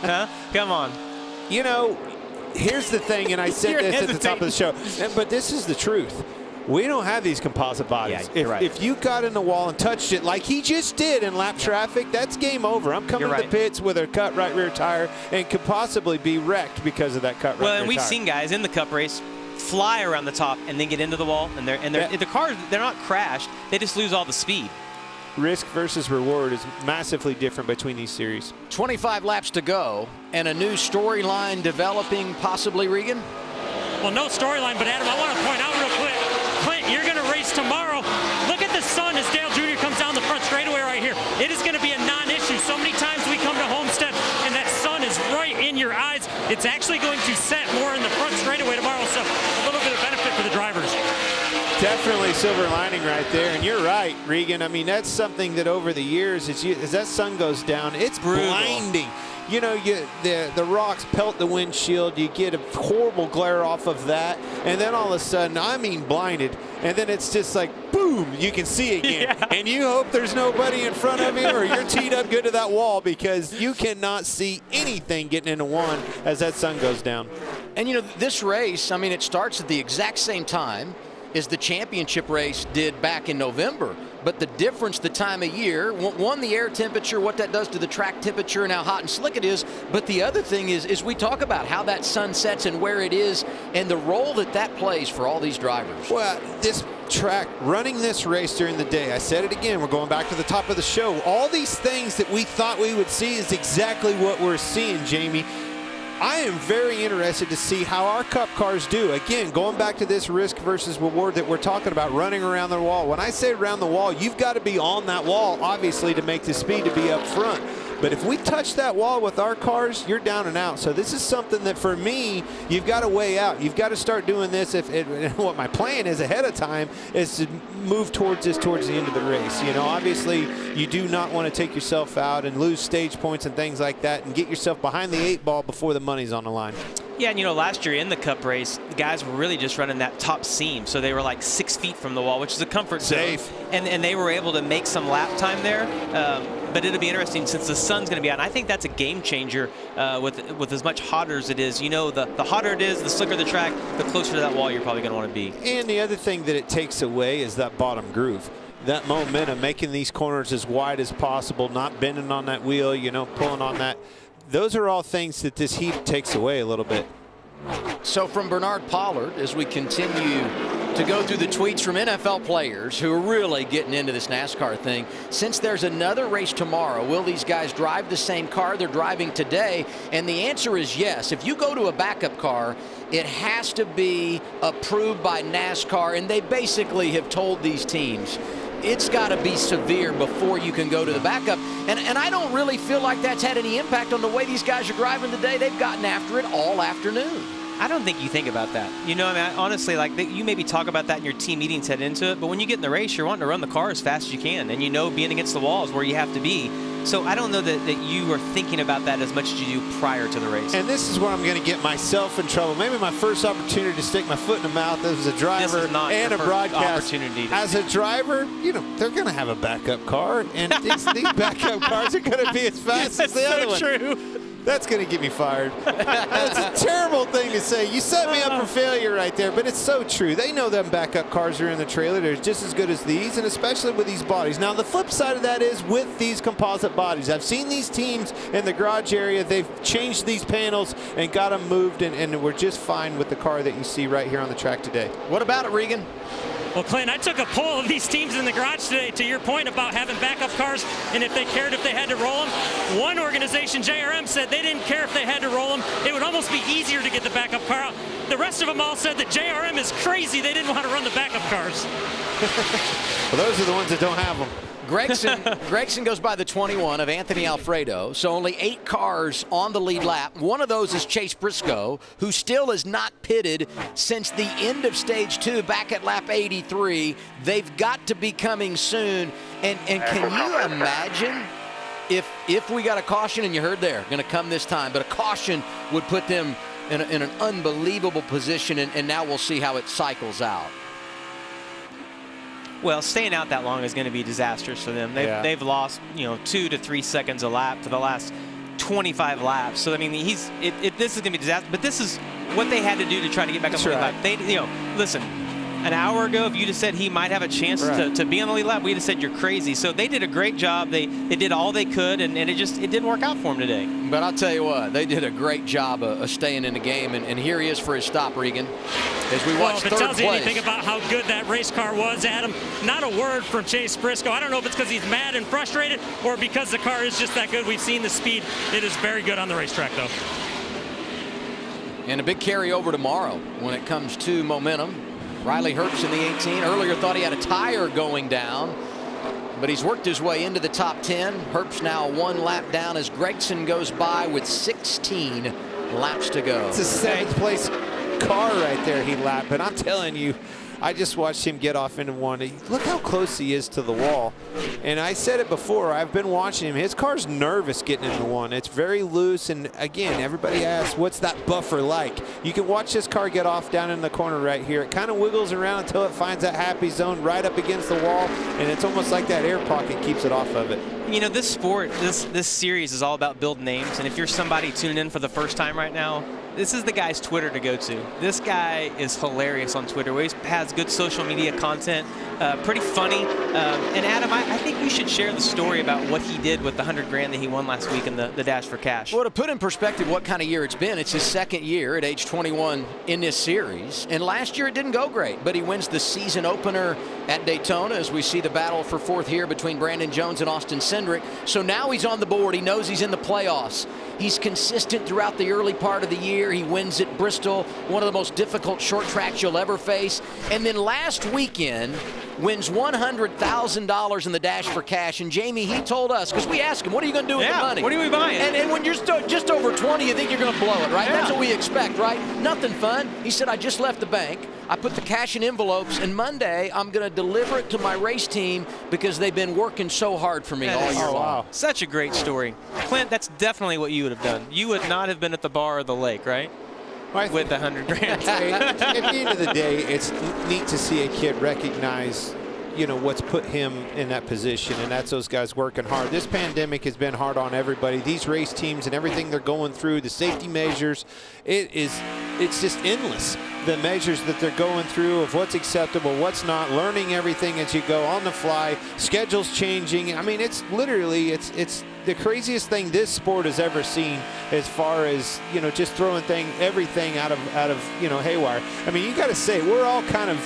[SPEAKER 7] Huh? Come on.
[SPEAKER 5] You know, here's the thing, and I said this at the top of the show, but this is the truth. We don't have these composite bodies. If you got in the wall and touched it like he just did in lap traffic, that's game over. I'm coming to the pits with a cut right rear tire and could possibly be wrecked because of that cut right rear tire.
[SPEAKER 7] Well, and we've seen guys in the Cup race fly around the top and then get into the wall, and the cars, they're not crashed. They just lose all the speed.
[SPEAKER 5] Risk versus reward is massively different between these series.
[SPEAKER 1] 25 laps to go, and a new storyline developing, possibly, Regan?
[SPEAKER 6] Well, no storyline, but Adam, I want to point out real quick, Clint, you're going to race tomorrow. Look at the sun as Dale Jr. comes down the front straightaway right here. It is going to be a non-issue. So many times we come to Homestead, and that sun is right in your eyes. It's actually going to set more in the front straightaway tomorrow, so a little bit of benefit for the drivers.
[SPEAKER 5] Definitely silver lining right there, and you're right, Regan. I mean, that's something that over the years, as that sun goes down, it's blinding. You know, the rocks pelt the windshield. You get a horrible glare off of that, and then all of a sudden, I mean, blinded. And then it's just like, boom, you can see again. And you hope there's nobody in front of you, or you're teed up good to that wall, because you cannot see anything getting into one as that sun goes down.
[SPEAKER 1] And, you know, this race, I mean, it starts at the exact same time as the championship race did back in November. But the difference, the time of year, one, the air temperature, what that does to the track temperature and how hot and slick it is. But the other thing is we talk about how that sun sets and where it is and the role that plays for all these drivers.
[SPEAKER 5] Well, this track, running this race during the day, I said it again, we're going back to the top of the show. All these things that we thought we would see is exactly what we're seeing, Jamie. I am very interested to see how our Cup cars do. Again, going back to this risk versus reward that we're talking about, running around the wall. When I say around the wall, you've got to be on that wall, obviously, to make the speed to be up front. But if we touch that wall with our cars, you're down and out. So this is something that, for me, you've got to weigh out. You've got to start doing this. What my plan is ahead of time is to move towards this towards the end of the race. You know, obviously, you do not want to take yourself out and lose stage points and things like that and get yourself behind the 8 ball before the money's on the line.
[SPEAKER 7] Yeah, and last year in the Cup race, the guys were really just running that top seam, so they were like 6 feet from the wall, which is a comfort zone.
[SPEAKER 5] Safe.
[SPEAKER 7] And they were able to make some lap time there. But it'll be interesting since the sun's going to be out. And I think that's a game changer with as much hotter as it is. The hotter it is, the slicker the track, the closer to that wall you're probably going to want to be.
[SPEAKER 5] And the other thing that it takes away is that bottom groove. That momentum, making these corners as wide as possible, not bending on that wheel, pulling on that. Those are all things that this heat takes away a little bit.
[SPEAKER 1] So from Bernard Pollard, as we continue to go through the tweets from NFL players who are really getting into this NASCAR thing, since there's another race tomorrow, will these guys drive the same car they're driving today? And the answer is yes. If you go to a backup car, it has to be approved by NASCAR, and they basically have told these teams it's got to be severe before you can go to the backup. And I don't really feel like that's had any impact on the way these guys are driving today. They've gotten after it all afternoon.
[SPEAKER 7] I don't think you think about that. Honestly, you maybe talk about that in your team meetings heading into it, but when you get in the race, you're wanting to run the car as fast as you can, and being against the wall is where you have to be. So I don't know that you are thinking about that as much as you do prior to the race.
[SPEAKER 5] And this is where I'm going to get myself in trouble. Maybe my first opportunity to stick my foot in the mouth as a driver and a broadcast. As a driver, they're going to have a backup car, and these backup cars are going to be as fast as the other one.
[SPEAKER 7] True.
[SPEAKER 5] That's going to get me fired. That's a terrible thing to say. You set me up for failure right there, but it's so true. They know them backup cars are in the trailer. They're just as good as these, and especially with these bodies. Now, the flip side of that is with these composite bodies. I've seen these teams in the garage area. They've changed these panels and got them moved, and we're just fine with the car that you see right here on the track today.
[SPEAKER 1] What about it, Regan?
[SPEAKER 6] Well, Clint, I took a poll of these teams in the garage today to your point about having backup cars and if they cared if they had to roll them. One organization, JRM, said they didn't care if they had to roll them. It would almost be easier to get the backup car out. The rest of them all said that JRM is crazy. They didn't want to run the backup cars.
[SPEAKER 5] Well, those are the ones that don't have them.
[SPEAKER 1] Gregson goes by the 21 of Anthony Alfredo, so only 8 cars on the lead lap. One of those is Chase Briscoe, who still is not pitted since the end of stage 2 back at lap 83. They've got to be coming soon. And can you imagine if we got a caution, and you heard they're going to come this time, but a caution would put them in an unbelievable position, and now we'll see how it cycles out.
[SPEAKER 7] Well, staying out that long is going to be disastrous for them. They've lost, 2 to 3 seconds a lap for the last 25 laps. So I mean, this is going to be disastrous. But this is what they had to do to try to get back on the lead lap. They, listen. An hour ago, if you just said he might have a chance to be on the lead lap, we'd have said you're crazy. So they did a great job. They did all they could, and it didn't work out for him today.
[SPEAKER 1] But I'll tell you what, they did a great job of staying in the game, and here he is for his stop, Regan. As we watch
[SPEAKER 6] if it tells you anything about how good that race car was, Adam, not a word from Chase Briscoe. I don't know if it's because he's mad and frustrated or because the car is just that good. We've seen the speed. It is very good on the racetrack, though.
[SPEAKER 1] And a big carryover tomorrow when it comes to momentum. Riley Herbst in the 18. Earlier thought he had a tire going down, but he's worked his way into the top 10. Herbst now 1 lap down as Gregson goes by with 16 laps to go.
[SPEAKER 5] It's a 7th place car right there he lapped, but I'm telling you, I just watched him get off into one. Look how close he is to the wall. And I said it before, I've been watching him. His car's nervous getting into one. It's very loose, and again, everybody asks, what's that buffer like? You can watch this car get off down in the corner right here. It kind of wiggles around until it finds that happy zone right up against the wall, and it's almost like that air pocket keeps it off of it.
[SPEAKER 7] This sport, this series is all about building names, and if you're somebody tuning in for the first time right now, this is the guy's Twitter to go to. This guy is hilarious on Twitter. He has good social media content, pretty funny. And Adam, I think you should share the story about what he did with the $100 grand that he won last week in the Dash for Cash.
[SPEAKER 1] Well, to put in perspective what kind of year it's been, it's his 2nd year at age 21 in this series. And last year it didn't go great, but he wins the season opener at Daytona as we see the battle for 4th here between Brandon Jones and Austin Cindric. So now he's on the board. He knows he's in the playoffs. He's consistent throughout the early part of the year. He wins at Bristol, one of the most difficult short tracks you'll ever face. And then last weekend, wins $100,000 in the Dash for Cash. And Jamie, he told us, because we asked him, what are you going to do with the money?
[SPEAKER 7] What are we buying?
[SPEAKER 1] And when you're just over 20, you think you're going to blow it, right? Yeah. That's what we expect, right? Nothing fun. He said, I just left the bank. I put the cash in envelopes, and Monday I'm going to deliver it to my race team because they've been working so hard for me all year long. Wow.
[SPEAKER 7] Such a great story. Clint, that's definitely what you would have done. You would not have been at the bar or the lake, right? with the 100 grand.
[SPEAKER 5] At the end of the day, it's neat to see a kid recognize, you know, what's put him in that position, and that's those guys working hard. This pandemic has been hard on everybody. These race teams and everything they're going through, the safety measures, it's just endless. The measures that they're going through of what's acceptable, what's not, learning everything as you go on the fly, schedules changing. I mean, it's literally, it's the craziest thing this sport has ever seen as far as, you know, just throwing everything out of, you know, haywire. I mean, you got to say, we're all kind of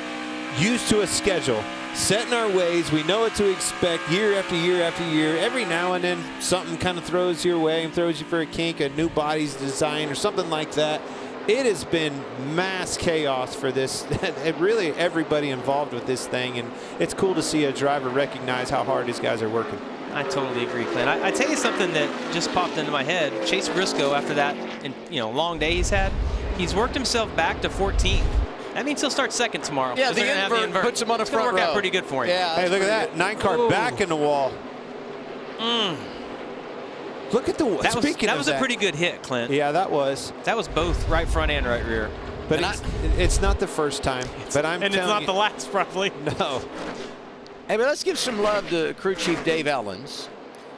[SPEAKER 5] used to a schedule, set in our ways. We know what to expect year after year after year. Every now and then something kind of throws your way and throws you for a kink, a new body's design or something like that. It has been mass chaos for this, really everybody involved with this thing, and it's cool to see a driver recognize how hard these guys are working.
[SPEAKER 7] I totally agree, Clint. I tell you something that just popped into my head. Chase Briscoe, after that, long day he's had, he's worked himself back to 14th. That means he'll start second tomorrow.
[SPEAKER 1] Yeah, the invert puts him on the front row.
[SPEAKER 7] Work out pretty good for him.
[SPEAKER 1] Yeah,
[SPEAKER 5] hey, look at that. 9-car back in the wall. Look at the wall.
[SPEAKER 7] That was a pretty good hit, Clint.
[SPEAKER 5] Yeah, that was.
[SPEAKER 7] That was both right front and right rear.
[SPEAKER 5] But it's not the first time. But
[SPEAKER 7] it's not the last, probably.
[SPEAKER 5] No.
[SPEAKER 1] Hey, but let's give some love to crew chief Dave Ellens,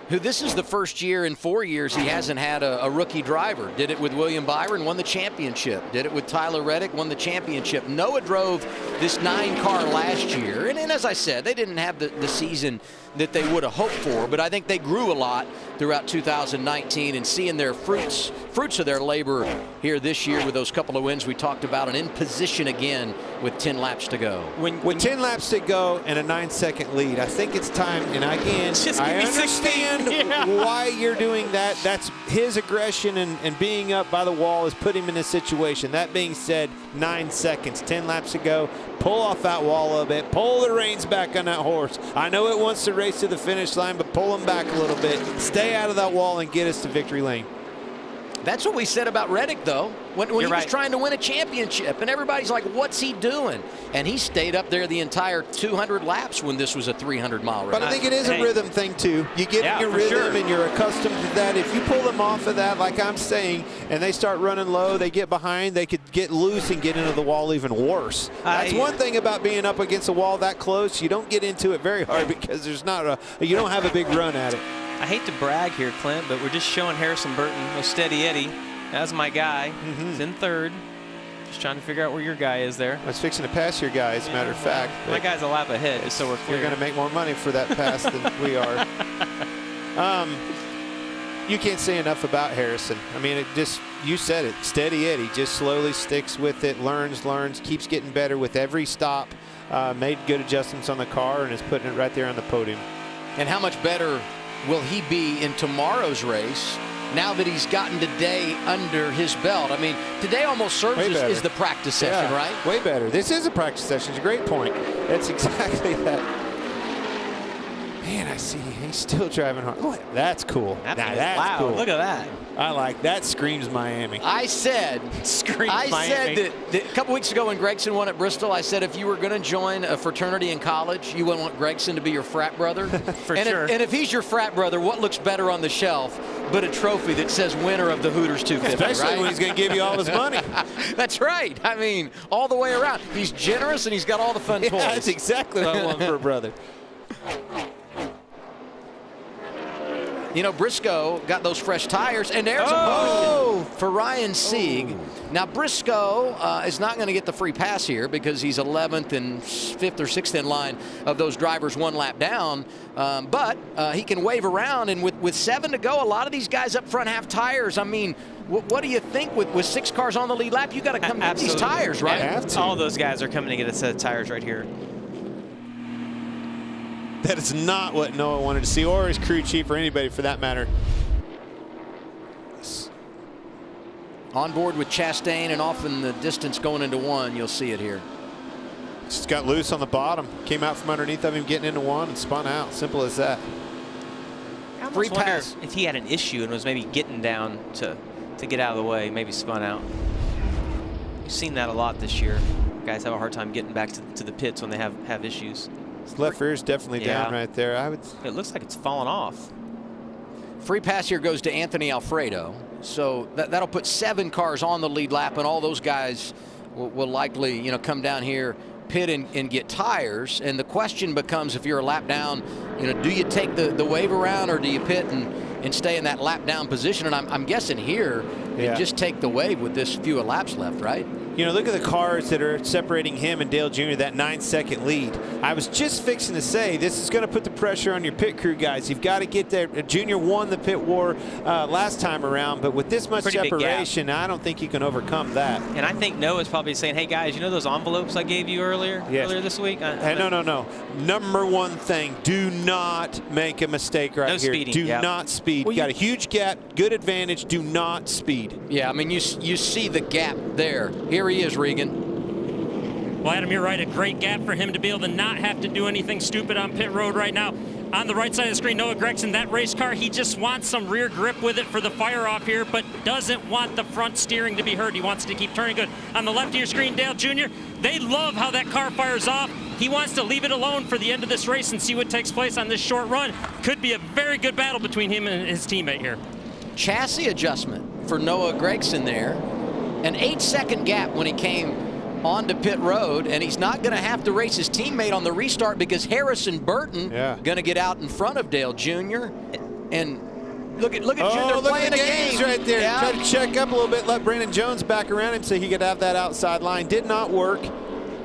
[SPEAKER 1] who this is the first year in 4 years he hasn't had a rookie driver. Did it with William Byron, won the championship. Did it with Tyler Reddick, won the championship. Noah drove this 9-car last year. And as I said, they didn't have the season that they would have hoped for, but I think they grew a lot throughout 2019 and seeing their fruits of their labor here this year with those couple of wins we talked about, and in position again with 10 laps to go.
[SPEAKER 5] With 10 laps to go and a 9-second lead, I think it's time, and again, I understand why you're doing that. That's his aggression and being up by the wall has put him in this situation. That being said, 9 seconds, 10 laps to go. Pull off that wall a little bit. Pull the reins back on that horse. I know it wants to race to the finish line, but pull him back a little bit. Stay out of that wall and get us to victory lane.
[SPEAKER 1] That's what we said about Reddick, though, when he was trying to win a championship. And everybody's like, what's he doing? And he stayed up there the entire 200 laps when this was a 300-mile race.
[SPEAKER 5] But I think it is a rhythm thing, too. You get in your rhythm and you're accustomed to that. If you pull them off of that, like I'm saying, and they start running low, they get behind, they could get loose and get into the wall even worse. That's one thing about being up against a wall that close. You don't get into it very hard because there's not you don't have a big run at it.
[SPEAKER 7] I hate to brag here, Clint, but we're just showing Harrison Burton, no Steady Eddie. That's my guy. He's in third. Just trying to figure out where your guy is there.
[SPEAKER 5] I was fixing to pass your guy, as a matter of fact.
[SPEAKER 7] My guy's a lap ahead, just so we're clear.
[SPEAKER 5] You're going to make more money for that pass than we are. You can't say enough about Harrison. I mean, you said it, Steady Eddie, just slowly sticks with it, learns, keeps getting better with every stop, made good adjustments on the car, and is putting it right there on the podium.
[SPEAKER 1] And how much better will he be in tomorrow's race now that he's gotten today under his belt? I mean, today almost serves as the practice session, right?
[SPEAKER 5] Way better. This is a practice session. It's a great point. That's exactly that. Man, I see he's still driving hard. Oh, that's cool. That's cool.
[SPEAKER 7] Look at that.
[SPEAKER 5] I like that. Screams Miami.
[SPEAKER 1] I said that a couple weeks ago when Gregson won at Bristol, I said if you were going to join a fraternity in college, you wouldn't want Gregson to be your frat brother.
[SPEAKER 7] Sure.
[SPEAKER 1] And if he's your frat brother, what looks better on the shelf but a trophy that says winner of the Hooters 250,
[SPEAKER 5] Especially when he's going to give you all his money.
[SPEAKER 1] That's right. I mean, all the way around. He's generous and he's got all the fun toys.
[SPEAKER 5] That's exactly what I want for a brother.
[SPEAKER 1] You know, Briscoe got those fresh tires, and there's a motion for Ryan Sieg. Now, Briscoe is not going to get the free pass here because he's 11th and 5th or 6th in line of those drivers 1 lap down. But he can wave around, and with 7 to go, a lot of these guys up front have tires. I mean, what do you think with 6 cars on the lead lap? You got to come get these tires, right?
[SPEAKER 5] Have to.
[SPEAKER 7] All those guys are coming to get a set of tires right here.
[SPEAKER 5] That is not what Noah wanted to see, or his crew chief, or anybody for that matter.
[SPEAKER 1] On board with Chastain and off in the distance going into 1, you'll see it here.
[SPEAKER 5] Just got loose on the bottom, came out from underneath of him, getting into 1 and spun out. Simple as that.
[SPEAKER 1] Free pass.
[SPEAKER 7] If he had an issue and was maybe getting down to get out of the way, maybe spun out. We've seen that a lot this year. Guys have a hard time getting back to the pits when they have issues.
[SPEAKER 5] His left rear is definitely down right there.
[SPEAKER 7] It looks like it's fallen off.
[SPEAKER 1] Free pass here goes to Anthony Alfredo. So that'll put 7 cars on the lead lap, and all those guys will likely, you know, come down here, pit and get tires. And the question becomes, if you're a lap down, you know, do you take the wave around, or do you pit and stay in that lap down position? And I'm guessing here, you just take the wave with this few laps left, right?
[SPEAKER 5] You know, look at the cars that are separating him and Dale Jr., that 9-second lead. I was just fixing to say, this is going to put the pressure on your pit crew guys. You've got to get there. Junior won the pit war last time around, but with this much separation, I don't think you can overcome that.
[SPEAKER 7] And I think Noah's probably saying, hey, guys, you know those envelopes I gave you earlier this week?
[SPEAKER 5] Hey, no. Number one thing, do not make a mistake right here.
[SPEAKER 7] Speeding.
[SPEAKER 5] Do not speed. Well, you got a huge gap, good advantage. Do not speed.
[SPEAKER 1] Yeah, I mean, you see the gap there. Here he is, Regan.
[SPEAKER 6] Well, Adam, you're right. A great gap for him to be able to not have to do anything stupid on pit road right now. On the right side of the screen, Noah Gragson, that race car, he just wants some rear grip with it for the fire off here, but doesn't want the front steering to be hurt. He wants to keep turning good. On the left of your screen, Dale Jr., they love how that car fires off. He wants to leave it alone for the end of this race and see what takes place on this short run. Could be a very good battle between him and his teammate here.
[SPEAKER 1] Chassis adjustment for Noah Gragson there. An 8-second gap when he came onto pit road, and he's not going to have to race his teammate on the restart because Harrison Burton going to get out in front of Dale Jr. And look at Jr. playing a game
[SPEAKER 5] right there. Yeah. Try to check up a little bit, let Brandon Jones back around him so he could have that outside line. Did not work,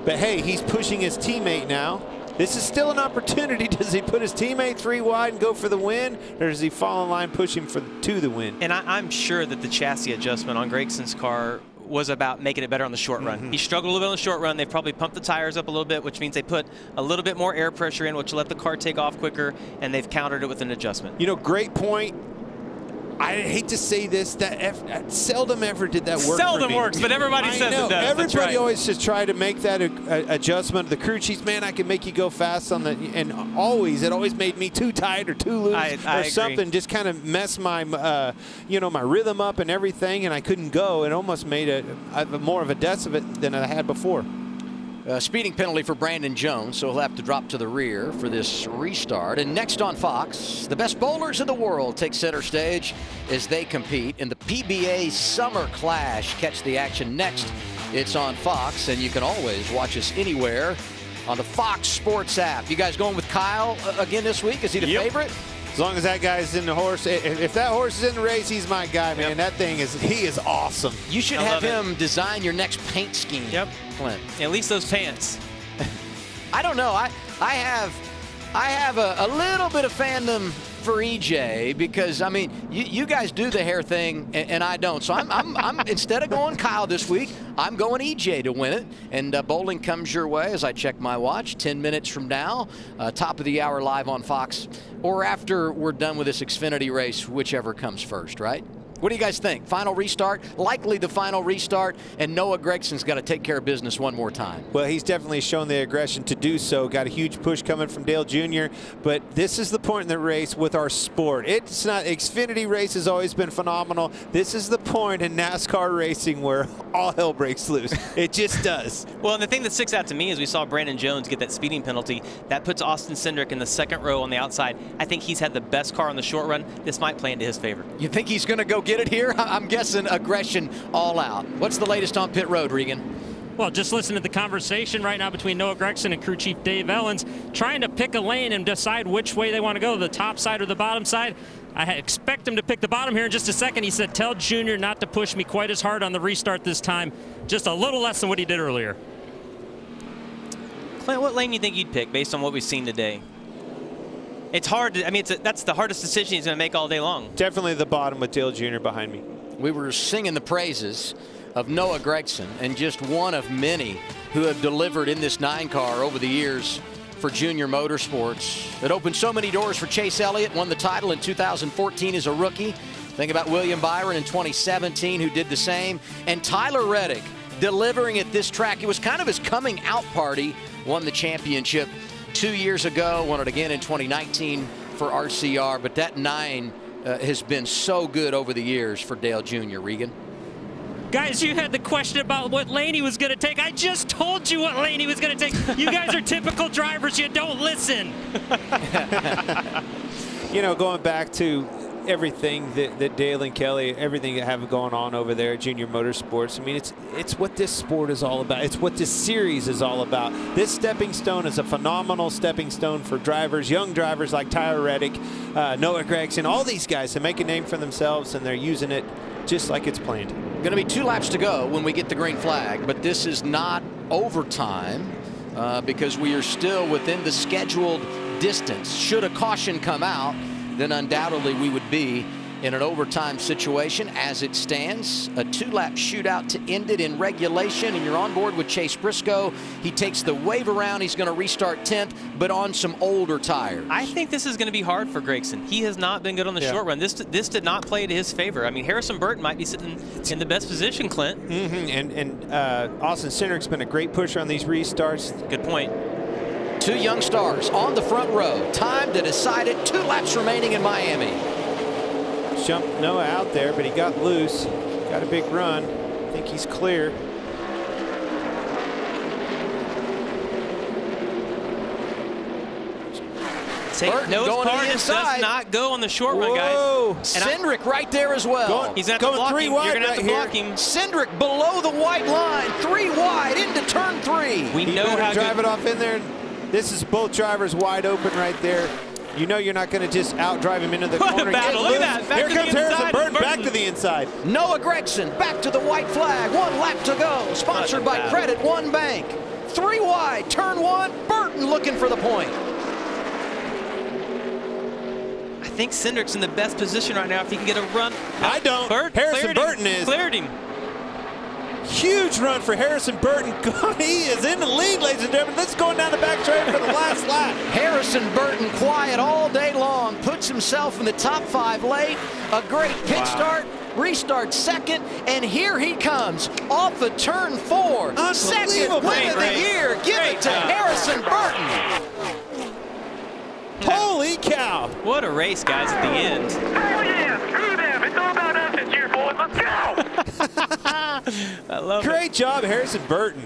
[SPEAKER 5] but hey, he's pushing his teammate now. This is still an opportunity. Does he put his teammate 3 wide and go for the win, or does he fall in line, push him to the win?
[SPEAKER 7] And I'm sure that the chassis adjustment on Gragson's car was about making it better on the short run. He struggled a little bit on the short run. They probably pumped the tires up a little bit, which means they put a little bit more air pressure in, which will let the car take off quicker, and they've countered it with an adjustment.
[SPEAKER 5] You know, great point. I hate to say this, that seldom ever did that work.
[SPEAKER 7] Seldom works, but everybody says it does.
[SPEAKER 5] Everybody always just try to make that adjustment. The crew chiefs, man, I can make you go fast on the, and it always made me too tight or too loose or something. Just kind of mess my, my rhythm up and everything, and I couldn't go. It almost made more of a death of it than I had before.
[SPEAKER 1] Speeding penalty for Brandon Jones, so he'll have to drop to the rear for this restart. And next on Fox, the best bowlers in the world take center stage as they compete in the PBA Summer Clash. Catch the action next. It's on Fox, and you can always watch us anywhere on the Fox Sports app. You guys going with Kyle again this week? Is he the favorite?
[SPEAKER 5] As long as that guy's in the horse, if that horse is in the race, he's my guy, man. That thing he is awesome.
[SPEAKER 1] You should have him design your next paint scheme. Clint.
[SPEAKER 7] At least those pants.
[SPEAKER 1] I don't know. I have a little bit of fandom for EJ because, I mean, you guys do the hair thing and I don't. So I'm instead of going Kyle this week, I'm going EJ to win it. And bowling comes your way as I check my watch. 10 minutes from now, top of the hour live on Fox, or after we're done with this Xfinity race, whichever comes first, right? What do you guys think? Final restart, likely the final restart, and Noah Gragson's got to take care of business one more time.
[SPEAKER 5] Well, he's definitely shown the aggression to do so. Got a huge push coming from Dale Jr., but this is the point in the race with our sport. It's not, Xfinity race has always been phenomenal. This is the point in NASCAR racing where all hell breaks loose. It just does.
[SPEAKER 7] Well, and the thing that sticks out to me is we saw Brandon Jones get that speeding penalty. That puts Austin Cindric in the second row on the outside. I think he's had the best car on the short run. This might play into his favor.
[SPEAKER 1] You think he's going to go get it here? I'm guessing aggression all out. What's the latest on pit road, Regan?
[SPEAKER 6] Well, just listen to the conversation right now between Noah Gragson and crew chief Dave Ellens, trying to pick a lane and decide which way they want to go, the top side or the bottom side. I expect him to pick the bottom here in just a second. He said, tell Junior not to push me quite as hard on the restart this time. Just a little less than what he did earlier.
[SPEAKER 7] Clint, what lane do you think you'd pick based on what we've seen today? It's hard. I mean, that's the hardest decision he's going to make all day long.
[SPEAKER 5] Definitely the bottom with Dale Jr. behind me.
[SPEAKER 1] We were singing the praises of Noah Gragson, and just one of many who have delivered in this 9 car over the years for Junior Motorsports. It opened so many doors for Chase Elliott, won the title in 2014 as a rookie. Think about William Byron in 2017 who did the same. And Tyler Reddick delivering at this track. It was kind of his coming out party, won the championship 2 years ago, won it again in 2019 for RCR, but that 9 has been so good over the years for Dale Jr. Regan.
[SPEAKER 6] Guys, you had the question about what lane he was going to take. I just told you what lane he was going to take. You guys are typical drivers. You don't listen.
[SPEAKER 5] You know, going back to everything that Dale and Kelly, everything that have going on over there at Junior Motorsports. I mean, it's what this sport is all about. It's what this series is all about. This stepping stone is a phenomenal stepping stone for drivers, young drivers like Tyler Reddick, Noah Gragson, all these guys to make a name for themselves, and they're using it just like it's planned.
[SPEAKER 1] Going to be 2 laps to go when we get the green flag, but this is not overtime because we are still within the scheduled distance. Should a caution come out, then undoubtedly we would be in an overtime situation. As it stands, a 2-lap shootout to end it in regulation, and you're on board with Chase Briscoe. He takes the wave around. He's going to restart 10th, but on some older tires.
[SPEAKER 7] I think this is going to be hard for Gragson. He has not been good on the short run. This did not play to his favor. I mean, Harrison Burton might be sitting in the best position, Clint.
[SPEAKER 5] And Austin Cindric's been a great pusher on these restarts.
[SPEAKER 7] Good point.
[SPEAKER 1] 2 young stars on the front row. Time to decide it. 2 laps remaining in Miami.
[SPEAKER 5] Jumped Noah out there, but he got loose. Got a big run. I think he's clear.
[SPEAKER 7] Noah's car just does not go on the short run, guys.
[SPEAKER 1] Cindric right there as well.
[SPEAKER 7] He's going to block him. You're going to have to block him.
[SPEAKER 1] Cindric below the white line. 3 wide into turn 3.
[SPEAKER 5] We know how to drive it off in there. This is both drivers wide open right there. You know you're not going to just outdrive him into the corner.
[SPEAKER 7] Look at that.
[SPEAKER 5] Here comes Harrison Burton back to the inside.
[SPEAKER 1] Noah Gragson back to the white flag. 1 lap to go. Sponsored by Credit One Bank. 3 wide, turn 1. Burton looking for the point.
[SPEAKER 7] I think Cindric's in the best position right now if he can get a run.
[SPEAKER 5] I don't. Harrison Burton is.
[SPEAKER 7] Cleared him.
[SPEAKER 5] Huge run for Harrison Burton. He is in the lead, ladies and gentlemen. Let's go down the back straight for the last lap.
[SPEAKER 1] Harrison Burton quiet all day long. Puts himself in the top 5 late. A great pit start. Restart second, and here he comes off the turn 4. Second win of the year. Give it to Harrison Burton.
[SPEAKER 5] Holy cow.
[SPEAKER 7] What a race, guys, at the end.
[SPEAKER 11] Hell yeah, screw them. It's all about us this year, boys. Let's go.
[SPEAKER 7] I love
[SPEAKER 5] Great job, Harrison Burton.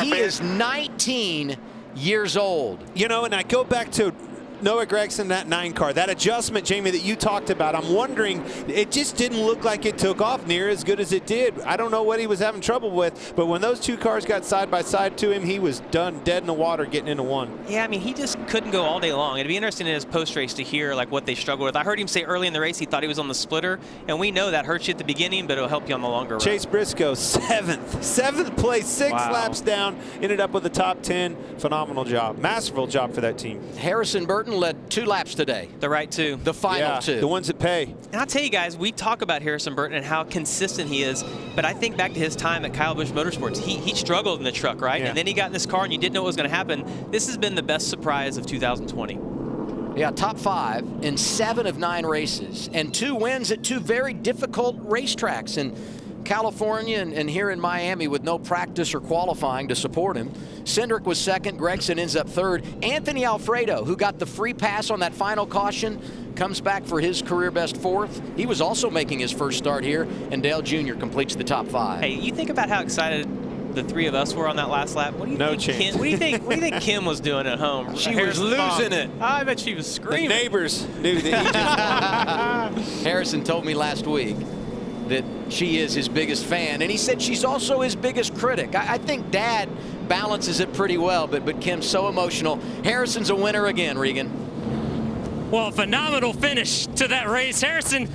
[SPEAKER 1] He is 19 years old.
[SPEAKER 5] You know, and I go back to Noah Gragson, that 9 car, that adjustment, Jamie, that you talked about. I'm wondering, it just didn't look like it took off near as good as it did. I don't know what he was having trouble with, but when those 2 cars got side by side to him, he was done dead in the water getting into 1.
[SPEAKER 7] Yeah, I mean, he just couldn't go all day long. It'd be interesting in his post-race to hear like what they struggled with. I heard him say early in the race he thought he was on the splitter, and we know that hurts you at the beginning, but it'll help you on the longer run.
[SPEAKER 5] Chase Briscoe, 7th place, 6 laps down, ended up with the top 10. Phenomenal job, masterful job for that team.
[SPEAKER 1] Harrison Burton led 2 laps today.
[SPEAKER 7] The right 2.
[SPEAKER 1] The final 2.
[SPEAKER 5] The ones that pay.
[SPEAKER 7] And I'll tell you guys, we talk about Harrison Burton and how consistent he is, but I think back to his time at Kyle Busch Motorsports. He struggled in the truck, right?
[SPEAKER 5] Yeah.
[SPEAKER 7] And then he got in this car and you didn't know what was going to happen. This has been the best surprise of 2020.
[SPEAKER 1] Yeah, top 5 in 7 of 9 races and 2 wins at 2 very difficult racetracks in California and here in Miami with no practice or qualifying to support him. Cindric was 2nd. Gragson ends up 3rd. Anthony Alfredo, who got the free pass on that final caution, comes back for his career best 4th. He was also making his first start here, and Dale Jr. completes the top 5.
[SPEAKER 7] Hey, you think about how excited the 3 of us were on that last lap. What do you think?
[SPEAKER 5] Chance.
[SPEAKER 7] What do you think Kim was doing at home?
[SPEAKER 1] She was losing it.
[SPEAKER 7] I bet she was screaming.
[SPEAKER 5] The neighbors knew that he just
[SPEAKER 1] Harrison told me last week that she is his biggest fan, and he said she's also his biggest critic. I think Dad balances it pretty well, but Kim's so emotional. Harrison's a winner again, Regan.
[SPEAKER 6] Well, phenomenal finish to that race. Harrison,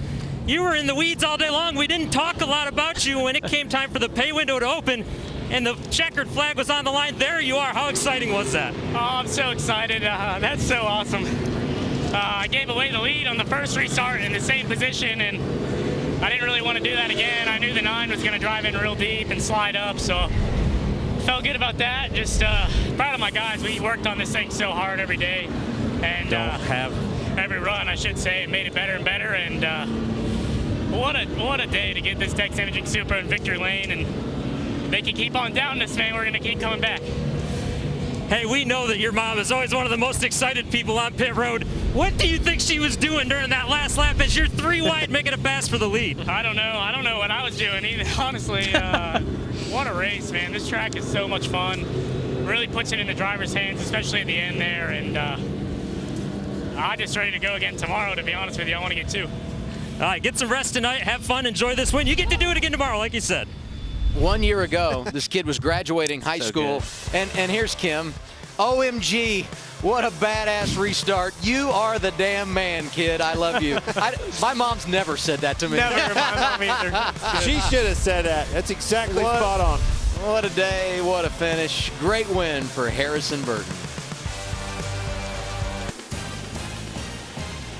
[SPEAKER 6] you were in the weeds all day long. We didn't talk a lot about you when it came time for the pay window to open and the checkered flag was on the line. There you are. How exciting was that?
[SPEAKER 12] Oh, I'm so excited. That's so awesome. I gave away the lead on the first restart in the same position, and I didn't really want to do that again. I knew the 9 was going to drive in real deep and slide up, so felt good about that. Just proud of my guys. We worked on this thing so hard every day, and every run, I should say, made it better and better. And what a day to get this Dex Imaging Supra in victory lane, and they can keep on down this, man. We're going to keep coming back.
[SPEAKER 6] Hey, we know that your mom is always one of the most excited people on pit road. What do you think she was doing during that last lap as you're 3 wide making a pass for the lead?
[SPEAKER 12] I don't know. I don't know what I was doing either, honestly. What a race, man. This track is so much fun. Really puts it in the driver's hands, especially at the end there. And I'm just ready to go again tomorrow, to be honest with you. I want to get 2.
[SPEAKER 6] All right, get some rest tonight. Have fun. Enjoy this win. You get to do it again tomorrow, like you said.
[SPEAKER 1] 1 year ago, this kid was graduating high school. And here's Kim. OMG, what a badass restart. You are the damn man, kid. I love you. My mom's never said that to me.
[SPEAKER 12] Never, my mom either.
[SPEAKER 5] She should have said that. That's exactly spot on.
[SPEAKER 1] What a day, what a finish. Great win for Harrison Burton.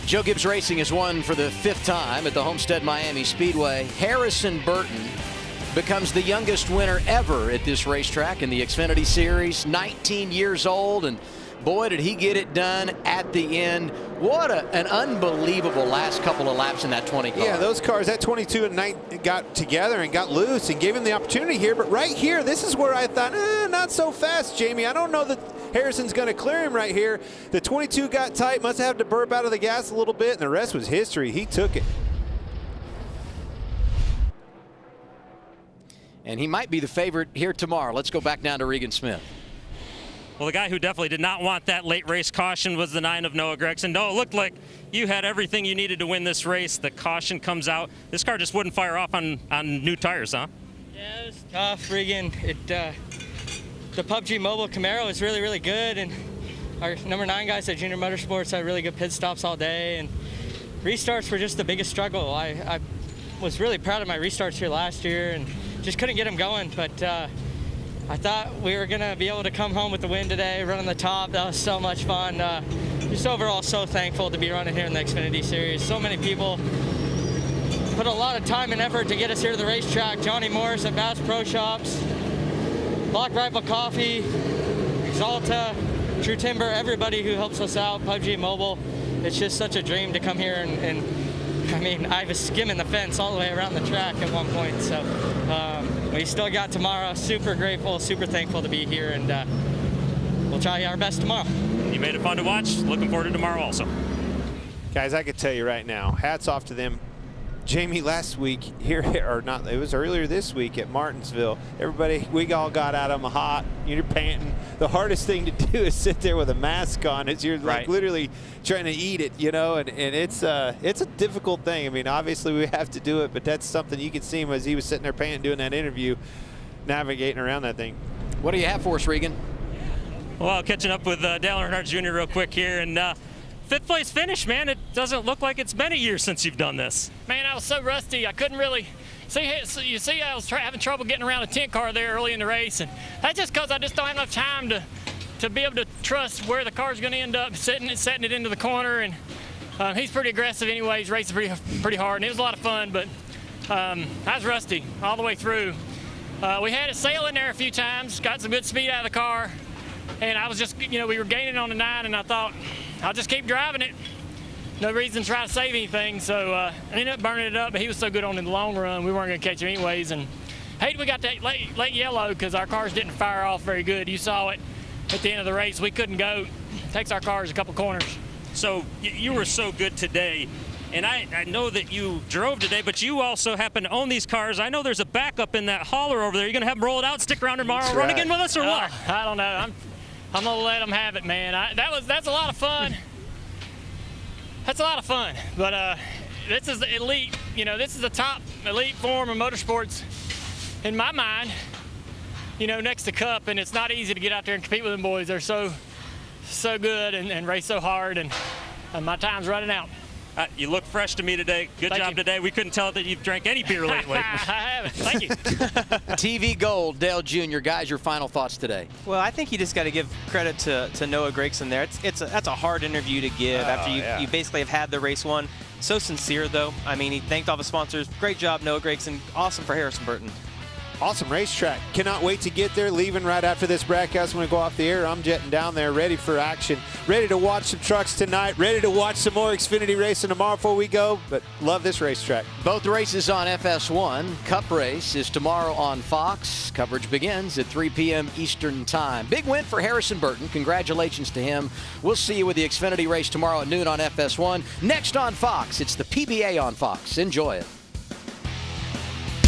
[SPEAKER 1] Joe Gibbs Racing has won for the 5th time at the Homestead-Miami Speedway. Harrison Burton becomes the youngest winner ever at this racetrack in the Xfinity Series. 19 years old, and boy, did he get it done at the end. What an unbelievable last couple of laps in that 20 car.
[SPEAKER 5] Yeah, those cars, that 22 and 9 got together and got loose and gave him the opportunity here. But right here, this is where I thought, not so fast, Jamie. I don't know that Harrison's going to clear him right here. The 22 got tight, must have to burp out of the gas a little bit, and the rest was history. He took it.
[SPEAKER 1] And he might be the favorite here tomorrow. Let's go back down to Regan Smith.
[SPEAKER 6] Well, the guy who definitely did not want that late race caution was the 9 of Noah Gragson. Noah, it looked like you had everything you needed to win this race. The caution comes out. This car just wouldn't fire off on new tires, huh?
[SPEAKER 13] Yeah, it was tough, Regan. The PUBG Mobile Camaro is really, really good, and our number 9 guys at Junior Motorsports had really good pit stops all day, and restarts were just the biggest struggle. I was really proud of my restarts here last year and just couldn't get them going, but I thought we were gonna be able to come home with the win today, run on the top. That was so much fun. Just overall so thankful to be running here in the Xfinity Series. So many people put a lot of time and effort to get us here to the racetrack. Johnny Morris at Bass Pro Shops, Black Rifle Coffee, Exalta, True Timber, everybody who helps us out, PUBG Mobile. It's just such a dream to come here and I mean, I was skimming the fence all the way around the track at one point, so we still got tomorrow. Super grateful, super thankful to be here, and we'll try our best tomorrow.
[SPEAKER 6] You made it fun to watch. Looking forward to tomorrow also.
[SPEAKER 5] Guys, I could tell you right now, hats off to them. Jamie, last week here, or not, it was earlier this week at Martinsville. Everybody, we all got out of them hot. You're panting. The hardest thing to do is sit there with a mask on as you're like literally trying to eat it, you know, and it's a difficult thing. I mean, obviously we have to do it, but that's something you could see him as he was sitting there panting doing that interview, navigating around that thing.
[SPEAKER 1] What do you have for us, Regan?
[SPEAKER 6] Well, catching up with Dale Earnhardt Jr. real quick here, and 5th place finish, man. It doesn't look like it's been a year since you've done this.
[SPEAKER 12] Man, I was so rusty. I couldn't really see. You see, I was having trouble getting around a 10 car there early in the race, and that's just because I just don't have enough time to be able to trust where the car's going to end up setting it into the corner. And he's pretty aggressive, anyways, racing pretty hard, and it was a lot of fun. But I was rusty all the way through. We had it sail in there a few times, got some good speed out of the car, and I was just, you know, we were gaining on the 9, and I thought, I'll just keep driving it. No reason to try to save anything, so I ended up burning it up, but he was so good on in the long run, we weren't going to catch him anyways. And hey, we got that late yellow because our cars didn't fire off very good. You saw it at the end of the race. We couldn't go. Takes our cars a couple corners.
[SPEAKER 6] So you were so good today, and I know that you drove today, but you also happen to own these cars. I know there's a backup in that hauler over there. You're going to have them roll it out, stick around tomorrow, run again with us, or what?
[SPEAKER 12] I don't know. I'm gonna let them have it, man. That's a lot of fun. That's a lot of fun. But this is the elite. You know, this is the top elite form of motorsports in my mind. You know, next to Cup, and it's not easy to get out there and compete with them boys. They're so good and race so hard, and my time's running out.
[SPEAKER 6] You look fresh to me today. Good job today. We couldn't tell that you've drank any beer lately.
[SPEAKER 12] I haven't. Thank you.
[SPEAKER 1] TV Gold, Dale Jr. Guys, your final thoughts today?
[SPEAKER 7] Well, I think you just got to give credit to Noah Gragson there. That's a hard interview to give after you basically have had the race won. So sincere, though. I mean, he thanked all the sponsors. Great job, Noah Gragson. Awesome for Harrison Burton.
[SPEAKER 5] Awesome racetrack. Cannot wait to get there. Leaving right after this broadcast when we go off the air. I'm jetting down there, ready for action. Ready to watch some trucks tonight. Ready to watch some more Xfinity racing tomorrow before we go. But love this racetrack.
[SPEAKER 1] Both races on FS1. Cup race is tomorrow on Fox. Coverage begins at 3 p.m. Eastern Time. Big win for Harrison Burton. Congratulations to him. We'll see you with the Xfinity race tomorrow at noon on FS1. Next on Fox, it's the PBA on Fox. Enjoy it.